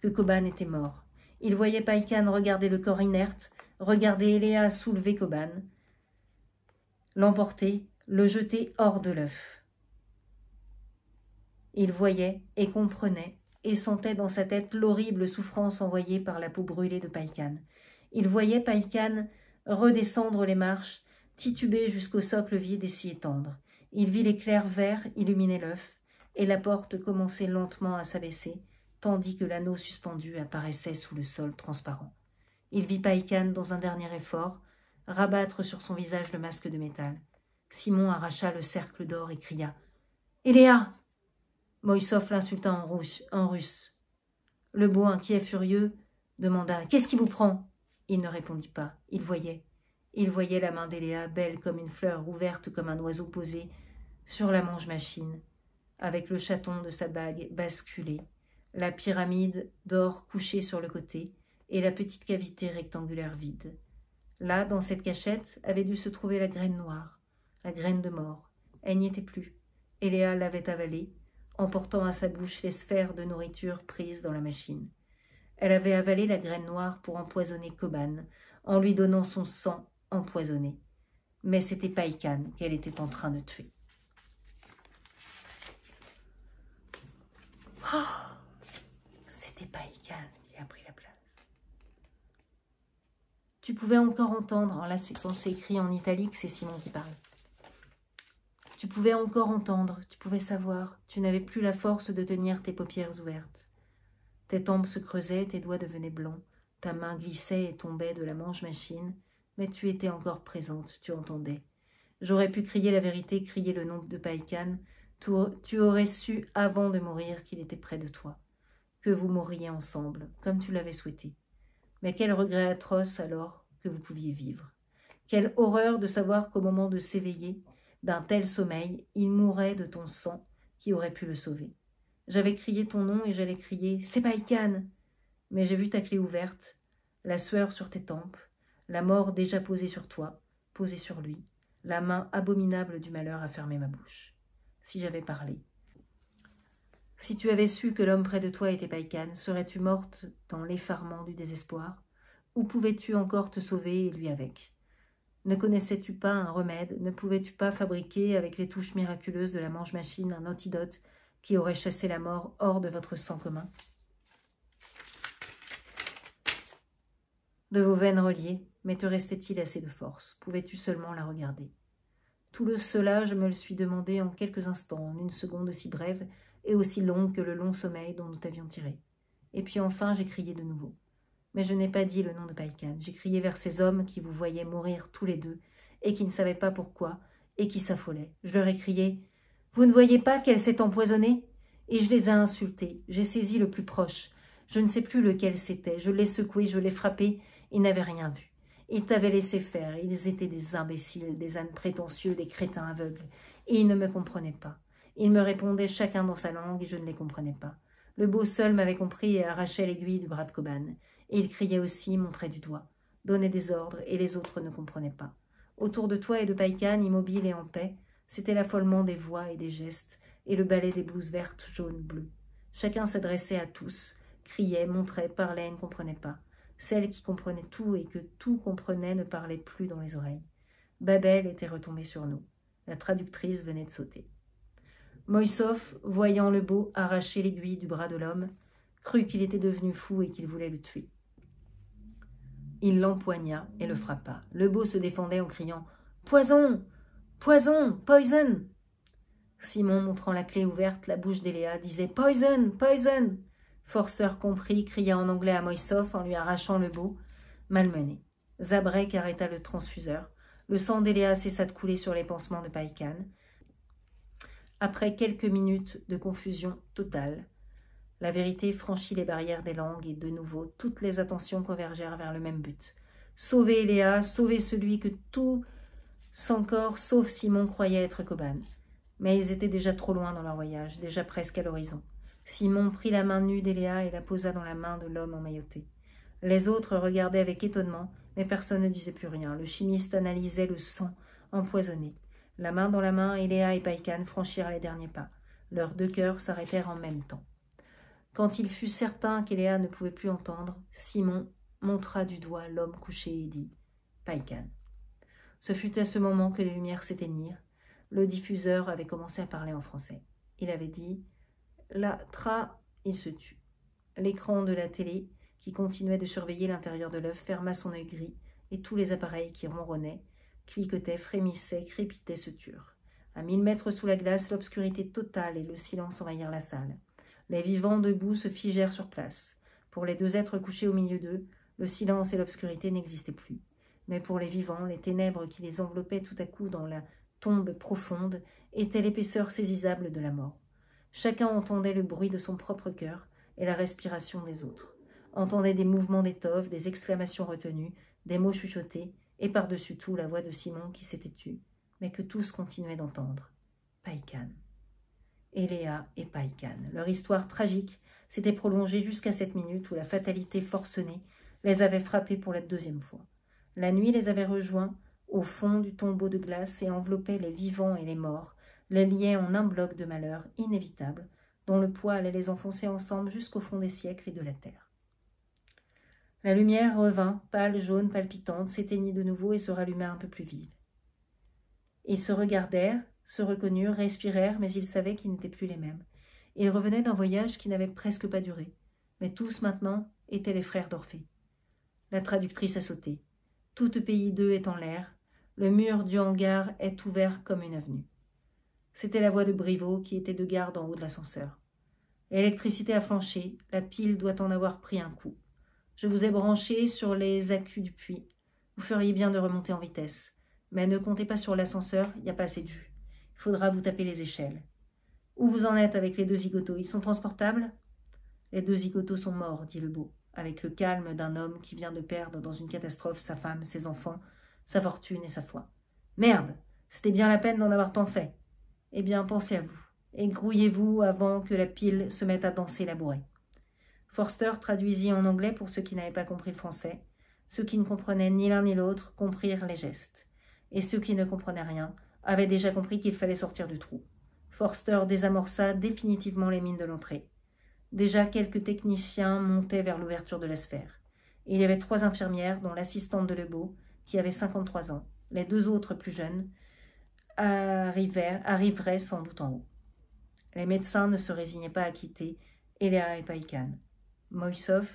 que Koban était mort. Il voyait Païkan regarder le corps inerte, regarder Eléa soulever Koban, l'emporter, le jeter hors de l'œuf. Il voyait et comprenait et sentait dans sa tête l'horrible souffrance envoyée par la peau brûlée de Païkan. Il voyait Païkan redescendre les marches, tituber jusqu'au socle vide et s'y étendre. Il vit l'éclair vert illuminer l'œuf, et la porte commençait lentement à s'abaisser, tandis que l'anneau suspendu apparaissait sous le sol transparent. Il vit Païkan, dans un dernier effort, rabattre sur son visage le masque de métal. Simon arracha le cercle d'or et cria « Eléa !» Moïsov l'insulta en russe. Lebeau, inquiet et furieux, demanda « Qu'est-ce qui vous prend ?» Il ne répondit pas. Il voyait. Il voyait la main d'Eléa, belle comme une fleur, ouverte comme un oiseau posé sur la mange-machine, avec le chaton de sa bague basculé, la pyramide d'or couchée sur le côté et la petite cavité rectangulaire vide. Là, dans cette cachette, avait dû se trouver la graine noire, la graine de mort. Elle n'y était plus. Eléa l'avait avalée, emportant à sa bouche les sphères de nourriture prises dans la machine. Elle avait avalé la graine noire pour empoisonner Koban, en lui donnant son sang empoisonné. Mais c'était Païkan qu'elle était en train de tuer. Oh, c'était Païkan qui a pris la place. Tu pouvais encore entendre, là quand c'est écrit en italique, c'est Simon qui parle. Tu pouvais encore entendre, tu pouvais savoir, tu n'avais plus la force de tenir tes paupières ouvertes. Tes tempes se creusaient, tes doigts devenaient blancs, ta main glissait et tombait de la mange-machine, mais tu étais encore présente, tu entendais. J'aurais pu crier la vérité, crier le nom de Païkan, tu aurais su avant de mourir qu'il était près de toi, que vous mourriez ensemble, comme tu l'avais souhaité. Mais quel regret atroce alors que vous pouviez vivre. Quelle horreur de savoir qu'au moment de s'éveiller, d'un tel sommeil, il mourait de ton sang qui aurait pu le sauver. J'avais crié ton nom et j'allais crier « C'est Païkan !» Mais j'ai vu ta clé ouverte, la sueur sur tes tempes, la mort déjà posée sur toi, posée sur lui. La main abominable du malheur a fermé ma bouche. Si j'avais parlé. Si tu avais su que l'homme près de toi était Païkan, serais-tu morte dans l'effarement du désespoir? Ou pouvais-tu encore te sauver et lui avec? Ne connaissais-tu pas un remède? Ne pouvais-tu pas fabriquer avec les touches miraculeuses de la mange-machine un antidote qui aurait chassé la mort hors de votre sang commun? De vos veines reliées, mais te restait-il assez de force? Pouvais-tu seulement la regarder? Tout cela, je me le suis demandé en quelques instants, en une seconde aussi brève et aussi longue que le long sommeil dont nous t'avions tiré. Et puis enfin, j'ai crié de nouveau. Mais je n'ai pas dit le nom de Païkan. J'ai crié vers ces hommes qui vous voyaient mourir tous les deux et qui ne savaient pas pourquoi et qui s'affolaient. Je leur ai crié « Vous ne voyez pas qu'elle s'est empoisonnée ?» Et je les ai insultés. J'ai saisi le plus proche. Je ne sais plus lequel c'était. Je l'ai secoué, je l'ai frappé. Ils n'avaient rien vu. Ils t'avaient laissé faire. Ils étaient des imbéciles, des ânes prétentieux, des crétins aveugles. Et ils ne me comprenaient pas. Ils me répondaient chacun dans sa langue et je ne les comprenais pas. Le beau seul m'avait compris et arrachait l'aiguille du bras de Koban. Et il criait aussi, montrait du doigt, donnait des ordres, et les autres ne comprenaient pas. Autour de toi et de Païkan, immobile et en paix, c'était l'affolement des voix et des gestes, et le balai des blouses vertes, jaunes, bleues. Chacun s'adressait à tous, criait, montrait, parlait et ne comprenait pas. Celle qui comprenait tout et que tout comprenait ne parlait plus dans les oreilles. Babel était retombée sur nous. La traductrice venait de sauter. Moïsov, voyant le beau arracher l'aiguille du bras de l'homme, crut qu'il était devenu fou et qu'il voulait le tuer. Il l'empoigna et le frappa. Le beau se défendait en criant « Poison! Poison! Poison !» Simon, montrant la clé ouverte, la bouche d'Eléa, disait « Poison! Poison !» Forster comprit, cria en anglais à Moïsov en lui arrachant le beau, malmené. Zabrek arrêta le transfuseur. Le sang d'Eléa cessa de couler sur les pansements de Païkan. Après quelques minutes de confusion totale, la vérité franchit les barrières des langues et de nouveau toutes les attentions convergèrent vers le même but, Sauver Léa, sauver celui que tout son corps, sauf Simon, croyait être Coban. Mais ils étaient déjà trop loin dans leur voyage, déjà presque à l'horizon. Simon prit la main nue d'Eléa et la posa dans la main de l'homme emmailloté. Les autres regardaient avec étonnement, mais personne ne disait plus rien. Le chimiste analysait le sang empoisonné. La main dans la main, Eléa et Païkan franchirent les derniers pas. Leurs deux cœurs s'arrêtèrent en même temps. Quand il fut certain qu'Eléa ne pouvait plus entendre, Simon montra du doigt l'homme couché et dit « Païkan ». Ce fut à ce moment que les lumières s'éteignirent. Le diffuseur avait commencé à parler en français. Il avait dit « La tra, il se tut ». L'écran de la télé, qui continuait de surveiller l'intérieur de l'œuf, ferma son œil gris, et tous les appareils qui ronronnaient, cliquetaient, frémissaient, crépitaient se turent. À 1000 mètres sous la glace, l'obscurité totale et le silence envahirent la salle. Les vivants debout se figèrent sur place. Pour les deux êtres couchés au milieu d'eux, le silence et l'obscurité n'existaient plus. Mais pour les vivants, les ténèbres qui les enveloppaient tout à coup dans la tombe profonde étaient l'épaisseur saisissable de la mort. Chacun entendait le bruit de son propre cœur et la respiration des autres, entendait des mouvements d'étoffe, des exclamations retenues, des mots chuchotés, et par-dessus tout la voix de Simon qui s'était tue, mais que tous continuaient d'entendre. Païkan. Eléa et Païkan. Leur histoire tragique s'était prolongée jusqu'à cette minute où la fatalité forcenée les avait frappés pour la deuxième fois. La nuit les avait rejoints au fond du tombeau de glace et enveloppait les vivants et les morts, les liait en un bloc de malheur inévitable, dont le poids allait les enfoncer ensemble jusqu'au fond des siècles et de la terre. La lumière revint, pâle, jaune, palpitante, s'éteignit de nouveau et se ralluma un peu plus vive. Ils se regardèrent, se reconnurent, respirèrent, mais ils savaient qu'ils n'étaient plus les mêmes. Ils revenaient d'un voyage qui n'avait presque pas duré, mais tous maintenant étaient les frères d'Orphée. La traductrice a sauté. Tout pays d'eux est en l'air, le mur du hangar est ouvert comme une avenue. C'était la voix de Briveau qui était de garde en haut de l'ascenseur. L'électricité a flanché, la pile doit en avoir pris un coup. Je vous ai branché sur les accus du puits. Vous feriez bien de remonter en vitesse. Mais ne comptez pas sur l'ascenseur, il n'y a pas assez de jus. Il faudra vous taper les échelles. Où vous en êtes avec les deux zigotos? Ils sont transportables? Les deux zigotos sont morts, dit le beau, avec le calme d'un homme qui vient de perdre dans une catastrophe sa femme, ses enfants, sa fortune et sa foi. Merde, c'était bien la peine d'en avoir tant fait. Eh bien, pensez à vous, et grouillez-vous avant que la pile se mette à danser la bourrée. Forster traduisit en anglais pour ceux qui n'avaient pas compris le français. Ceux qui ne comprenaient ni l'un ni l'autre comprirent les gestes. Et ceux qui ne comprenaient rien avaient déjà compris qu'il fallait sortir du trou. Forster désamorça définitivement les mines de l'entrée. Déjà quelques techniciens montaient vers l'ouverture de la sphère. Et il y avait 3 infirmières, dont l'assistante de Lebeau, qui avait 53 ans. Les 2 autres plus jeunes arriveraient sans doute en haut. Les médecins ne se résignaient pas à quitter Eléa et Païkan. Moïsov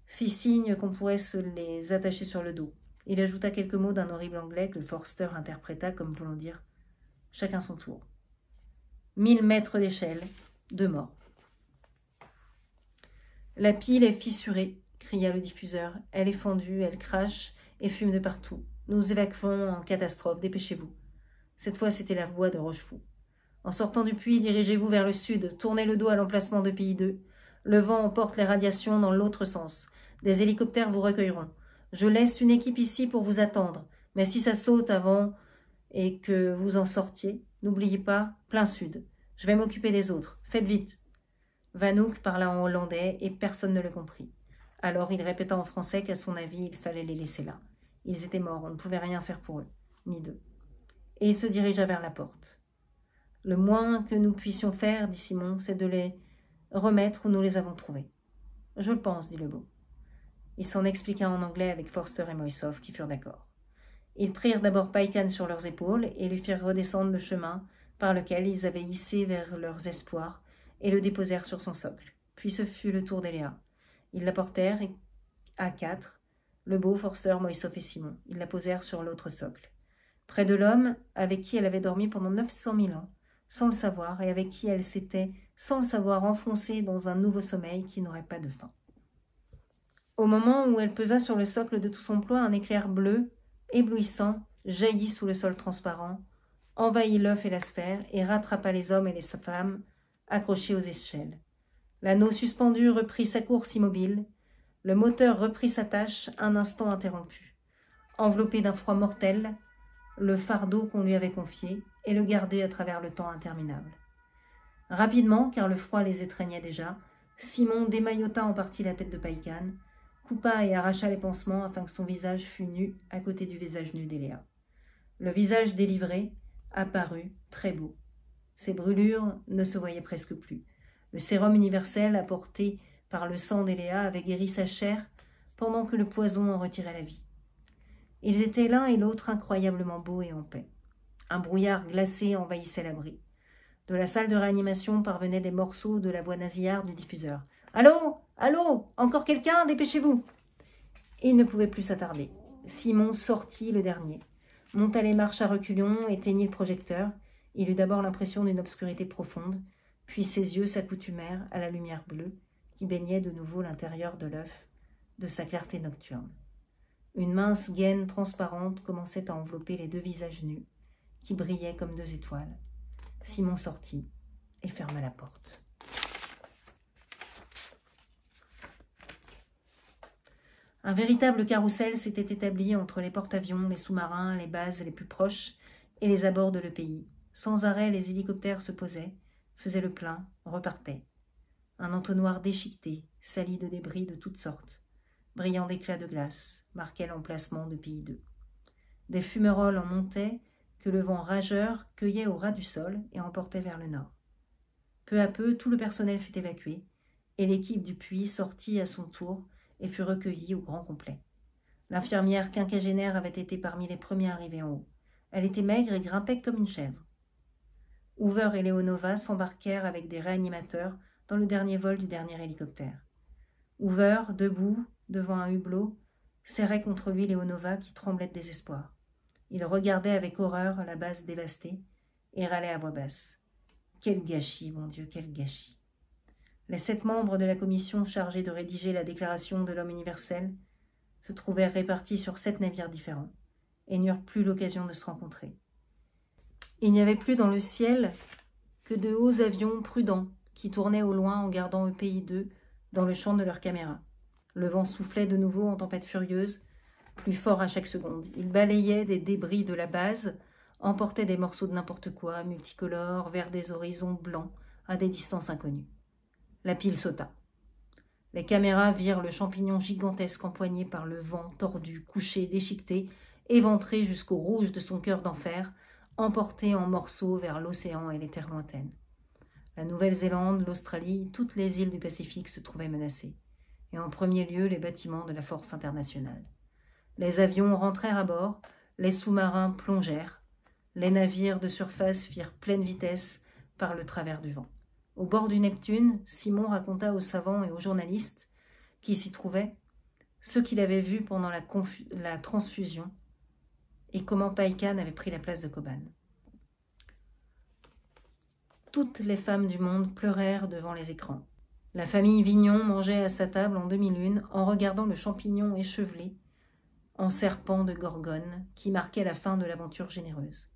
fit signe qu'on pourrait se les attacher sur le dos. Il ajouta quelques mots d'un horrible anglais que Forster interpréta comme voulant dire « chacun son tour ». 1000 mètres d'échelle, 2 morts. « La pile est fissurée », cria le diffuseur. « Elle est fendue, elle crache et fume de partout. Nous évacuons en catastrophe, dépêchez-vous. » Cette fois, c'était la voix de Rochefou. « En sortant du puits, dirigez-vous vers le sud, tournez le dos à l'emplacement de Pays 2. Le vent emporte les radiations dans l'autre sens. Des hélicoptères vous recueilleront. Je laisse une équipe ici pour vous attendre, mais si ça saute avant et que vous en sortiez, n'oubliez pas, plein sud. Je vais m'occuper des autres. Faites vite. » Vanouk parla en hollandais et personne ne le comprit. Alors il répéta en français qu'à son avis, il fallait les laisser là. Ils étaient morts, on ne pouvait rien faire pour eux, ni d'eux. Et il se dirigea vers la porte. « Le moins que nous puissions faire, dit Simon, c'est de les remettre où nous les avons trouvés. »« Je le pense, dit Lebeau. » Il s'en expliqua en anglais avec Forster et Moïsov, qui furent d'accord. Ils prirent d'abord Païkan sur leurs épaules et lui firent redescendre le chemin par lequel ils avaient hissé vers leurs espoirs et le déposèrent sur son socle. Puis ce fut le tour d'Eléa. Ils la portèrent à 4, Lebeau, Forster, Moïsov et Simon. Ils la posèrent sur l'autre socle. Près de l'homme avec qui elle avait dormi pendant 900 000 ans, sans le savoir, et avec qui elle s'était, sans le savoir, enfoncée dans un nouveau sommeil qui n'aurait pas de fin. Au moment où elle pesa sur le socle de tout son poids, un éclair bleu, éblouissant, jaillit sous le sol transparent, envahit l'œuf et la sphère, et rattrapa les hommes et les femmes accrochés aux échelles. L'anneau suspendu reprit sa course immobile, le moteur reprit sa tâche un instant interrompue. enveloppé d'un froid mortel, le fardeau qu'on lui avait confié et le garder à travers le temps interminable. Rapidement, car le froid les étreignait déjà, Simon démaillota en partie la tête de Païkan, coupa et arracha les pansements afin que son visage fût nu à côté du visage nu d'Eléa. Le visage délivré apparut très beau. Ses brûlures ne se voyaient presque plus. Le sérum universel apporté par le sang d'Eléa avait guéri sa chair pendant que le poison en retirait la vie. Ils étaient l'un et l'autre incroyablement beaux et en paix. Un brouillard glacé envahissait l'abri. De la salle de réanimation parvenaient des morceaux de la voix nasillarde du diffuseur. « Allô? Allô? Encore quelqu'un? Dépêchez-vous » Il ne pouvait plus s'attarder. Simon sortit le dernier, monta les marches à reculons, éteignit le projecteur. Il eut d'abord l'impression d'une obscurité profonde, puis ses yeux s'accoutumèrent à la lumière bleue qui baignait de nouveau l'intérieur de l'œuf de sa clarté nocturne. Une mince gaine transparente commençait à envelopper les deux visages nus, qui brillaient comme deux étoiles. Simon sortit et ferma la porte. Un véritable carrousel s'était établi entre les porte-avions, les sous-marins, les bases les plus proches et les abords de l'EPI. Sans arrêt, les hélicoptères se posaient, faisaient le plein, repartaient. Un entonnoir déchiqueté, sali de débris de toutes sortes, brillant d'éclats de glace, marquait l'emplacement de Pays 2. Des fumerolles en montaient que le vent rageur cueillait au ras du sol et emportait vers le nord. Peu à peu, tout le personnel fut évacué, et l'équipe du puits sortit à son tour et fut recueillie au grand complet. L'infirmière quinquagénaire avait été parmi les premiers arrivés en haut. Elle était maigre et grimpait comme une chèvre. Hoover et Leonova s'embarquèrent avec des réanimateurs dans le dernier vol du dernier hélicoptère. Hoover, debout, devant un hublot, serrait contre lui Leonova qui tremblait de désespoir. Il regardait avec horreur la base dévastée et râlait à voix basse. Quel gâchis, mon Dieu, quel gâchis. Les 7 membres de la commission chargée de rédiger la déclaration de l'homme universel se trouvèrent répartis sur 7 navires différents et n'eurent plus l'occasion de se rencontrer. Il n'y avait plus dans le ciel que de hauts avions prudents qui tournaient au loin en gardant EPI-2 dans le champ de leurs caméras. Le vent soufflait de nouveau en tempête furieuse, plus fort à chaque seconde. Il balayait des débris de la base, emportait des morceaux de n'importe quoi, multicolores, vers des horizons blancs, à des distances inconnues. La pile sauta. Les caméras virent le champignon gigantesque empoigné par le vent, tordu, couché, déchiqueté, éventré jusqu'au rouge de son cœur d'enfer, emporté en morceaux vers l'océan et les terres lointaines. La Nouvelle-Zélande, l'Australie, toutes les îles du Pacifique se trouvaient menacées, et en premier lieu les bâtiments de la force internationale. Les avions rentrèrent à bord, les sous-marins plongèrent, les navires de surface firent pleine vitesse par le travers du vent. Au bord du Neptune, Simon raconta aux savants et aux journalistes qui s'y trouvaient ce qu'il avait vu pendant la transfusion et comment Païkan avait pris la place de Koban. Toutes les femmes du monde pleurèrent devant les écrans. La famille Vignon mangeait à sa table en demi-lune en regardant le champignon échevelé en serpent de gorgone qui marquait la fin de l'aventure généreuse.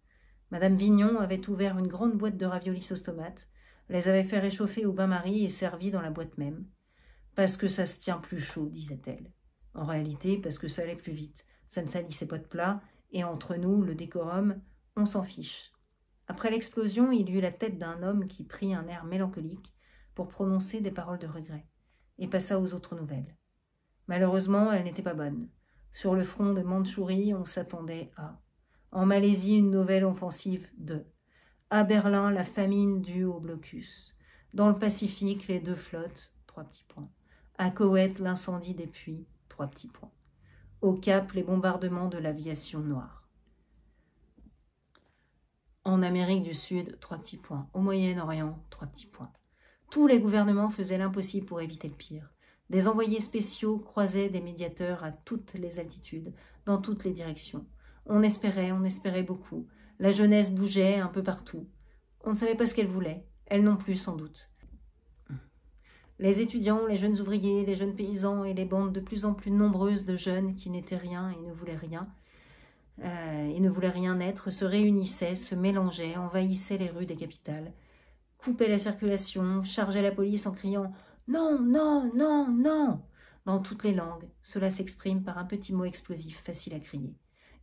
Madame Vignon avait ouvert une grande boîte de raviolis sauce tomate, les avait fait réchauffer au bain-marie et servi dans la boîte même. « Parce que ça se tient plus chaud, disait-elle. En réalité, parce que ça allait plus vite. Ça ne salissait pas de plat, et entre nous, le décorum, on s'en fiche. » Après l'explosion, il y eut la tête d'un homme qui prit un air mélancolique pour prononcer des paroles de regret, et passa aux autres nouvelles. Malheureusement, elles n'étaient pas bonnes. Sur le front de Mandchourie, on s'attendait à. En Malaisie, une nouvelle offensive de. À Berlin, la famine due au blocus. Dans le Pacifique, les 2 flottes, 3 petits points. À Koweït, l'incendie des puits, 3 petits points. Au Cap, les bombardements de l'aviation noire. En Amérique du Sud, 3 petits points. Au Moyen-Orient, 3 petits points. Tous les gouvernements faisaient l'impossible pour éviter le pire. Des envoyés spéciaux croisaient des médiateurs à toutes les altitudes, dans toutes les directions. On espérait beaucoup. La jeunesse bougeait un peu partout. On ne savait pas ce qu'elle voulait, elle non plus sans doute. Les étudiants, les jeunes ouvriers, les jeunes paysans et les bandes de plus en plus nombreuses de jeunes qui n'étaient rien et ne voulaient rien être, se réunissaient, se mélangeaient, envahissaient les rues des capitales, coupaient la circulation, chargeaient la police en criant « Non, non, non, non !» Dans toutes les langues, cela s'exprime par un petit mot explosif facile à crier.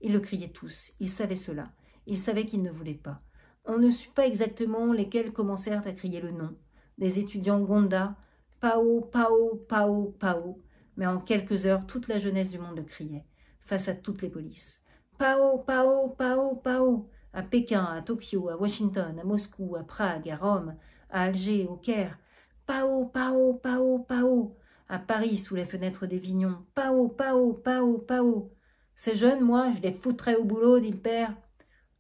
Ils le criaient tous, ils savaient cela. Ils savaient qu'ils ne voulaient pas. On ne sut pas exactement lesquels commencèrent à crier le nom. Des étudiants Gonda, Pao, Pao, Pao, Pao. Mais en quelques heures, toute la jeunesse du monde le criait, face à toutes les polices. Pao, Pao, Pao, Pao. À Pékin, à Tokyo, à Washington, à Moscou, à Prague, à Rome, à Alger, au Caire. Pao, Pao, Pao, Pao. À Paris, sous les fenêtres des Vignons. Pao, Pao, Pao, Pao. Ces jeunes, moi, je les foutrais au boulot, dit le père.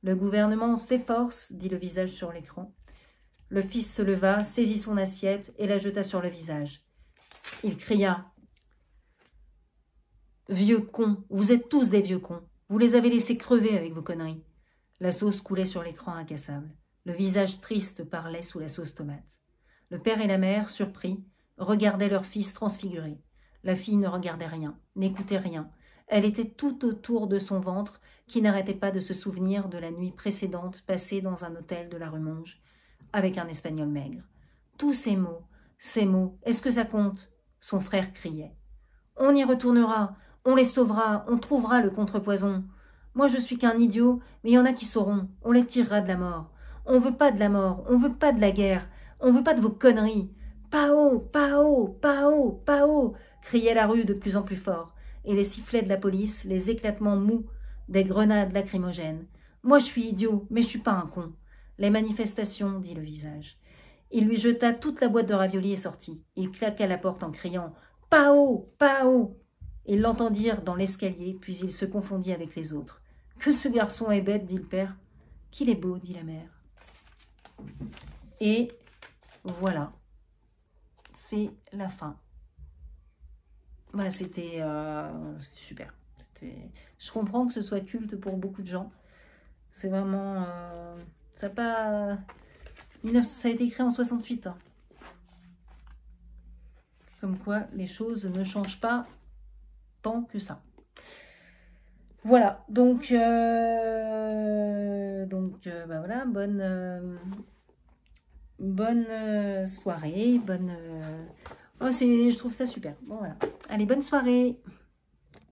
Le gouvernement s'efforce, dit le visage sur l'écran. Le fils se leva, saisit son assiette et la jeta sur le visage. Il cria. « Vieux cons, vous êtes tous des vieux cons. Vous les avez laissés crever avec vos conneries. » La sauce coulait sur l'écran incassable. Le visage triste parlait sous la sauce tomate. Le père et la mère, surpris, regardaient leur fils transfiguré. La fille ne regardait rien, n'écoutait rien. Elle était tout autour de son ventre, qui n'arrêtait pas de se souvenir de la nuit précédente passée dans un hôtel de la rue Monge, avec un Espagnol maigre. Tous ces mots, est-ce que ça compte? Son frère criait. On y retournera, on les sauvera, on trouvera le contrepoison. Moi je suis qu'un idiot, mais il y en a qui sauront, on les tirera de la mort. On veut pas de la mort, on veut pas de la guerre, on veut pas de vos conneries. Pao, Pao, Pao, Pao, criait la rue de plus en plus fort, et les sifflets de la police, les éclatements mous des grenades lacrymogènes. Moi je suis idiot, mais je suis pas un con. Les manifestations, dit le visage. Il lui jeta toute la boîte de raviolis et sortit. Il claqua la porte en criant « Pao, Pao !» Ils l'entendirent dans l'escalier, puis il se confondit avec les autres. « Que ce garçon est bête, dit le père. Qu'il est beau, dit la mère. » Et voilà, c'est la fin. Bah, c'était super. Je comprends que ce soit culte pour beaucoup de gens. C'est vraiment... ça a été écrit en 68. Hein. Comme quoi, les choses ne changent pas tant que ça. Voilà, donc bah voilà, bonne soirée, oh, je trouve ça super. Bon voilà, allez, bonne soirée.